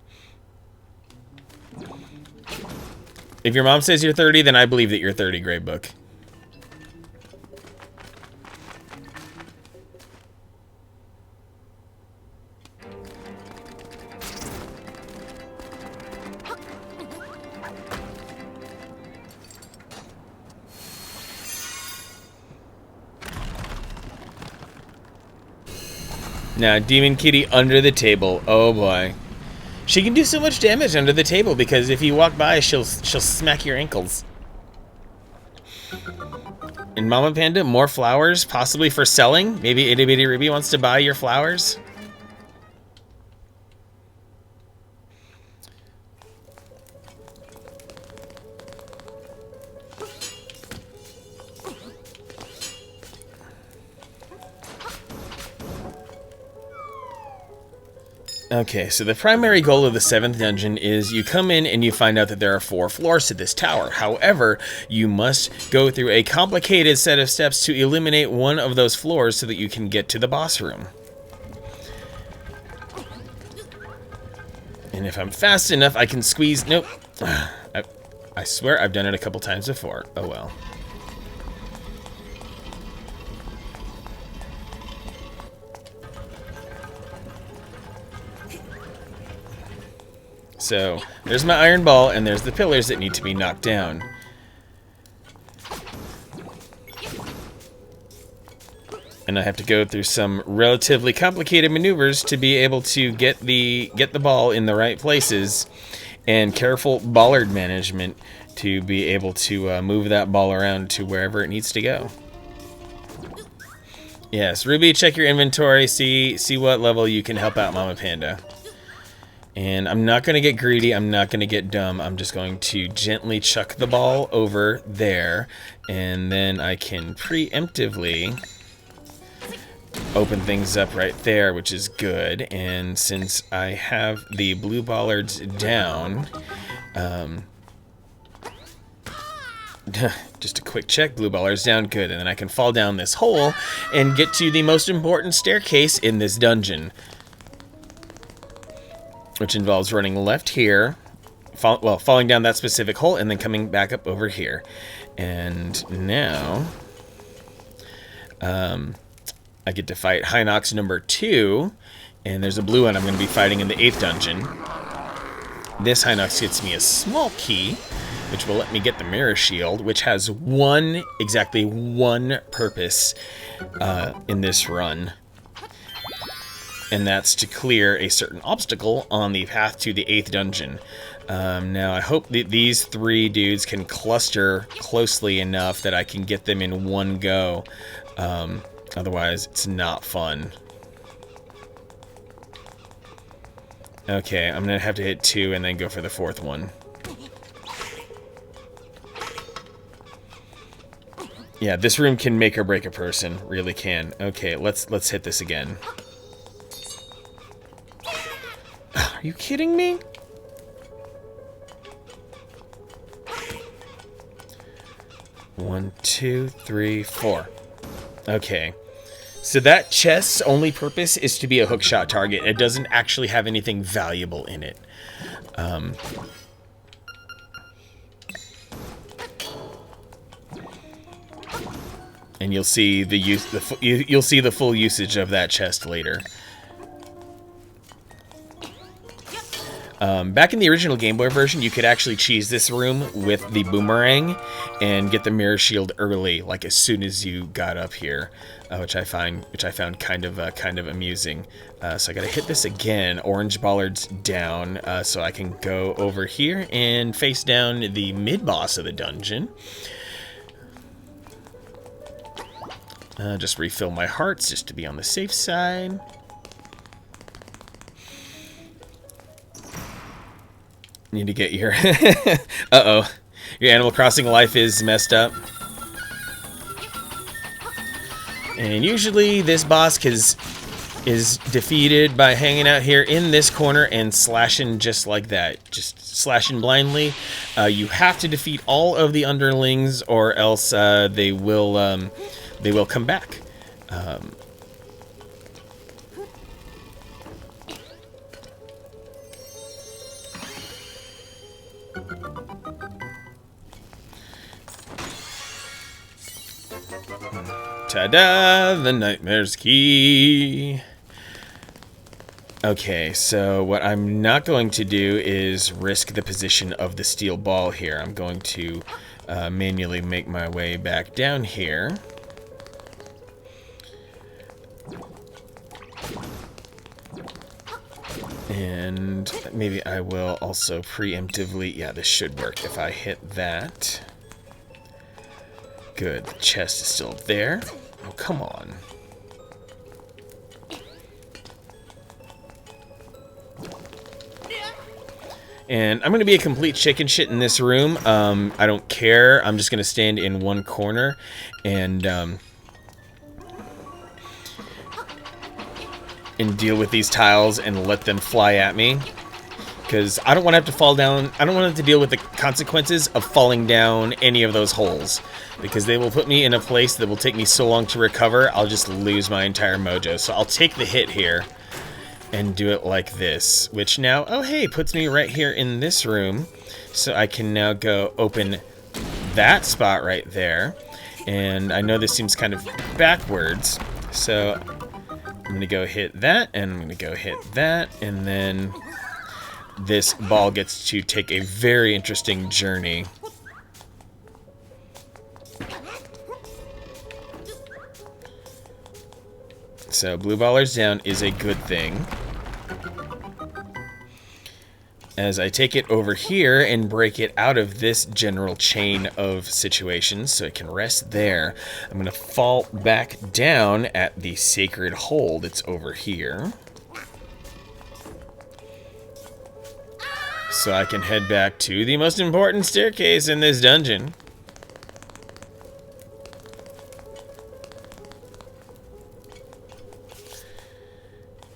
If your mom says you're 30, then I believe that you're 30, Greybook. Now, Demon Kitty under the table. Oh boy. She can do so much damage under the table because if you walk by, she'll smack your ankles. And Mama Panda, more flowers, possibly for selling? Maybe Itty Bitty Ruby wants to buy your flowers? Okay, so the primary goal of the 7th dungeon is you come in and you find out that there are 4 floors to this tower. However, you must go through a complicated set of steps to eliminate one of those floors so that you can get to the boss room. And if I'm fast enough, I can squeeze... Nope. I swear I've done it a couple times before. Oh well. So, there's my iron ball, and there's the pillars that need to be knocked down. And I have to go through some relatively complicated maneuvers to be able to get the ball in the right places, and careful bollard management to be able to move that ball around to wherever it needs to go. Yes, Ruby, check your inventory, see what level you can help out Mama Panda. And I'm not going to get greedy, I'm not going to get dumb, I'm just going to gently chuck the ball over there, and then I can preemptively open things up right there, which is good. And since I have the blue bollards down, just a quick check, blue bollards down, good, and then I can fall down this hole and get to the most important staircase in this dungeon, which involves running left here, falling down that specific hole, and then coming back up over here. And now, I get to fight Hinox number 2, and there's a blue one I'm going to be fighting in the 8th dungeon. This Hinox gets me a small key, which will let me get the Mirror Shield, which has exactly one purpose in this run. And that's to clear a certain obstacle on the path to the 8th dungeon. Now, I hope that these 3 dudes can cluster closely enough that I can get them in one go. Otherwise, it's not fun. Okay, I'm going to have to hit 2 and then go for the 4th one. Yeah, this room can make or break a person. Really can. Okay, let's hit this again. Are you kidding me? One, 2, 3, 4. Okay. So that chest's only purpose is to be a hookshot target. It doesn't actually have anything valuable in it. And you'll see you'll see the full usage of that chest later. Back in the original Game Boy version, you could actually cheese this room with the boomerang and get the mirror shield early, like as soon as you got up here, which I found kind of amusing. So I gotta hit this again. Orange bollards down, so I can go over here and face down the mid boss of the dungeon. Just refill my hearts just to be on the safe side. Need to get your uh-oh. Your Animal Crossing life is messed up. And usually this boss is defeated by hanging out here in this corner and slashing just like that. Just slashing blindly. You have to defeat all of the underlings or else they will come back. Ta-da! The Nightmare's Key! Okay, so what I'm not going to do is risk the position of the steel ball here. I'm going to manually make my way back down here. And maybe I will also preemptively... Yeah, this should work if I hit that. Good, the chest is still there. Oh, come on. And I'm going to be a complete chicken shit in this room. I don't care. I'm just going to stand in one corner and deal with these tiles and let them fly at me. Because I don't want to have to fall down. I don't want to have to deal with the consequences of falling down any of those holes. Because they will put me in a place that will take me so long to recover, I'll just lose my entire mojo. So I'll take the hit here and do it like this. Which now, oh hey, puts me right here in this room. So I can now go open that spot right there. And I know this seems kind of backwards. So I'm going to go hit that, and I'm going to go hit that, and then this ball gets to take a very interesting journey. So blue ballers down is a good thing. As I take it over here and break it out of this general chain of situations so it can rest there, I'm going to fall back down at the sacred hole that's over here. So I can head back to the most important staircase in this dungeon.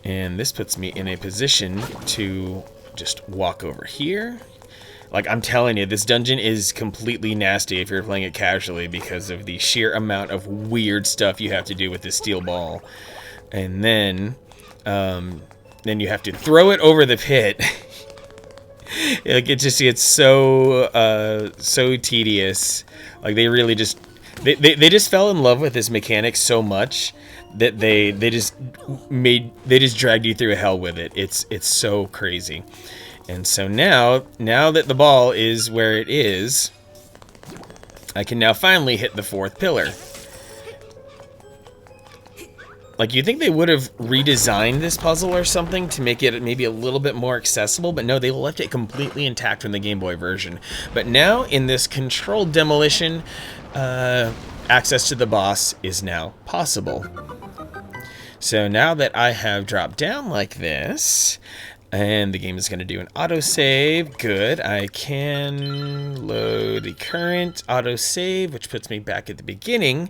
And this puts me in a position to just walk over here. Like, I'm telling you, this dungeon is completely nasty if you're playing it casually because of the sheer amount of weird stuff you have to do with this steel ball. And then you have to throw it over the pit. Like, it's so tedious. Like, they really just they just fell in love with this mechanic so much that they just dragged you through hell with it. It's so crazy. And so now that the ball is where it is, I can now finally hit the fourth pillar. Like, you'd think they would have redesigned this puzzle or something to make it maybe a little bit more accessible, but no, they left it completely intact in the Game Boy version. But now, in this controlled demolition, access to the boss is now possible. So now that I have dropped down like this, and the game is going to do an autosave, good, I can load the current autosave, which puts me back at the beginning,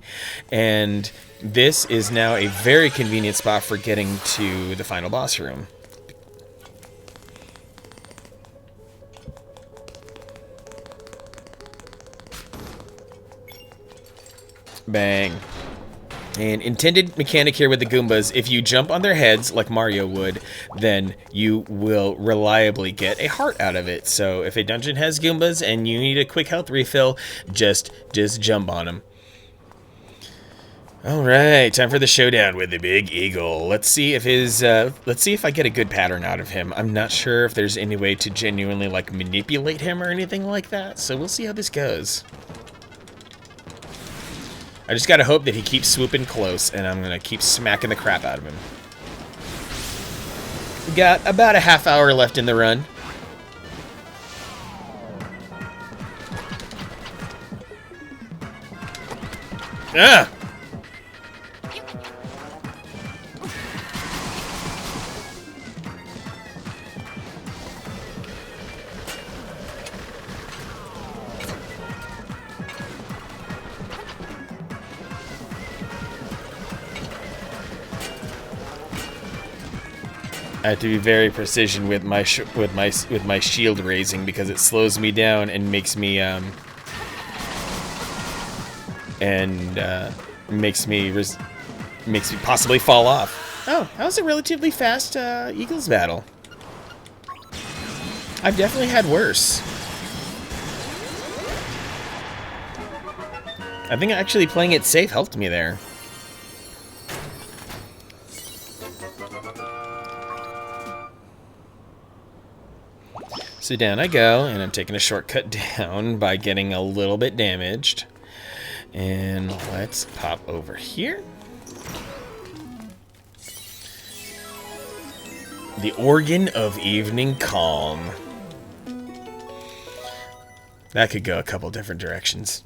and this is now a very convenient spot for getting to the final boss room. Bang. And intended mechanic here with the Goombas, if you jump on their heads like Mario would, then you will reliably get a heart out of it. So if a dungeon has Goombas and you need a quick health refill, just jump on them. All right, time for the showdown with the Big Eagle. Let's see if I get a good pattern out of him. I'm not sure if there's any way to genuinely like manipulate him or anything like that, so we'll see how this goes. I just gotta hope that he keeps swooping close, and I'm gonna keep smacking the crap out of him. We got about a half hour left in the run. Ah! I have to be very precision with my shield raising because it slows me down and makes me makes me possibly fall off. Oh, that was a relatively fast Eagles battle. I've definitely had worse. I think actually playing it safe helped me there. So down I go, and I'm taking a shortcut down by getting a little bit damaged. And let's pop over here. The Organ of Evening Calm. That could go a couple different directions.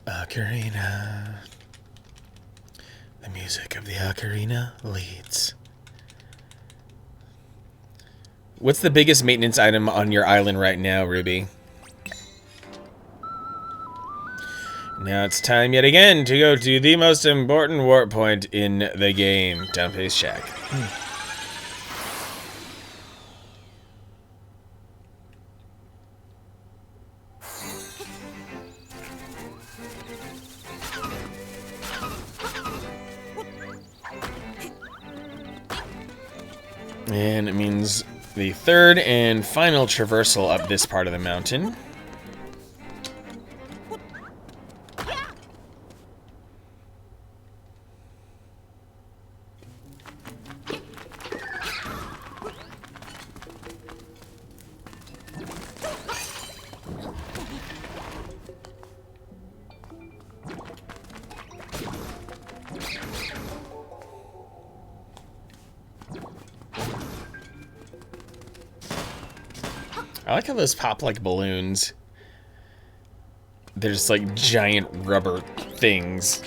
Ocarina. The music of the ocarina leads. What's the biggest maintenance item on your island right now, Ruby? Now it's time yet again to go to the most important warp point in the game, Dunphy's Shack. And it means the third and final traversal up this part of the mountain. I like how those pop like balloons. They're just like giant rubber things.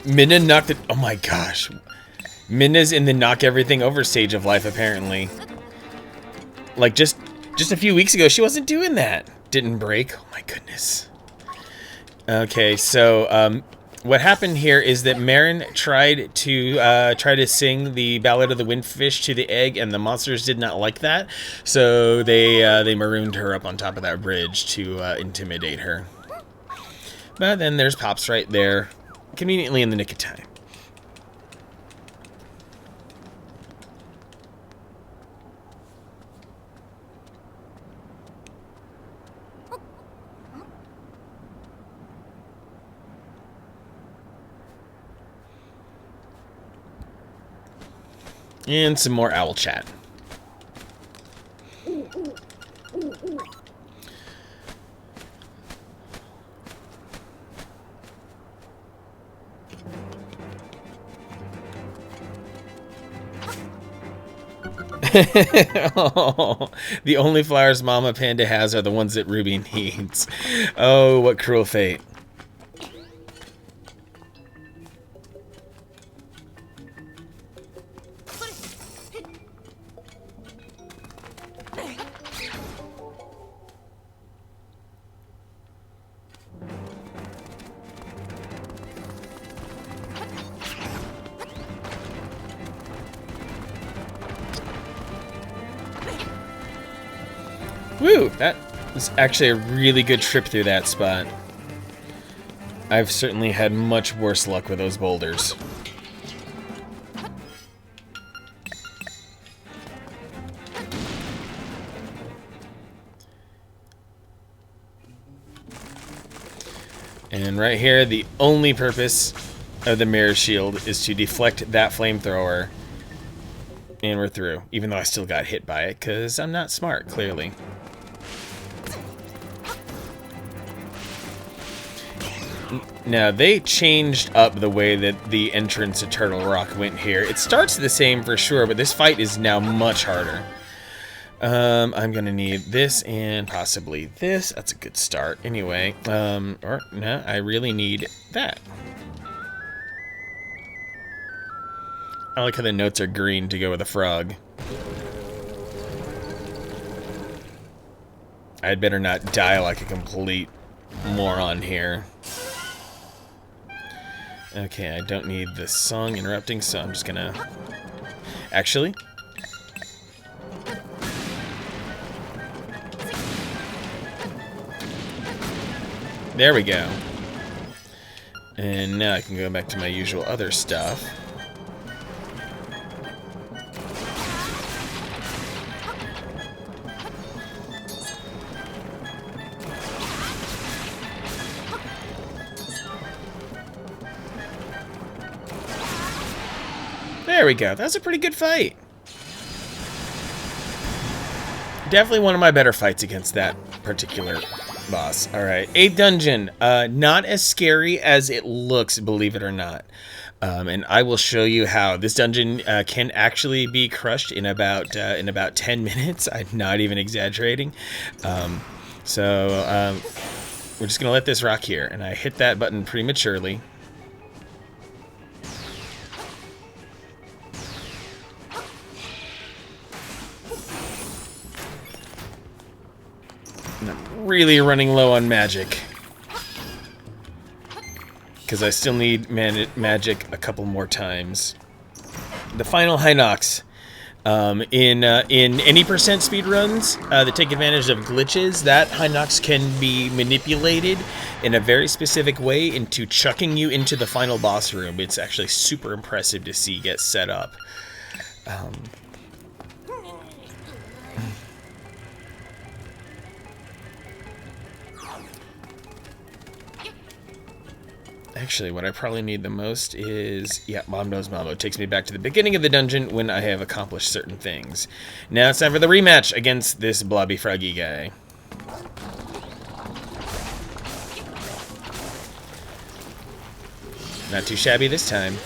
Minna knocked it. Oh my gosh. Minna's in the knock everything over stage of life, apparently. Like just a few weeks ago, she wasn't doing that. Didn't break. Oh my goodness. Okay, so what happened here is that Marin tried to sing the Ballad of the Windfish to the egg, and the monsters did not like that. So they marooned her up on top of that bridge to intimidate her. But then there's Pops right there, conveniently in the nick of time. And some more owl chat. Oh, the only flowers Mama Panda has are the ones that Ruby needs. Oh, what cruel fate. Woo! That was actually a really good trip through that spot. I've certainly had much worse luck with those boulders. And right here, the only purpose of the mirror shield is to deflect that flamethrower. And we're through, even though I still got hit by it, because I'm not smart, clearly. Now, they changed up the way that the entrance to Turtle Rock went here. It starts the same for sure, but this fight is now much harder. I'm gonna need this and possibly this. That's a good start. Anyway, or no, I really need that. I like how the notes are green to go with a frog. I'd better not die like a complete moron here. Okay, I don't need the song interrupting, so I'm just gonna... Actually... There we go. And now I can go back to my usual other stuff. There we go. That was a pretty good fight. Definitely one of my better fights against that particular boss. Alright, 8th dungeon. Not as scary as it looks, believe it or not. And I will show you how this dungeon can actually be crushed in about 10 minutes. I'm not even exaggerating. We're just gonna let this rock here, and I hit that button prematurely. And I'm really running low on magic, because I still need magic a couple more times. The final Hinox. In any percent speed runs that take advantage of glitches, that Hinox can be manipulated in a very specific way into chucking you into the final boss room. It's actually super impressive to see get set up. Actually, what I probably need the most is... Yeah, Mom Knows Mambo. It takes me back to the beginning of the dungeon when I have accomplished certain things. Now it's time for the rematch against this blobby froggy guy. Not too shabby this time.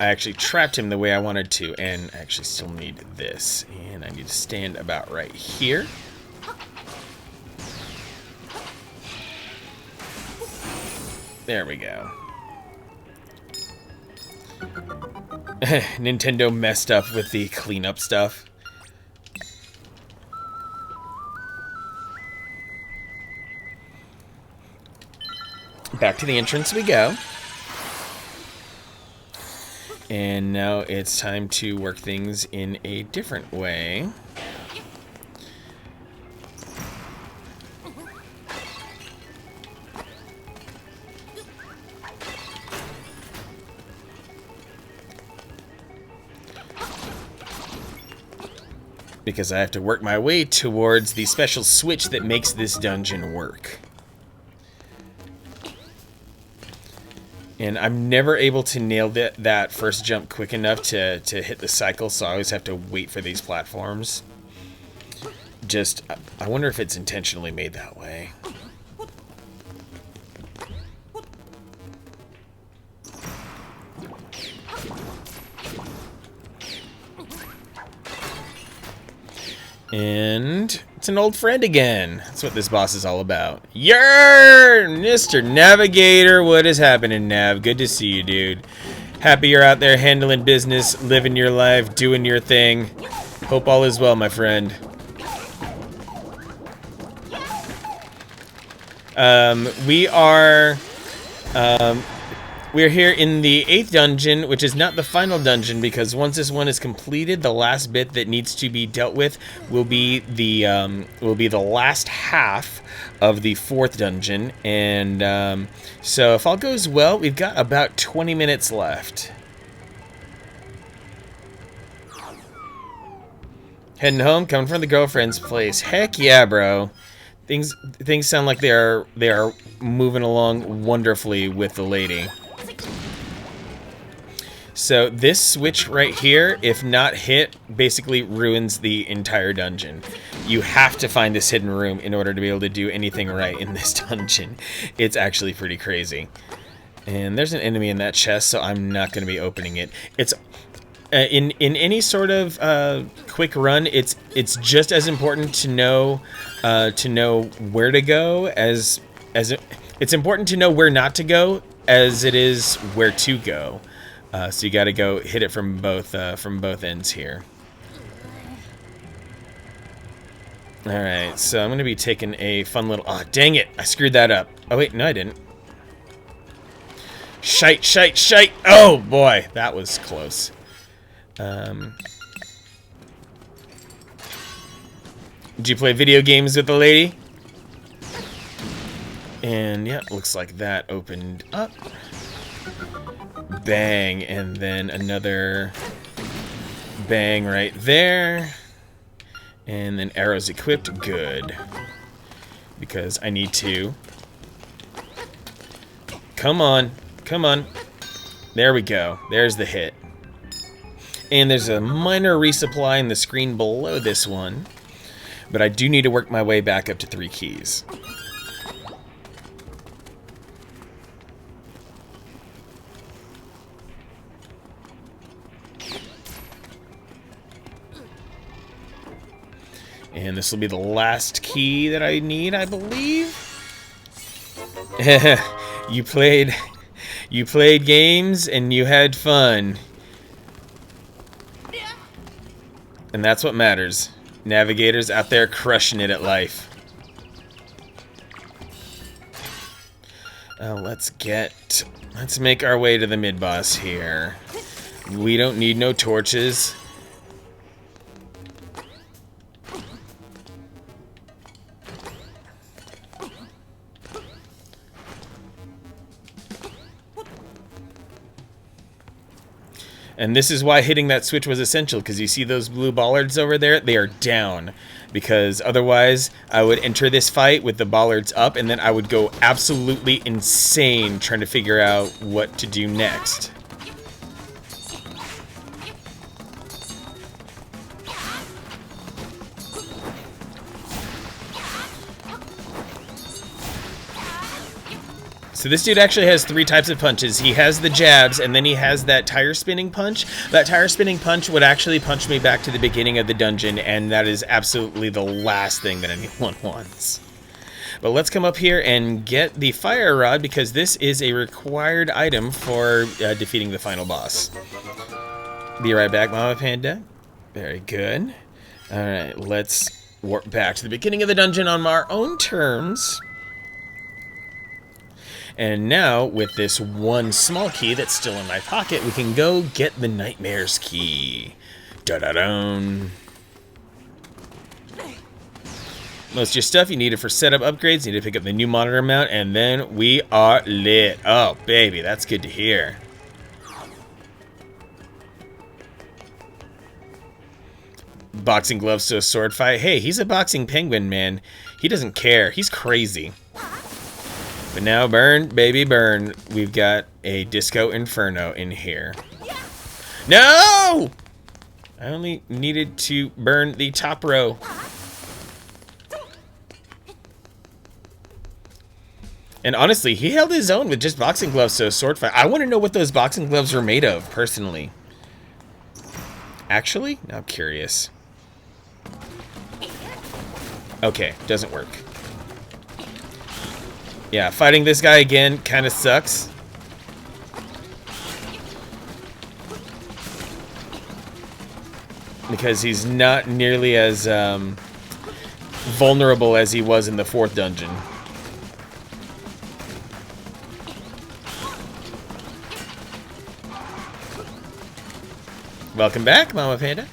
I actually trapped him the way I wanted to, and I actually still need this. And I need to stand about right here. There we go. Nintendo messed up with the cleanup stuff. Back to the entrance we go. And now it's time to work things in a different way. Because I have to work my way towards the special switch that makes this dungeon work. And I'm never able to nail that first jump quick enough to hit the cycle, so I always have to wait for these platforms. I wonder if it's intentionally made that way. And it's an old friend again. That's what this boss is all about. Yer, Mr. Navigator. What is happening, Nav? Good to see you, dude. Happy you're out there handling business, living your life, doing your thing. Hope all is well, my friend. We are We're here in the 8th dungeon, which is not the final dungeon, because once this one is completed, the last bit that needs to be dealt with will be the last half of the 4th dungeon. And so if all goes well, we've got about 20 minutes left. Heading home, coming from the girlfriend's place. Heck yeah, bro. Things sound like they are moving along wonderfully with the lady. So this switch right here, if not hit, basically ruins the entire dungeon. You have to find this hidden room in order to be able to do anything right in this dungeon. It's actually pretty crazy. And there's an enemy in that chest, so I'm not going to be opening it. It's in any sort of quick run, it's just as important to know where to go as it's important to know where not to go as it is where to go. So you got to go hit it from both ends here. All right, so I'm going to be taking a fun little... Oh, dang it! I screwed that up. Oh wait, no, I didn't. Shite, shite, shite! Oh boy, that was close. Did you play video games with the lady? And yeah, looks like that opened up. Bang, and then another bang right there. And then arrows equipped. Good. Because I need to. Come on. Come on. There we go. There's the hit. And there's a minor resupply in the screen below this one. But I do need to work my way back up to 3 keys. And this will be the last key that I need, I believe. You played games and you had fun. And that's what matters. Navigators out there crushing it at life. Let's make our way to the mid-boss here. We don't need no torches. And this is why hitting that switch was essential, because you see those blue bollards over there? They are down. Because otherwise, I would enter this fight with the bollards up, and then I would go absolutely insane trying to figure out what to do next. So this dude actually has 3 types of punches. He has the jabs, and then he has that tire spinning punch. That tire spinning punch would actually punch me back to the beginning of the dungeon, and that is absolutely the last thing that anyone wants. But let's come up here and get the fire rod, because this is a required item for defeating the final boss. Be right back, Mama Panda. Very good. Alright, let's warp back to the beginning of the dungeon on our own terms. And now, with this one small key that's still in my pocket, we can go get the Nightmare's key. Da-da-dum. Most of your stuff you need it for setup upgrades. You need to pick up the new monitor mount, and then we are lit. Oh, baby, that's good to hear. Boxing gloves to a sword fight. Hey, he's a boxing penguin, man. He doesn't care. He's crazy. But now, burn, baby, burn. We've got a Disco Inferno in here. No! I only needed to burn the top row. And honestly, he held his own with just boxing gloves to a sword fight. I want to know what those boxing gloves were made of, personally. Actually, now I'm curious. Okay, doesn't work. Yeah, fighting this guy again kind of sucks. Because he's not nearly as vulnerable as he was in the 4th dungeon. Welcome back, Mama Panda.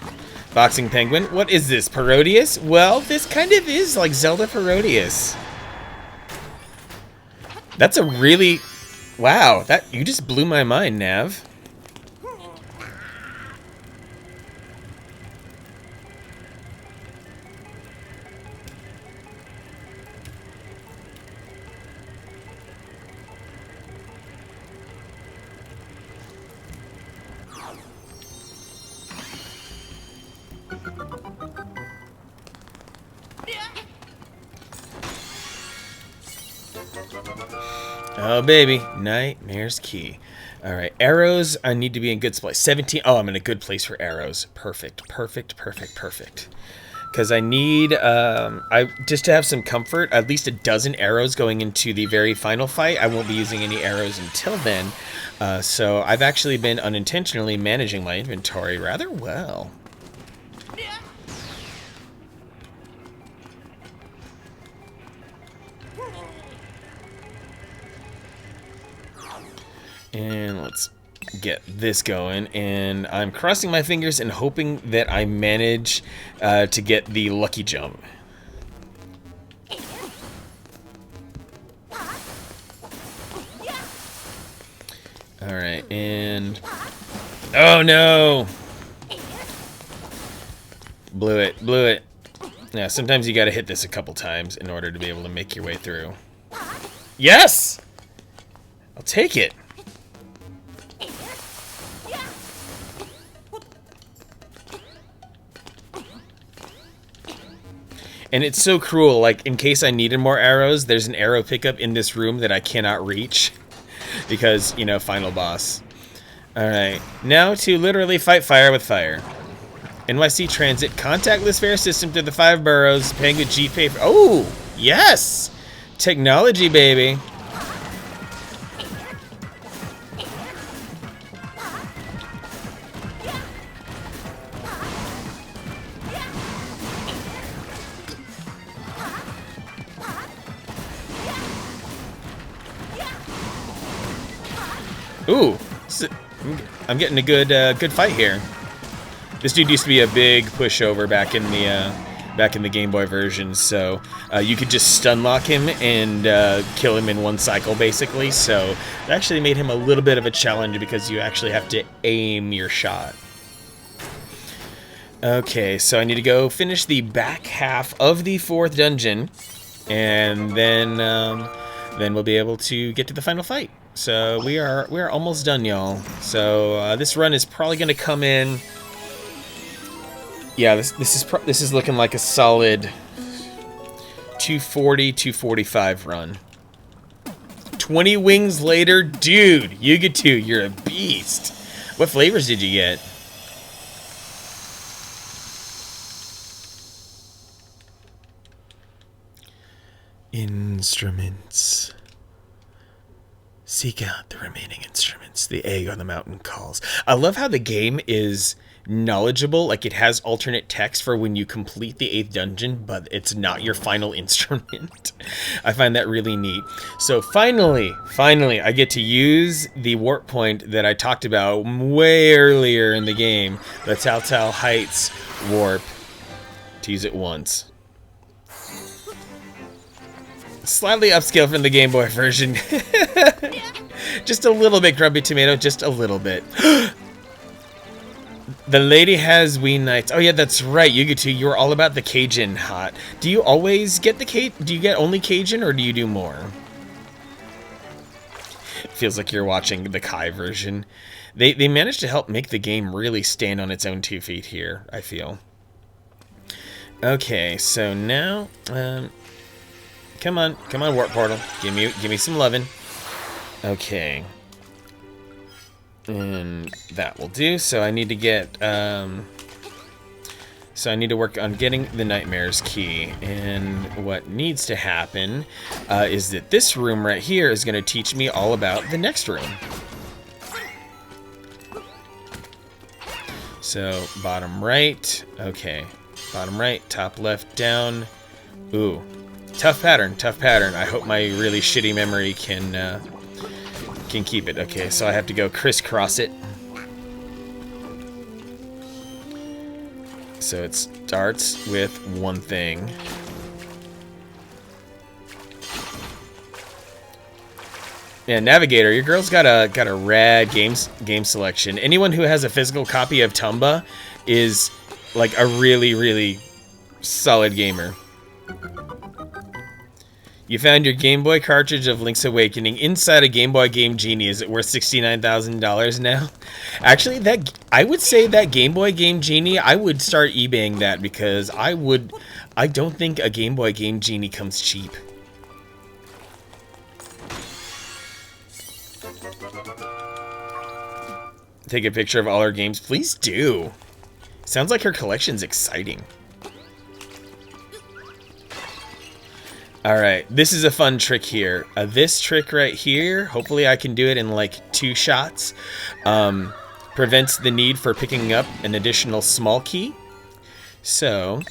Boxing Penguin. What is this, Parodius? Well, this kind of is like Zelda Parodius. That's a really... Wow, that you just blew my mind, Nav. Oh, baby. Nightmare's Key. All right. Arrows, I need to be in good place. 17. Oh, I'm in a good place for arrows. Perfect. Perfect. Perfect. Perfect. Because I need, just to have some comfort, at least a dozen arrows going into the very final fight. I won't be using any arrows until then. So I've actually been unintentionally managing my inventory rather well. And let's get this going. And I'm crossing my fingers and hoping that I manage to get the lucky jump. Alright, and... Oh no! Blew it, blew it. Yeah, sometimes you gotta hit this a couple times in order to be able to make your way through. Yes! I'll take it. And it's so cruel, like, in case I needed more arrows, there's an arrow pickup in this room that I cannot reach. Because, you know, final boss. Alright, now to literally fight fire with fire. NYC Transit, contactless fare system to the 5 boroughs, paying with GPay. Oh, yes! Technology, baby. Ooh, I'm getting a good fight here. This dude used to be a big pushover back in the Game Boy version, so you could just stun lock him and kill him in one cycle, basically. So it actually made him a little bit of a challenge because you actually have to aim your shot. Okay, so I need to go finish the back half of the 4th dungeon, and then we'll be able to get to the final fight. So we are almost done, y'all. So this run is probably gonna come in. Yeah, this is looking like a solid 240, 245 run. 20 wings later, dude, Yuga2, you're a beast. What flavors did you get? Instruments. Seek out the remaining instruments. The egg on the mountain calls. I love how the game is knowledgeable. Like, it has alternate text for when you complete the 8th dungeon, but it's not your final instrument. I find that really neat. So finally, I get to use the warp point that I talked about way earlier in the game. The Tal Tal Heights warp. To use it once. Slightly upscale from the Game Boy version. Just a little bit, Grumpy Tomato, just a little bit. The lady has wee nights. Oh yeah, that's right, Yuga2, you were all about the Cajun hot. Do you always get the do you get only Cajun, or do you do more? It feels like you're watching the Kai version. They managed to help make the game really stand on its own 2 feet here, I feel. Okay, so now, come on, Warp Portal. Give me some lovin'. Okay. And that will do. So I need to get, so I need to work on getting the Nightmare's Key. And what needs to happen is that this room right here is going to teach me all about the next room. So bottom right. Okay. Bottom right, top left, down. Ooh. Tough pattern. I hope my really shitty memory can keep it. Okay, so I have to go crisscross it. So it starts with one thing. Yeah, Navigator, your girl's got a rad game selection. Anyone who has a physical copy of Tumba is like a really, really solid gamer. You found your Game Boy cartridge of Link's Awakening inside a Game Boy Game Genie. Is it worth $69,000 now? Actually, I would say that Game Boy Game Genie, I would start eBaying that because I don't think a Game Boy Game Genie comes cheap. Take a picture of all her games. Please do. Sounds like her collection's exciting. Alright, this is a fun trick here. This trick right here, hopefully I can do it in like 2 shots, prevents the need for picking up an additional small key. So,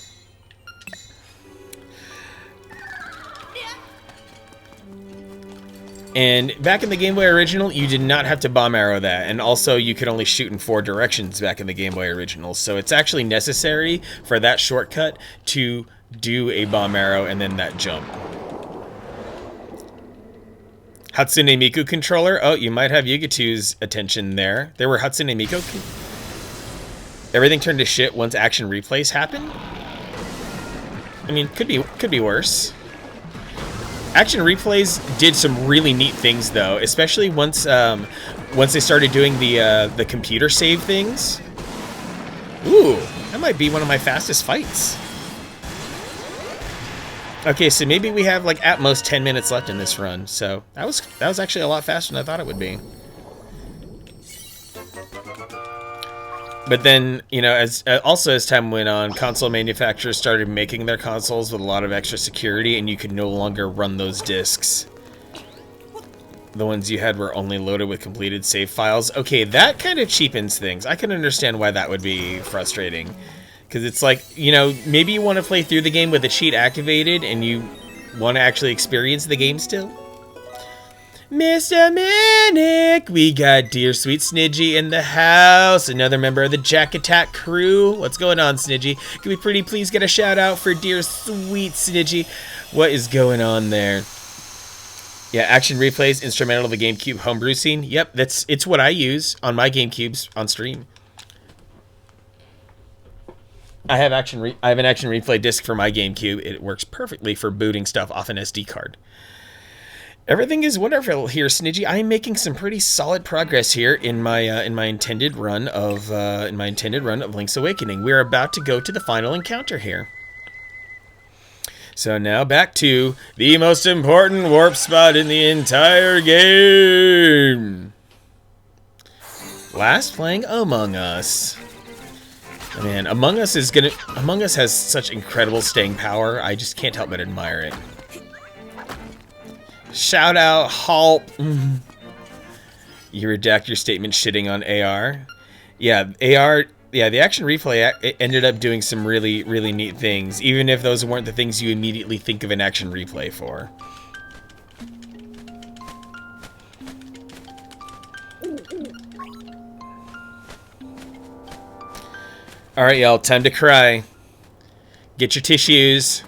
and back in the Game Boy original, you did not have to bomb arrow that, and also you could only shoot in 4 directions back in the Game Boy original, so it's actually necessary for that shortcut to do a bomb arrow and then that jump. Hatsune Miku controller. Oh, you might have Yugatu's attention there. There were Hatsune Miku. Everything turned to shit once action replays happened. I mean, could be worse. Action replays did some really neat things though, especially once they started doing the computer save things. Ooh, that might be one of my fastest fights. Okay, so maybe we have like at most 10 minutes left in this run. So that was actually a lot faster than I thought it would be. But then, you know, as time went on, console manufacturers started making their consoles with a lot of extra security, and you could no longer run those discs. The ones you had were only loaded with completed save files. Okay, that kind of cheapens things. I can understand why that would be frustrating. Because it's like, you know, maybe you want to play through the game with the cheat activated and you want to actually experience the game still. Mr. Manic! We got Dear Sweet Snidgy in the house. Another member of the Jack Attack crew. What's going on, Snidgy? Can we pretty please get a shout out for Dear Sweet Snidgy? What is going on there? Yeah, action replays, instrumental of the GameCube homebrew scene. Yep, it's what I use on my GameCubes on stream. I have an action replay disc for my GameCube. It works perfectly for booting stuff off an SD card. Everything is wonderful here, Snidgy. I am making some pretty solid progress here in my intended run of Link's Awakening. We're about to go to the final encounter here. So now back to the most important warp spot in the entire game. Last playing Among Us. Man, Among Us has such incredible staying power. I just can't help but admire it. Shout out, Hulp. You redact your statement shitting on AR. Yeah, AR. Yeah, the action replay ended up doing some really, really neat things, even if those weren't the things you immediately think of an action replay for. Alright, y'all, time to cry. Get your tissues.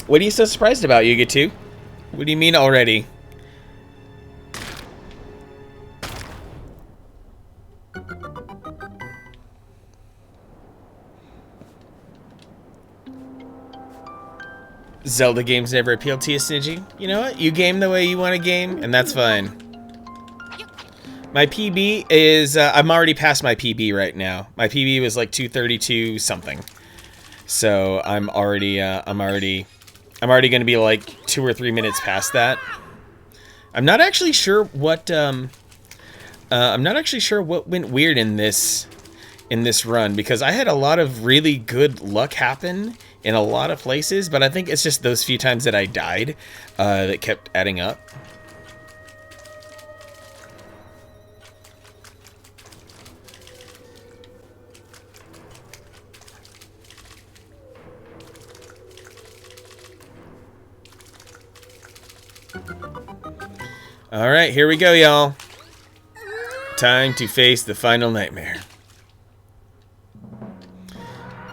What are you so surprised about, Yuga2? What do you mean already? Zelda games never appealed to you, Snidgy. You know what? You game the way you want to game, and that's fine. My PB is, I'm already past my PB right now. My PB was like 232 something. So I'm already going to be like 2 or 3 minutes past that. I'm not actually sure what, went weird in this run, because I had a lot of really good luck happen in a lot of places, but I think it's just those few times that I died that kept adding up. All right, here we go, y'all. Time to face the final nightmare.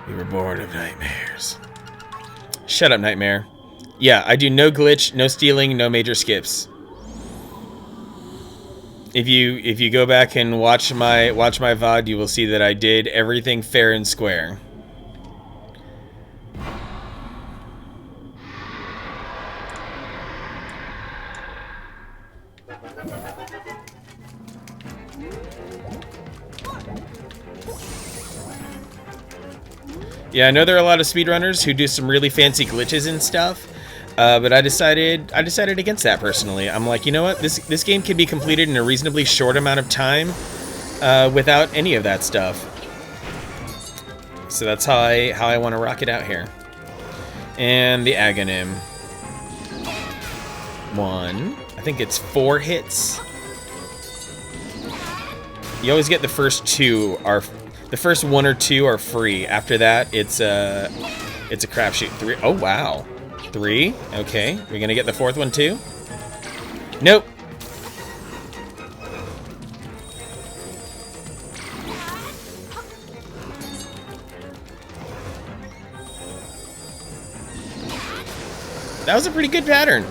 We were born of nightmares. Shut up, Nightmare. Yeah, I do no glitch, no stealing, no major skips. If you go back and watch my VOD, you will see that I did everything fair and square. Yeah, I know there are a lot of speedrunners who do some really fancy glitches and stuff, but I decided against that personally. I'm like, you know what? This game can be completed in a reasonably short amount of time without any of that stuff. So that's how I want to rock it out here. And the Aghanim. 1. I think it's 4 hits. You always get the first 2 are. The first 1 or 2 are free. After that, it's a crapshoot. 3. Oh wow, 3. Okay, we're gonna get the 4th one too. Nope. That was a pretty good pattern.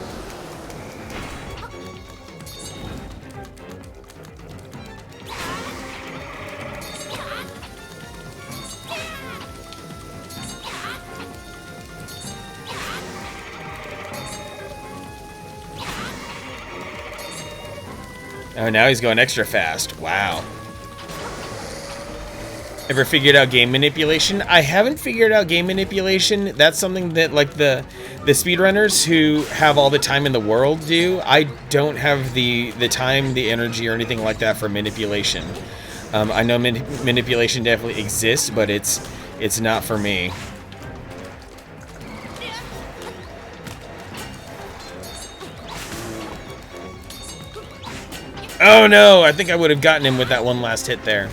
Oh, now he's going extra fast. Wow. Ever figured out game manipulation? I haven't figured out game manipulation. That's something that, like, the speedrunners who have all the time in the world do. I don't have the time, the energy, or anything like that for manipulation. I know manipulation definitely exists, but it's not for me. Oh no, I think I would have gotten him with that one last hit there.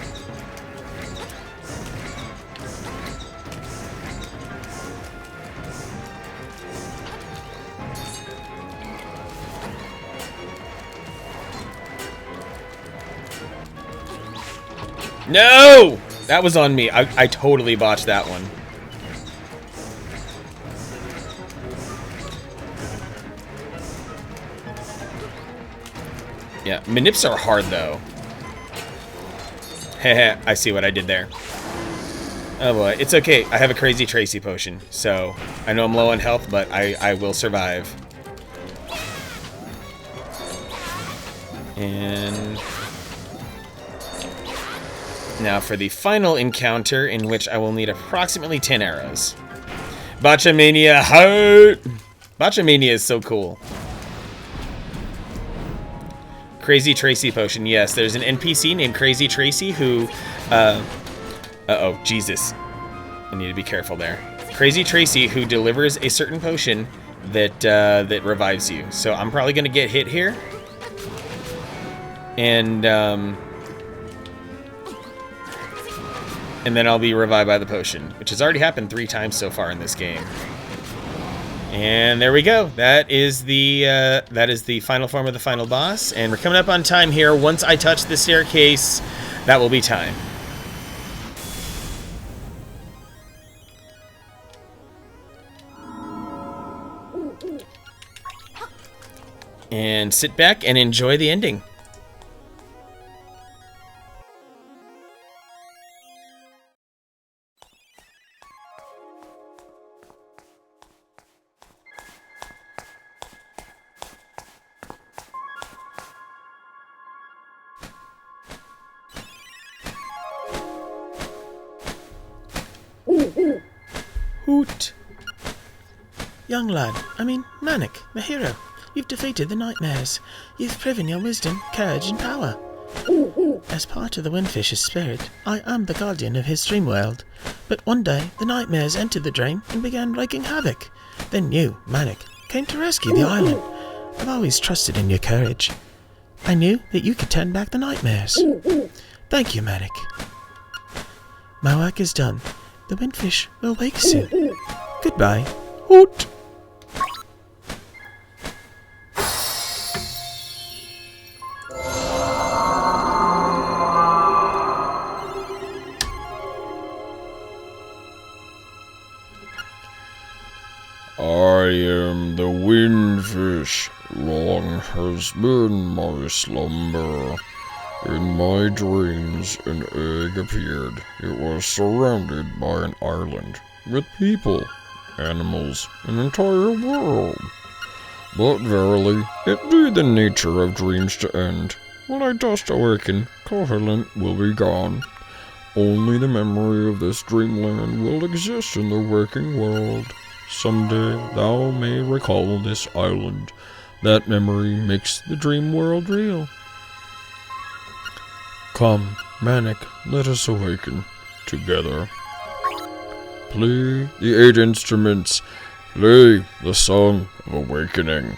No! That was on me. I totally botched that one. Yeah, manips are hard though. Heh, I see what I did there. Oh boy, it's okay. I have a crazy Tracy potion, so I know I'm low on health, but I will survive. And now for the final encounter, in which I will need approximately 10 arrows. Botchamania heart! Botchamania is so cool. Crazy Tracy potion, yes. There's an NPC named Crazy Tracy who, uh-oh, Jesus. I need to be careful there. Crazy Tracy who delivers a certain potion that, that revives you. So I'm probably gonna get hit here. And then I'll be revived by the potion, which has already happened 3 times so far in this game. And there we go. That is the final form of the final boss, and we're coming up on time here. Once I touch the staircase, that will be time. And sit back and enjoy the ending. Hoot! Young lad, Manic, the hero. You've defeated the nightmares. You've proven your wisdom, courage, and power. As part of the Windfish's spirit, I am the guardian of his dream world. But one day, the nightmares entered the dream and began wreaking havoc. Then you, Manic, came to rescue the island. I've always trusted in your courage. I knew that you could turn back the nightmares. Thank you, Manic. My work is done. The Windfish will wake soon. Goodbye. Hoot! I am the Windfish. Long has been my slumber. In my dreams, an egg appeared. It was surrounded by an island, with people, animals, an entire world. But verily, it be the nature of dreams to end. When I dust awaken, Koholint will be gone. Only the memory of this dreamland will exist in the waking world. Someday thou may recall this island. That memory makes the dream world real. Come, Manic, let us awaken together. Play the 8 instruments. Play the song of awakening.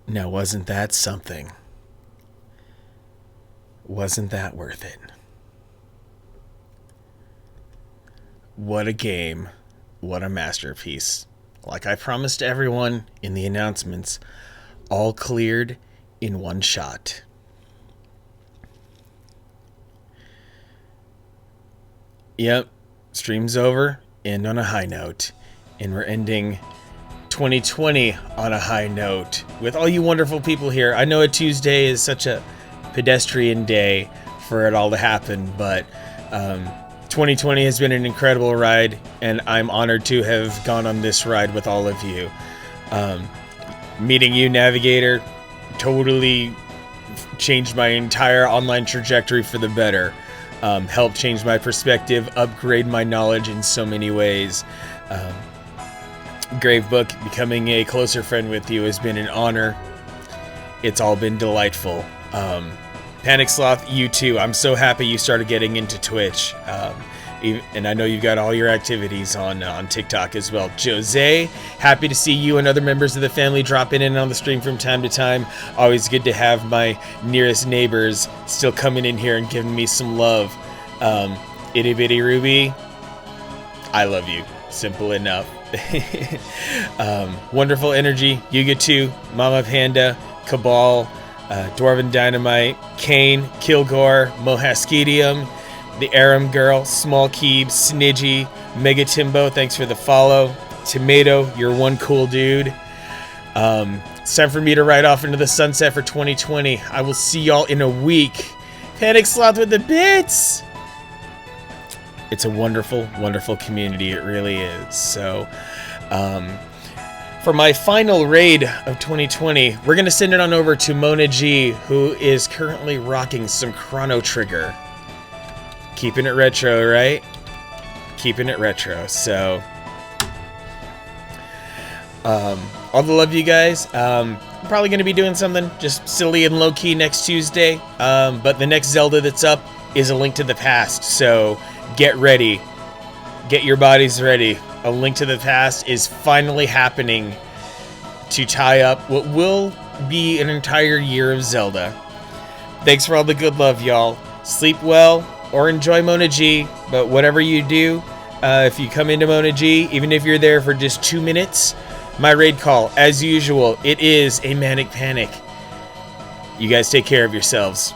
Now, wasn't that something? Wasn't that worth it? What a game. What a masterpiece. Like I promised everyone in the announcements, all cleared in one shot. Yep, stream's over, end on a high note. And we're ending 2020 on a high note with all you wonderful people here. I know a Tuesday is such a pedestrian day for it all to happen, but 2020 has been an incredible ride, and I'm honored to have gone on this ride with all of you. Meeting you, Navigator, totally changed my entire online trajectory for the better. Helped change my perspective, upgrade my knowledge in so many ways. Gravebook, becoming a closer friend with you has been an honor. It's all been delightful. Panic Sloth, you too. I'm so happy you started getting into Twitch. And I know you've got all your activities on TikTok as well. Jose, happy to see you and other members of the family dropping in on the stream from time to time. Always good to have my nearest neighbors still coming in here and giving me some love. Itty Bitty Ruby, I love you. Simple enough. Wonderful energy. Yuga 2, Mama Panda, Cabal, Dwarven Dynamite, Kane, Kilgore, Mohaskidium, the Aram Girl, Small Keeb, Snidgy, Mega Timbo, thanks for the follow. Tomato, you're one cool dude. It's time for me to ride off into the sunset for 2020. I will see y'all in a week. Panic Sloth with the bits! It's a wonderful, wonderful community. It really is. So, for my final raid of 2020, we're going to send it on over to Mona G, who is currently rocking some Chrono Trigger. Keeping it retro, right? Keeping it retro. So, all the love, you guys. I'm probably going to be doing something just silly and low-key next Tuesday. But the next Zelda that's up is A Link to the Past. So, get ready. Get your bodies ready. A Link to the Past is finally happening to tie up what will be an entire year of Zelda. Thanks for all the good love, y'all. Sleep well or enjoy Mona G, but whatever you do, if you come into Mona G, even if you're there for just 2 minutes, my raid call, as usual, it is a Manic Panic. You guys take care of yourselves.